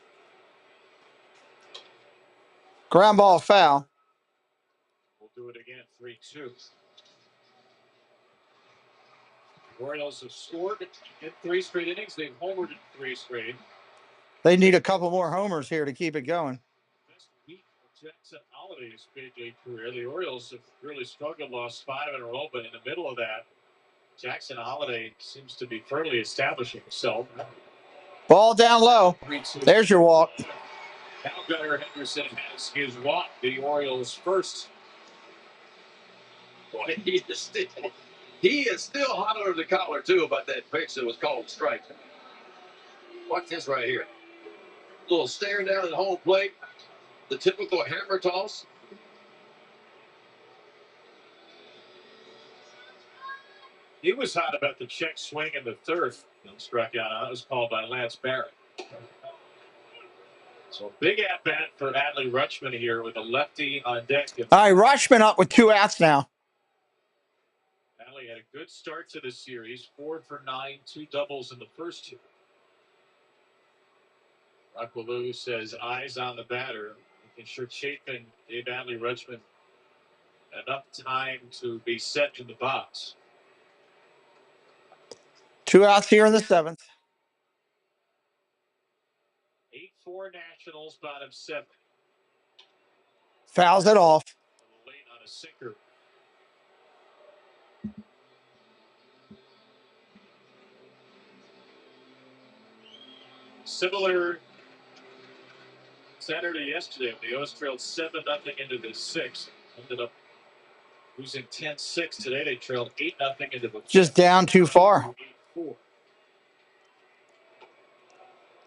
Ground ball foul. We'll do it again, 3-2. Orioles have scored in 3 straight innings. They've homered in 3 straight. They need a couple more homers here to keep it going. Best week of Jackson Holiday's big league career. The Orioles have really struggled, lost 5 in a row, but in the middle of that, Jackson Holiday seems to be firmly establishing himself. Ball down low. There's your walk. Now Gunnar Henderson has his walk. The Orioles' first. Boy, he is still hot under the collar, too, about that pitch that was called strike. Watch this right here. A little staring down at the home plate. The typical hammer toss. He was hot about the check swing in the third. Struck out. That was called by Lance Barrett. So big at bat for Adley Rutschman here with a lefty on deck. All right, Rutschman up with 2 outs now. Adley had a good start to the series. 4 for 9, 2 doubles in the first 2. Brock Ballou says eyes on the batter. Making sure Chafin gave Adley Rutschman enough time to be set in the box. 2 outs here in the 7th. 8-4 Nationals, bottom 7. Fouls it off. Late on a sinker. Similar Saturday yesterday, the O's trailed 7-0 into the 6th. Ended up losing 10-6. Today they trailed 8-0 into the 5th. Just down too far. 8-4.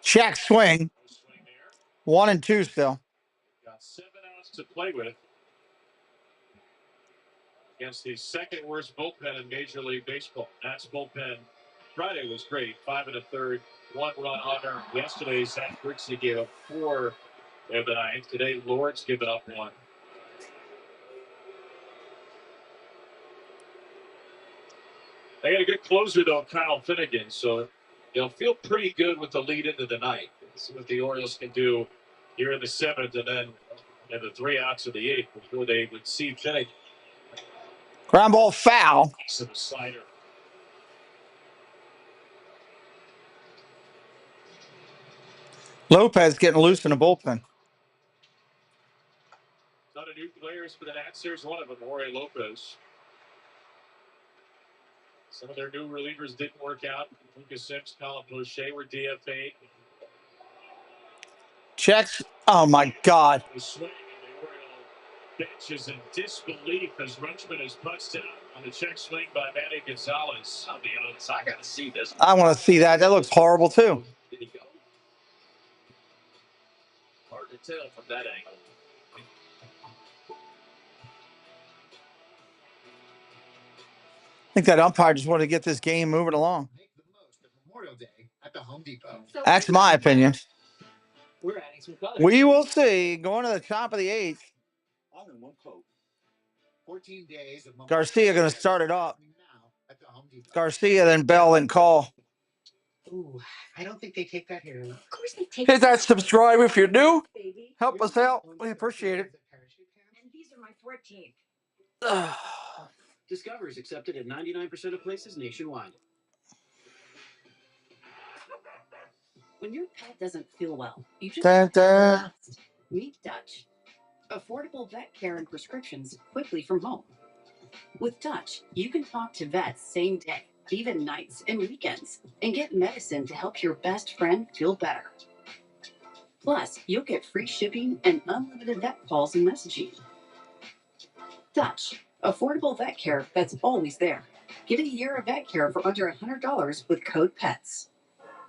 Check swing. 1-2 still. Got 7 outs to play with against the second worst bullpen in Major League Baseball. Nats bullpen Friday was great. 5 1/3, 1 run unearned. Yesterday, Zach Grixey gave up 4 in the 9th. Today, Lord's given up 1. They got a good closer, though, Kyle Finnegan, so they'll feel pretty good with the lead into the 9th. See what the Orioles can do here in the 7th and then in the 3 outs of the 8th before they would see Finnegan. Ground ball foul. Some slider. Lopez getting loose in the bullpen. A lot of new players for the Nats. Here's one of them, Jorge Lopez. Some of their new relievers didn't work out. Lucas Sims, Colin Poche were DFA'd. Checks. Oh, my God. The swing and the Oriole bench is in disbelief as Rutschman is punched out on the check swing by Manny Gonzalez. I'll be honest, I got to see this. I want to see that. That looks horrible, too. Did he go? Hard to tell from that angle. I think that umpire just wanted to get this game moving along. Make the most of Memorial Day at the Home Depot. That's my opinion. We're adding some color. We will see. Going to the top of the 8th. All in one coat. 14 days of Garcia going to start it up. now at the Home Depot. Garcia, then Bell, and Call. Ooh, I don't think they take that here. Of course they take Hit that subscribe if you're new. baby. Help us out. We appreciate it. And these are my 14th. Discover is accepted at 99% of places nationwide. When your pet doesn't feel well, you just Dun, dun. meet Dutch. Affordable vet care and prescriptions quickly from home. With Dutch, you can talk to vets same day, even nights and weekends, and get medicine to help your best friend feel better. Plus, you'll get free shipping and unlimited vet calls and messaging. Dutch, affordable vet care that's always there. Get a year of vet care for under $100 with code PETS.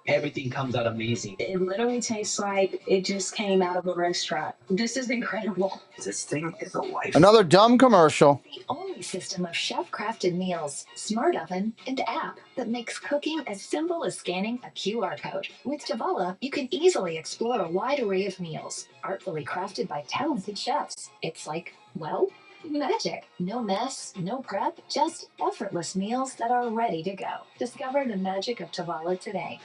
Everything comes out amazing. It literally tastes like it just came out of a restaurant. This is incredible. This thing is a life. Another dumb commercial. The only system of chef-crafted meals, smart oven, and app that makes cooking as simple as scanning a QR code. With Javala, you can easily explore a wide array of meals, artfully crafted by talented chefs. It's like, well, magic. No mess, no prep, just effortless meals that are ready to go. Discover the magic of Javala today.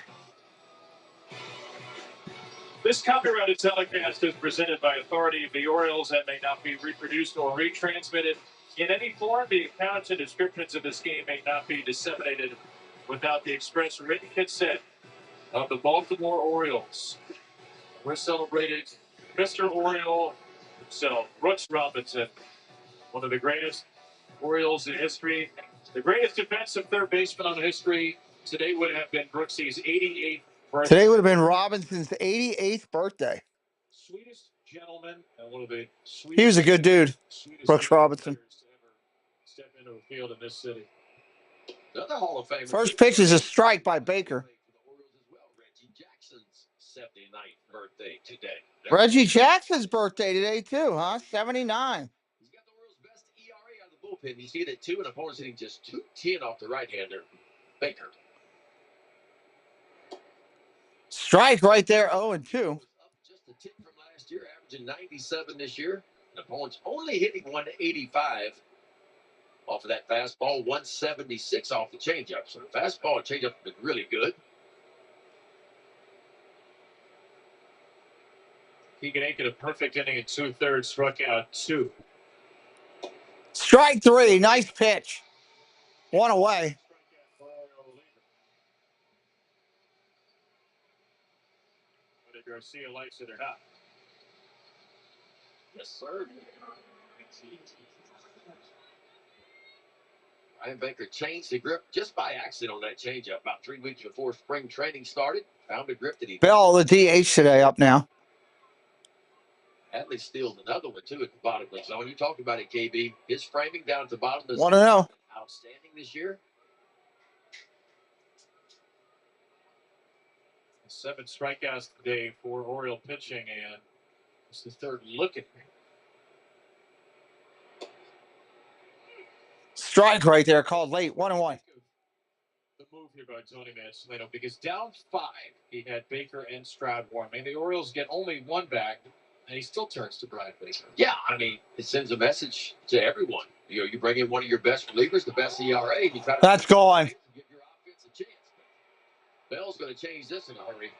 This copyrighted telecast is presented by authority of the Orioles and may not be reproduced or retransmitted in any form. The accounts and descriptions of this game may not be disseminated without the express written consent of the Baltimore Orioles. We're celebrating Mr. Oriole himself, Brooks Robinson, one of the greatest Orioles in history, the greatest defensive third baseman on history. Today would have been Brooksy's 88th birthday. Today would have been Robinson's 88th birthday. Sweetest gentleman and one of the sweetest. He was a good dude, Brooks Robinson. Step into a field in this city. Another Hall of Famer. First pitch is a strike by Baker. Reggie Jackson's 79th birthday today. Reggie Jackson's birthday today too, huh? 79. He's got the world's best ERA out of the bullpen. He's hit at 2, and opponents hitting just 210 off the right-hander, Baker. Strike right there, 0-2. Up just a tick from last year, averaging 97 this year. And opponents only hitting 185 off of that fastball, 176 off the changeup. So the fastball and changeup have been really good. Keegan Aiken, a perfect inning in 2/3, struck out 2. Strike 3, nice pitch. 1 away. Whether Garcia likes it or not. Yes, sir. Ryan Baker changed the grip just by accident on that changeup about 3 weeks before spring training started. Found a grip that he. Bell, the DH today, up now. Hadley steals another one, too, at the bottom of the zone. You talked about it, KB. His framing down at the bottom of the zone. 1-0. Outstanding this year. 7 strikeouts today for Oriole pitching, and it's the third look at me. Strike right there, called late, 1-1. The move here by Tony Mansolino, because down 5, he had Baker and Stroud warm. I mean, the Orioles get only 1 back, and he still turns to Brian Baker. Yeah, I mean, it sends a message to everyone. You know, you bring in one of your best relievers, the best ERA, and you try to. That's gone. Give your offense a chance. Bell's going to change this in a hurry.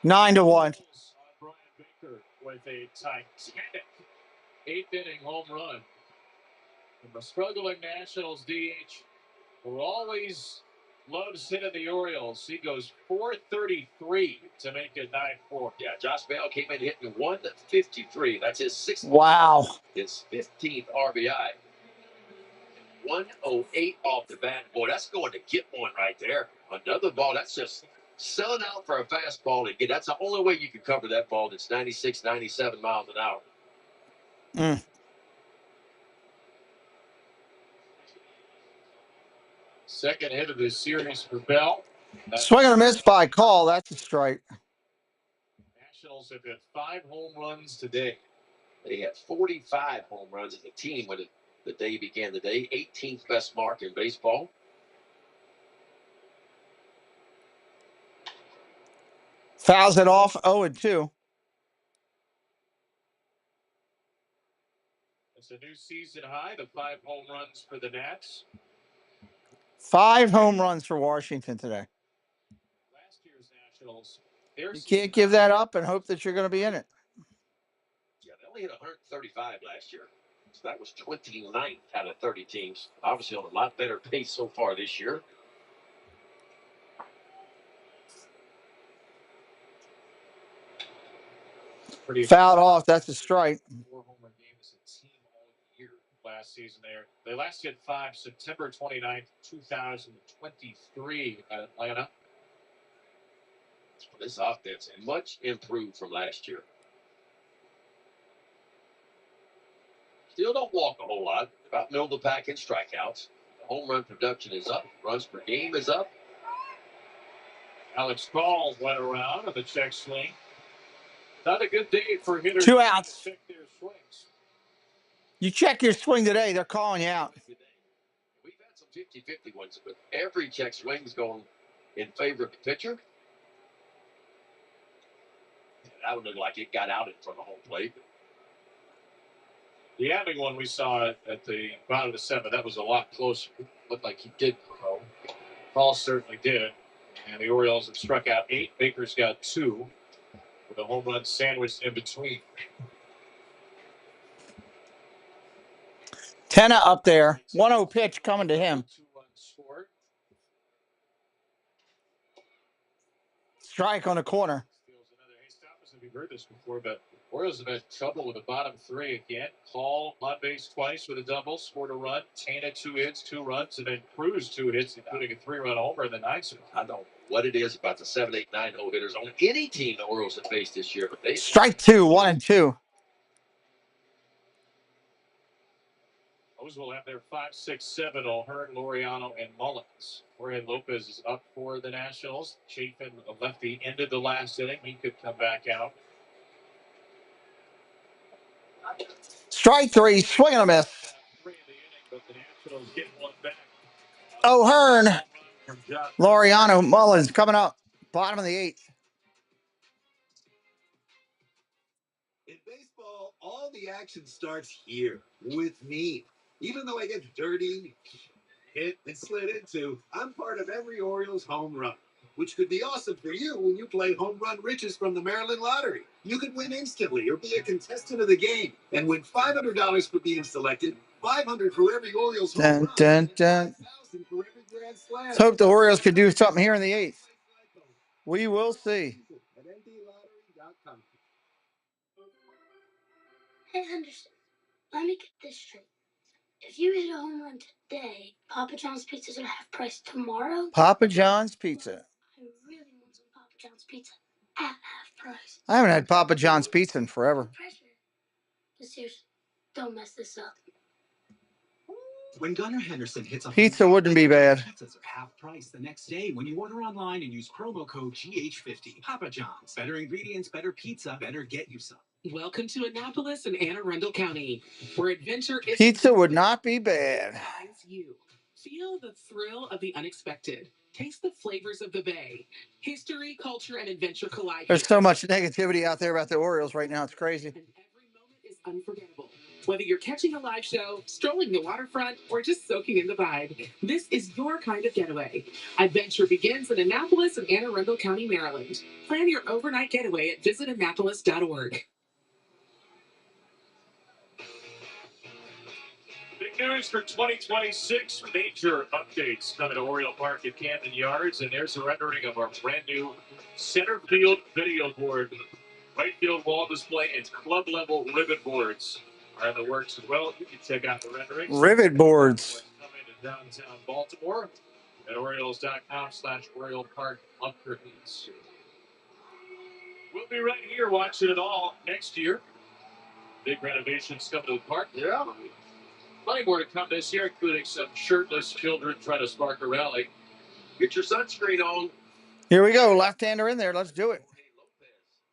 9-1. Brian Baker with a titanic 8th inning home run. And the struggling Nationals DH, who always loves hitting the Orioles, he goes 433 to make it 9-4. Yeah, Josh Bell came in hitting 153. That's his 6th. Wow. His 15th RBI. 108 off the bat. Boy, that's going to get one right there. Another ball, that's just selling out for a fastball. And that's the only way you can cover that ball that's 96, 97 miles an hour. Mm. Second hit of this series for Bell. Swing and a miss by Call. That's a strike. Nationals have hit 5 home runs today. They had 45 home runs as a team when the day began the day. 18th best mark in baseball. Fouls it off, 0-2. It's a new season high, the 5 home runs for the Nats. 5 home runs for Washington today. Last year's Nationals. You can't give that up and hope that you're going to be in it. Yeah, they only hit 135 last year. That was 29th out of 30 teams. Obviously on a lot better pace so far this year. Fouled off. That's a strike. 4 home run game as a team all year last season. They last hit 5 September 29th, 2023 at Atlanta. This offense much improved from last year. Still don't walk a whole lot. About middle of the pack in strikeouts. The home run production is up. Runs per game is up. Alex Call went around on the check swing. Not a good day for hitters. 2 outs. Check their swings. You check your swing today, they're calling you out. We've had some 50-50 ones, but every check swing's going in favor of the pitcher. That would look like it got out in front of the home plate. The Abbing one we saw at the bottom of the 7th, that was a lot closer. Looked like he did go. Paul certainly did. And the Orioles have struck out 8. Baker's got 2 with a home run sandwiched in between. Tenna up there. 1-0 pitch coming to him. 2 runs scored. Strike on the corner. Hey, stop us if you've heard this before, but Orioles have had trouble with the bottom 3 again. Call on base twice with a double, scored a run. Tana 2 hits, 2 runs, and then Cruz 2 hits, including a 3-run homer in the 9th. I don't know what it is about the 7, 8, 9 hole hitters on any team the Orioles have faced this year, but they Strike 2, 1-2. Those will have their 5, 6, 7. O'Hearn, Laureano, and Mullins. Jorge Lopez is up for the Nationals. Chafin, a lefty, ended the last inning. He could come back out. Strike 3, swing and a miss. 3 in the inning, but the Nationals get one back. O'Hearn, Laureano, Mullins coming up. Bottom of the 8th. In baseball, all the action starts here with me. Even though I get dirty, hit, and slid into, I'm part of every Orioles home run, which could be awesome for you when you play Home Run Riches from the Maryland Lottery. You could win instantly or be a contestant of the game and win $500 for being selected, $500 for every Orioles home run, and $5,000 for every grand slam. Let's hope the Orioles could do something here in the 8th. We will see. At ndlottery.com. Hey, Henderson, let me get this straight. If you hit a home run today, Papa John's Pizza's gonna have price tomorrow? Papa John's Pizza. I really want some Papa John's Pizza at half price. I haven't had Papa John's Pizza in forever. Pressure. But seriously, don't mess this up. When Gunnar Henderson hits a Pizza wouldn't be bad. pizzas are half price the next day when you order online and use promo code GH50. Papa John's. Better ingredients, better pizza, better get you some. Welcome to Annapolis and Anne Arundel County, where adventure is Pizza would not be bad. you. Feel the thrill of the unexpected. Taste the flavors of the Bay. History, culture, and adventure collide. There's so much negativity out there about the Orioles right now. It's crazy. And every moment is unforgettable. Whether you're catching a live show, strolling the waterfront, or just soaking in the vibe, this is your kind of getaway. Adventure begins in Annapolis and Anne Arundel County, Maryland. Plan your overnight getaway at visitannapolis.org. Big news for 2026. Major updates coming to Oriole Park at Camden Yards. And there's a rendering of our brand new center field video board. Right field wall display and club level rivet boards are in the works as well. You can check out the renderings. Rivet boards. Coming to downtown Baltimore at Orioles.com/Oriole Park upgrades. We'll be right here watching it all next year. Big renovations come to the park. Yeah. Plenty more to come this year, including some shirtless children trying to spark a rally. Get your sunscreen on. Here we go. Left-hander in there. Let's do it.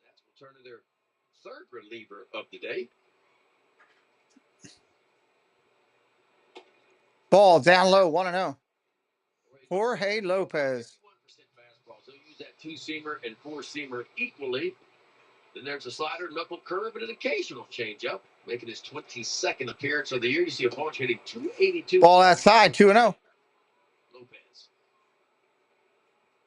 That's return to their 3rd reliever of the day. Ball down low. 1-0. Jorge Lopez. Fastball. So use that 2-seamer and 4-seamer equally. Then there's a slider, knuckle curve, and an occasional changeup. Making his 22nd appearance of the year. You see a punch hitting 282. Ball outside. 2-0. Lopez.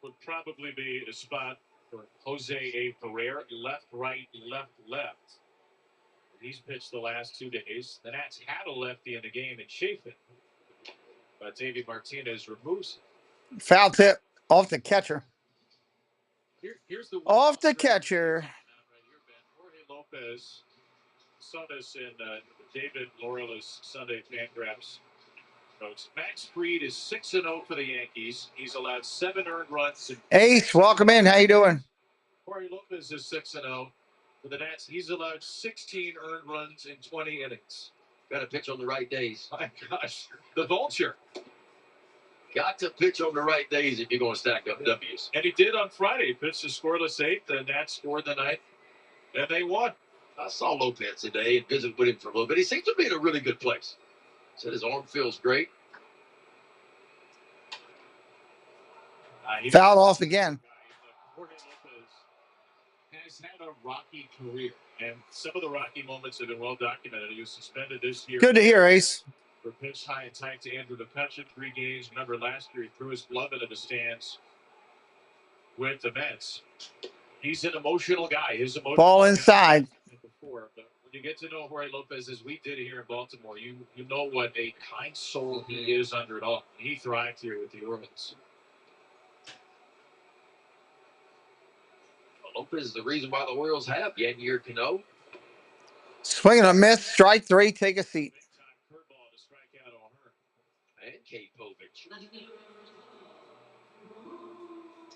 Would probably be a spot for Jose A. Ferrer. Left, right, left, left. He's pitched the last 2 days. The Nats had a lefty in the game in Chafin, but Davey Martinez removes it. Foul tip off the catcher. Here's the off the catcher. Jorge Lopez saw this in David Laurela's Sunday Fangraphs notes. Max Fried is 6-0 for the Yankees. He's allowed 7 earned runs. Ace, welcome in. How you doing? Jorge Lopez is 6-0 for the Nats. He's allowed 16 earned runs in 20 innings. Got to pitch on the right days. My gosh, the vulture. Got to pitch on the right days if you're going to stack up W's. And he did on Friday. He pitched a scoreless 8th. The Nats scored the 9th, and they won. I saw Lopez today and visited with him for a little bit. He seems to be in a really good place. Said his arm feels great. Fouled off again. Jorge Lopez has had a rocky career, and some of the rocky moments have been well documented. He was suspended this year. Good to hear, Ace. For pitch high and tight to Andrew DePetcha, 3 games. Remember last year he threw his glove into the stands with the Mets. He's an emotional guy. His emotional ball inside. Before, but when you get to know Jorge Lopez as we did here in Baltimore, you know what a kind soul he is under it all. He thrived here with the Orioles. Well, Lopez is the reason why the Orioles have Yennier Cano. Swing and a miss. Strike 3. Take a seat. Curveball to strike out O'Hearn. And Kate Povich.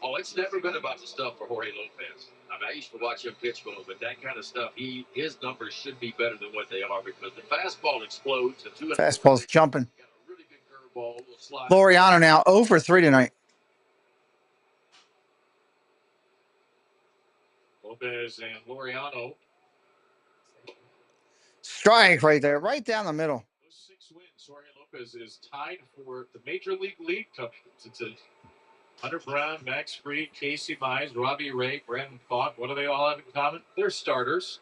Oh, it's never been about the stuff for Jorge Lopez. I mean, I used to watch him pitch for him, but that kind of stuff, his numbers should be better than what they are because the fastball explodes. Fastball's jumping. Got a really good curveball, little slide. Laureano now 0 for 3 tonight. Lopez and Laureano. Strike right there, right down the middle. Those 6 wins, Jorge Lopez is tied for the Major League lead cup. It's Hunter Brown, Max Fried, Casey Mize, Robbie Ray, Brandon Falk. What do they all have in common? They're starters.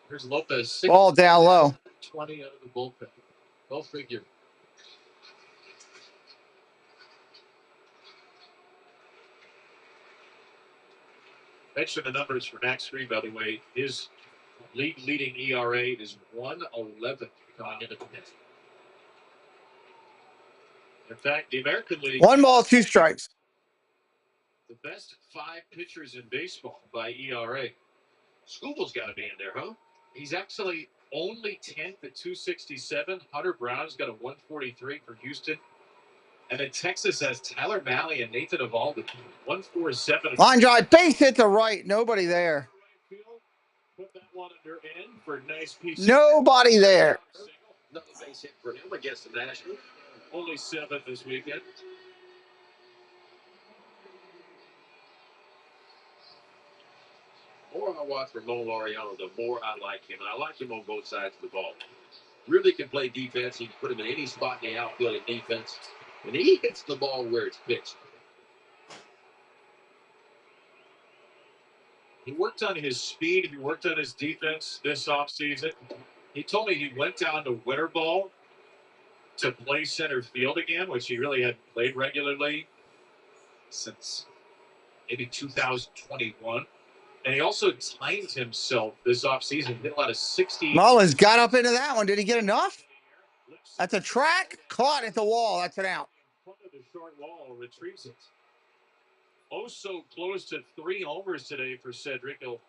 Here's Lopez. 6 ball down low. 20 out of the bullpen. Go figure. Mention the numbers for Max Fried, by the way. His league-leading ERA is 1.11 going into the fifth. In fact, the American League. 1 ball, 2 strikes. The best 5 pitchers in baseball by ERA. Scooble's got to be in there, huh? He's actually only 10th at 267. Hunter Brown's got a 143 for Houston. And then Texas has Tyler Mahle and Nathan Eovaldi, 147. Line drive, base hit to right. Nobody there. Put that one under N for a nice piece. Nobody there. Another base hit for him against the Nationals. Only 7th this weekend. The more I watch Ramon Laureano, the more I like him. And I like him on both sides of the ball. Really can play defense. You can put him in any spot in the outfield in defense. And he hits the ball where it's pitched. He worked on his speed. He worked on his defense this offseason. He told me he went down to winter ball to play center field again, which he really hadn't played regularly since maybe 2021. And he also timed himself this offseason. Hit a lot of 60. Mullins got up into that one. Did he get enough? That's a track. Caught at the wall. That's an out. In front of the short wall, retrieves it. Oh, so close to 3 homers today for Cedric. He'll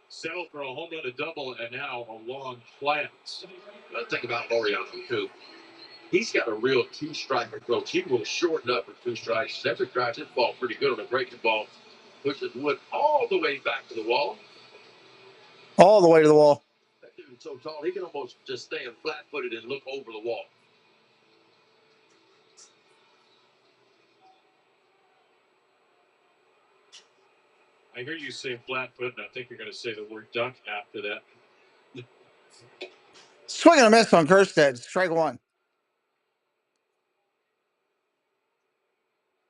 settle for a home run, a double, and now a long flat. Let's think about Laureano, too. He's got a real 2-strike approach. He will shorten up with 2 strikes. Cedric drives his ball pretty good on a breaking ball. Pushes Wood all the way back to the wall. All the way to the wall. That dude's so tall, he can almost just stand flat-footed and look over the wall. I hear you say flat foot, and I think you're going to say the word duck after that. Swing and a miss on Kerstead. Strike 1.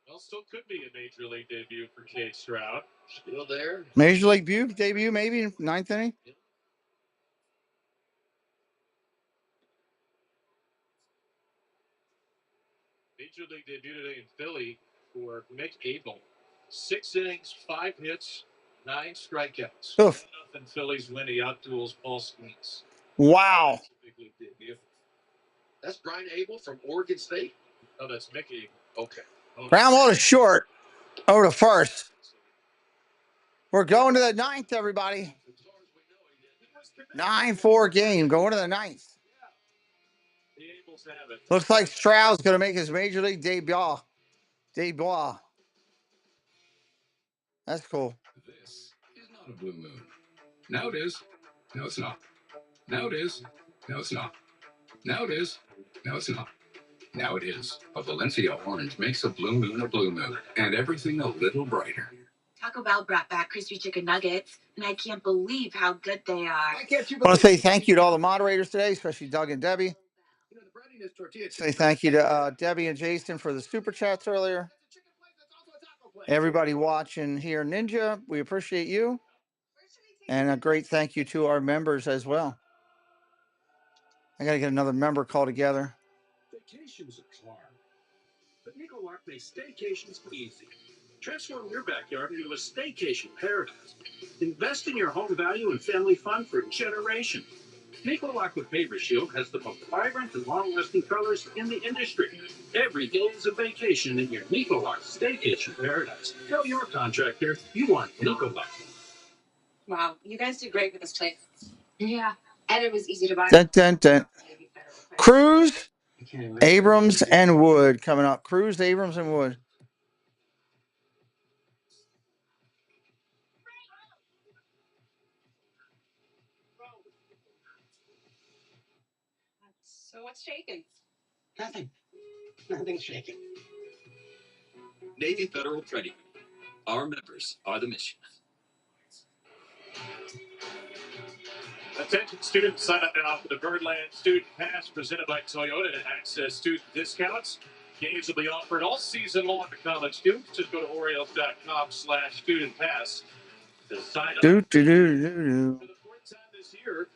Well, still could be a major league debut for Cade Stroud. Still there. Major league debut, maybe 9th inning. Major league debut today in Philly for Mick Abel. 6 innings, 5 hits, 9 strikeouts. Oof. Nothing. Phillies win. He outduels Paul Squeens. Wow. That's Brian Abel from Oregon State. Oh, that's Mickey. Okay. Ground ball is short. Over to first. We're going to the ninth, everybody. 9-4 game. Going to the ninth. Looks like Stroud's going to make his major league debut. That's cool. This is not a blue moon. Now it is. No, it's not. Now it is. No, it's not. Now it is. No, it's not. Now it is. A Valencia orange makes a blue moon, and everything a little brighter. Taco Bell brought back crispy chicken nuggets, and I can't believe how good they are. I want to say thank you to all the moderators today, especially Doug and Debbie. Say thank you to Debbie and Jason for the super chats earlier. Everybody watching here, Ninja, we appreciate you. And a great thank you to our members as well. I got to get another member call together. Vacations are hard, but Nicolak makes staycations easy. Transform your backyard into a staycation paradise. Invest in your home value and family fun for generations. Nicolak with Paper Shield has the most vibrant and long-lasting colors in the industry. Every day is a vacation in your Nicolak staycation paradise. Tell your contractor you want Nicolak. Wow, you guys did great with this place. Yeah, and it was easy to buy. Dun, dun, dun. Cruz, Abrams, and Wood coming up. Cruz, Abrams, and Wood. So what's shaking? Nothing. Nothing's shaking. Navy Federal Credit Union. Our members are the mission. Attention students, sign up now for the Birdland Student Pass presented by Toyota to access student discounts. Games will be offered all season long to college students. Just go to Orioles.com/student pass to sign up. Do. For the fourth time this year,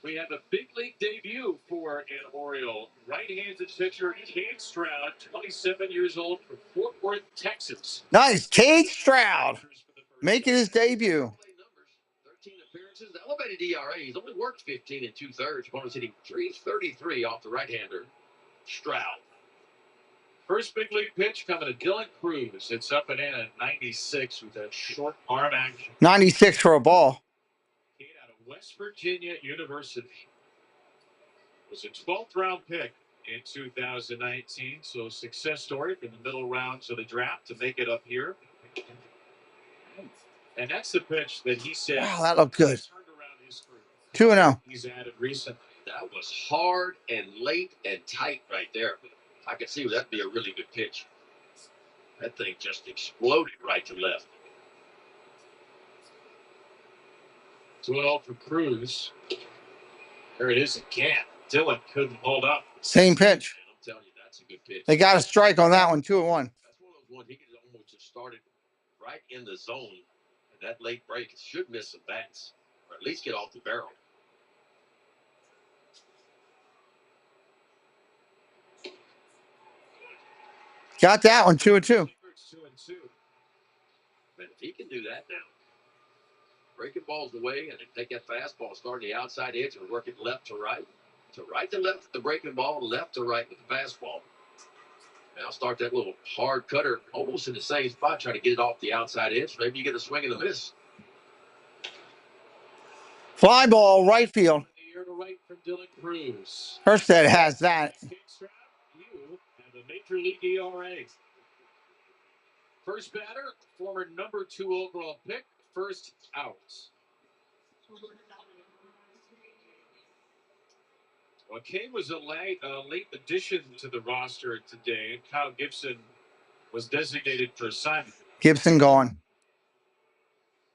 we have a big league debut for an Oriole. Right-handed pitcher Cade Stroud, 27 years old, from Fort Worth, Texas. Nice. Cade Stroud making his debut. 13 appearances, elevated ERA. He's only worked 15 2/3. Opponents hitting .333 off the right-hander, Stroud. First big league pitch coming to Dylan Cruz. It's up and in at 96 with that short arm action. 96 for a ball. Cade out of West Virginia University. Was a 12th round pick in 2019. So success story from the middle rounds of the draft to make it up here. And that's the pitch that he said. Wow, that looked good. 2-0. He's added recently. That was hard and late and tight right there. I could see that'd be a really good pitch. That thing just exploded right to left. 2-0 for Cruz. There it is again. Dylan couldn't hold up. Same pitch. I'm telling you, that's a good pitch. They got a strike on that one, 2-1. That's one of those ones he could almost just started right in the zone. And that late break should miss some bats, or at least get off the barrel. Got that one, 2-2. But if he can do that now, breaking balls away and take that fastball, starting the outside edge and work it left to right to left with the breaking ball, left to right with the fastball. Now start that little hard cutter almost in the same spot, try to get it off the outside edge. Maybe you get a swing and a miss. Fly ball, right field. Right from Dylan Cruz. Herstead has that. You have a major league ERA. First batter, former number 2 overall pick, first out. Well, Kane was a late addition to the roster today. Kyle Gibson was designated for assignment. Gibson gone.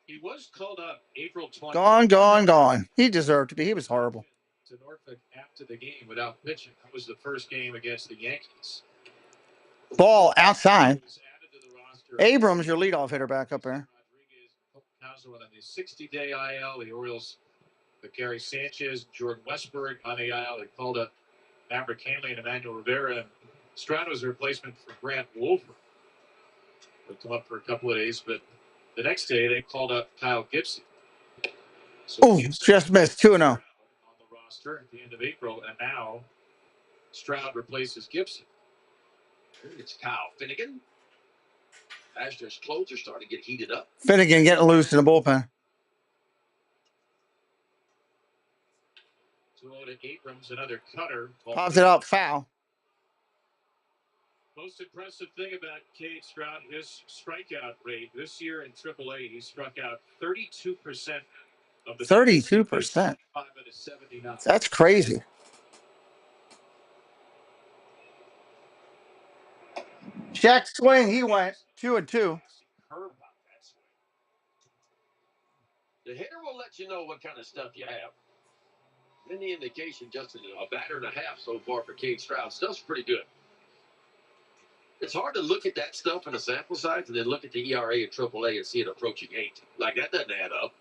He was called up April 20th. Gone. He deserved to be. He was horrible. To Norfolk after the game without pitching. That was the first game against the Yankees. Ball outside. Abrams, your leadoff hitter, back up there. On the 60-day IL, the Orioles, Gary Sanchez, Jordan Westberg on the IL. They called up Maverick Hanley and Emmanuel Rivera. And Stroud was a replacement for Grant Wolfer. He'll come up for a couple of days, but The next day, they called up Kyle Gibson. So Oh, just missed 2-0. On the roster at the end of April, and now Stroud replaces Gibson. It's Kyle Finnegan. Astros closer starting to get heated up. Finnegan getting loose in the bullpen. So to Abrams, another cutter. Pops it up, foul. Most impressive thing about Cade Stroud, his strikeout rate this year in AAA, he struck out 32% of the 32%. That's crazy. Check swing. He went 2-2. The hitter will let you know what kind of stuff you have. Any indication, just a batter and a half so far for Cade Stroud. Stuff's pretty good. It's hard to look at that stuff in a sample size and then look at the ERA in AAA and see it approaching 8. Like, that doesn't add up.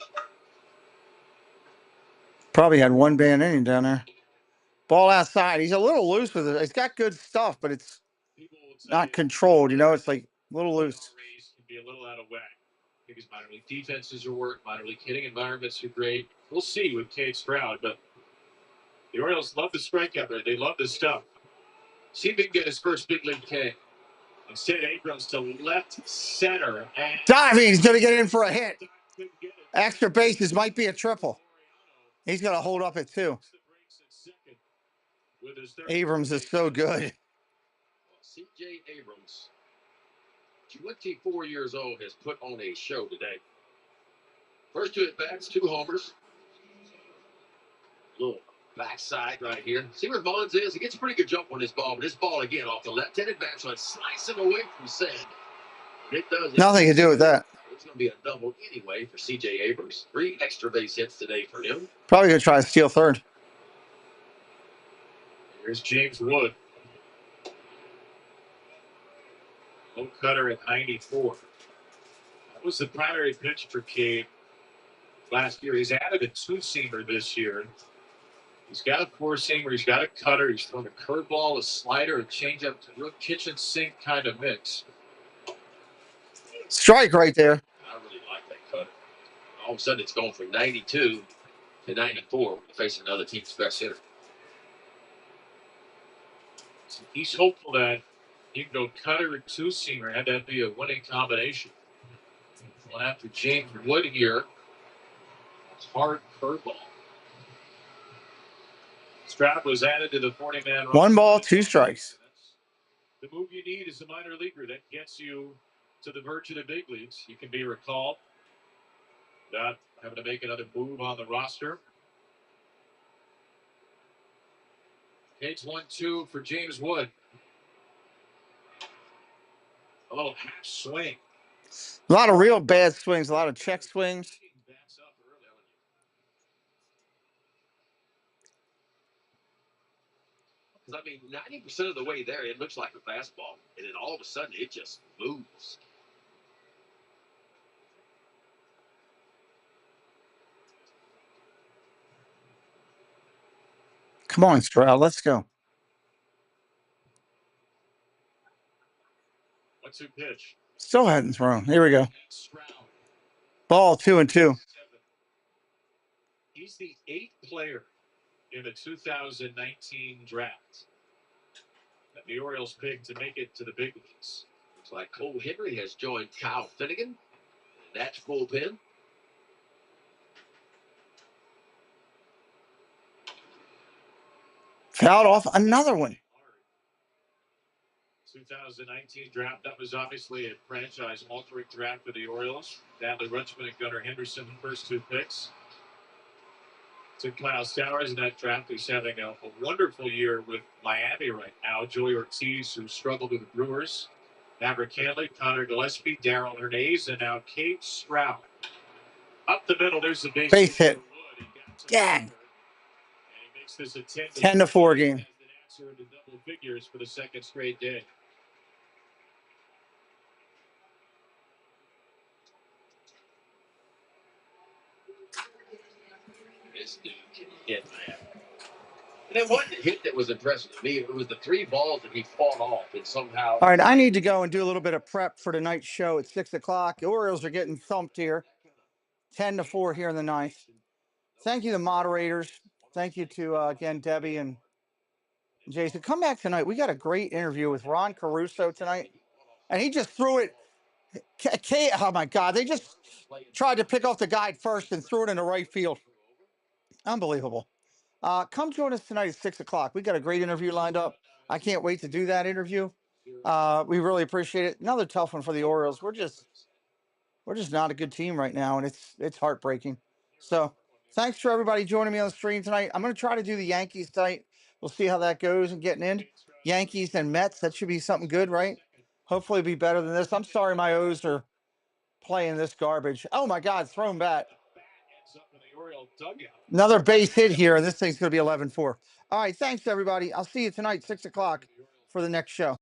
Probably had one bad inning down there. Ball outside. He's a little loose with it. It's got good stuff, but it's not controlled. You know, it's like a little loose. Can be a little out of whack. Because minor league defenses are work, minor league hitting environments are great. We'll see with Cade Stroud, but the Orioles love the strikeout there. They love this stuff. See if he can get his first big league K. Instead, Abrams to left center. And diving. He's going to get in for a hit. Extra bases might be a triple. He's going to hold up at 2. Abrams is so good. C.J. Abrams, 24 years old, has put on a show today. First 2 at-bats, 2 homers. Little backside right here. See where Mullins is? He gets a pretty good jump on this ball, but this ball again off the left-handed batsman, slicing away from Sand. It does. Nothing to do with that. It's going to be a double anyway for C.J. Abrams. 3 extra base hits today for him. Probably going to try to steal third. Here's James Wood. Low cutter at 94. That was the primary pitch for Cade last year. He's added a 2-seamer this year. He's got a 4-seamer. He's got a cutter. He's thrown a curveball, a slider, a changeup, a real kitchen sink kind of mix. Strike right there. I really like that cutter. All of a sudden, it's going from 92 to 94 facing another team's best hitter. He's hopeful that he can go cutter and 2-seamer, have that be a winning combination. Well, after James Wood here, hard curveball. Stroud was added to the 40-man roster. 1 ball, 2 strikes. The move you need is a minor leaguer that gets you to the verge of the big leagues. You can be recalled without having to make another move on the roster. Cade's 1-2 for James Wood. A little half swing. A lot of real bad swings, a lot of check swings. I mean, 90% of the way there, it looks like a fastball. And then all of a sudden, it just moves. Come on, Stroud. Let's go. 1-2 pitch. Still hadn't thrown. Here we go. Ball 2-2. He's the 8th player in the 2019 draft that the Orioles picked to make it to the big leagues. Looks like Cole Henry has joined Kyle Finnegan. That's bullpen. Fouled off another one. 2019 draft. That was obviously a franchise-altering draft for the Orioles. Adley Rutschman and Gunnar Henderson, the first 2 picks. Took Miles Towers in that draft. He's having a wonderful year with Miami right now. Joey Ortiz, who struggled with the Brewers. Maverick Cantley, Connor Gillespie, Darrell Hernandez, and now Cade Stroud. Up the middle, there's the base hit. Dang. 10-4 game. Into double figures for the 2nd straight day. This dude can hit, man. And it wasn't a hit that was impressive to me. It was the 3 balls that he fought off and somehow. All right, I need to go and do a little bit of prep for tonight's show at 6 o'clock. The Orioles are getting thumped here, 10-4 here in the ninth. Thank you, the moderators. Thank you to, again, Debbie and Jason. Come back tonight. We got a great interview with Ron Caruso tonight. And he just threw it. Oh, my God. They just tried to pick off the guy first and threw it in the right field. Unbelievable. Come join us tonight at 6 o'clock. We got a great interview lined up. I can't wait to do that interview. We really appreciate it. Another tough one for the Orioles. We're just not a good team right now, and it's heartbreaking. So thanks for everybody joining me on the stream tonight. I'm going to try to do the Yankees tonight. We'll see how that goes and getting in. Yankees and Mets, that should be something good, right? Hopefully it'll be better than this. I'm sorry my O's are playing this garbage. Oh, my God, thrown bat. Another base hit here, and this thing's going to be 11-4. All right, thanks, everybody. I'll see you tonight, 6 o'clock, for the next show.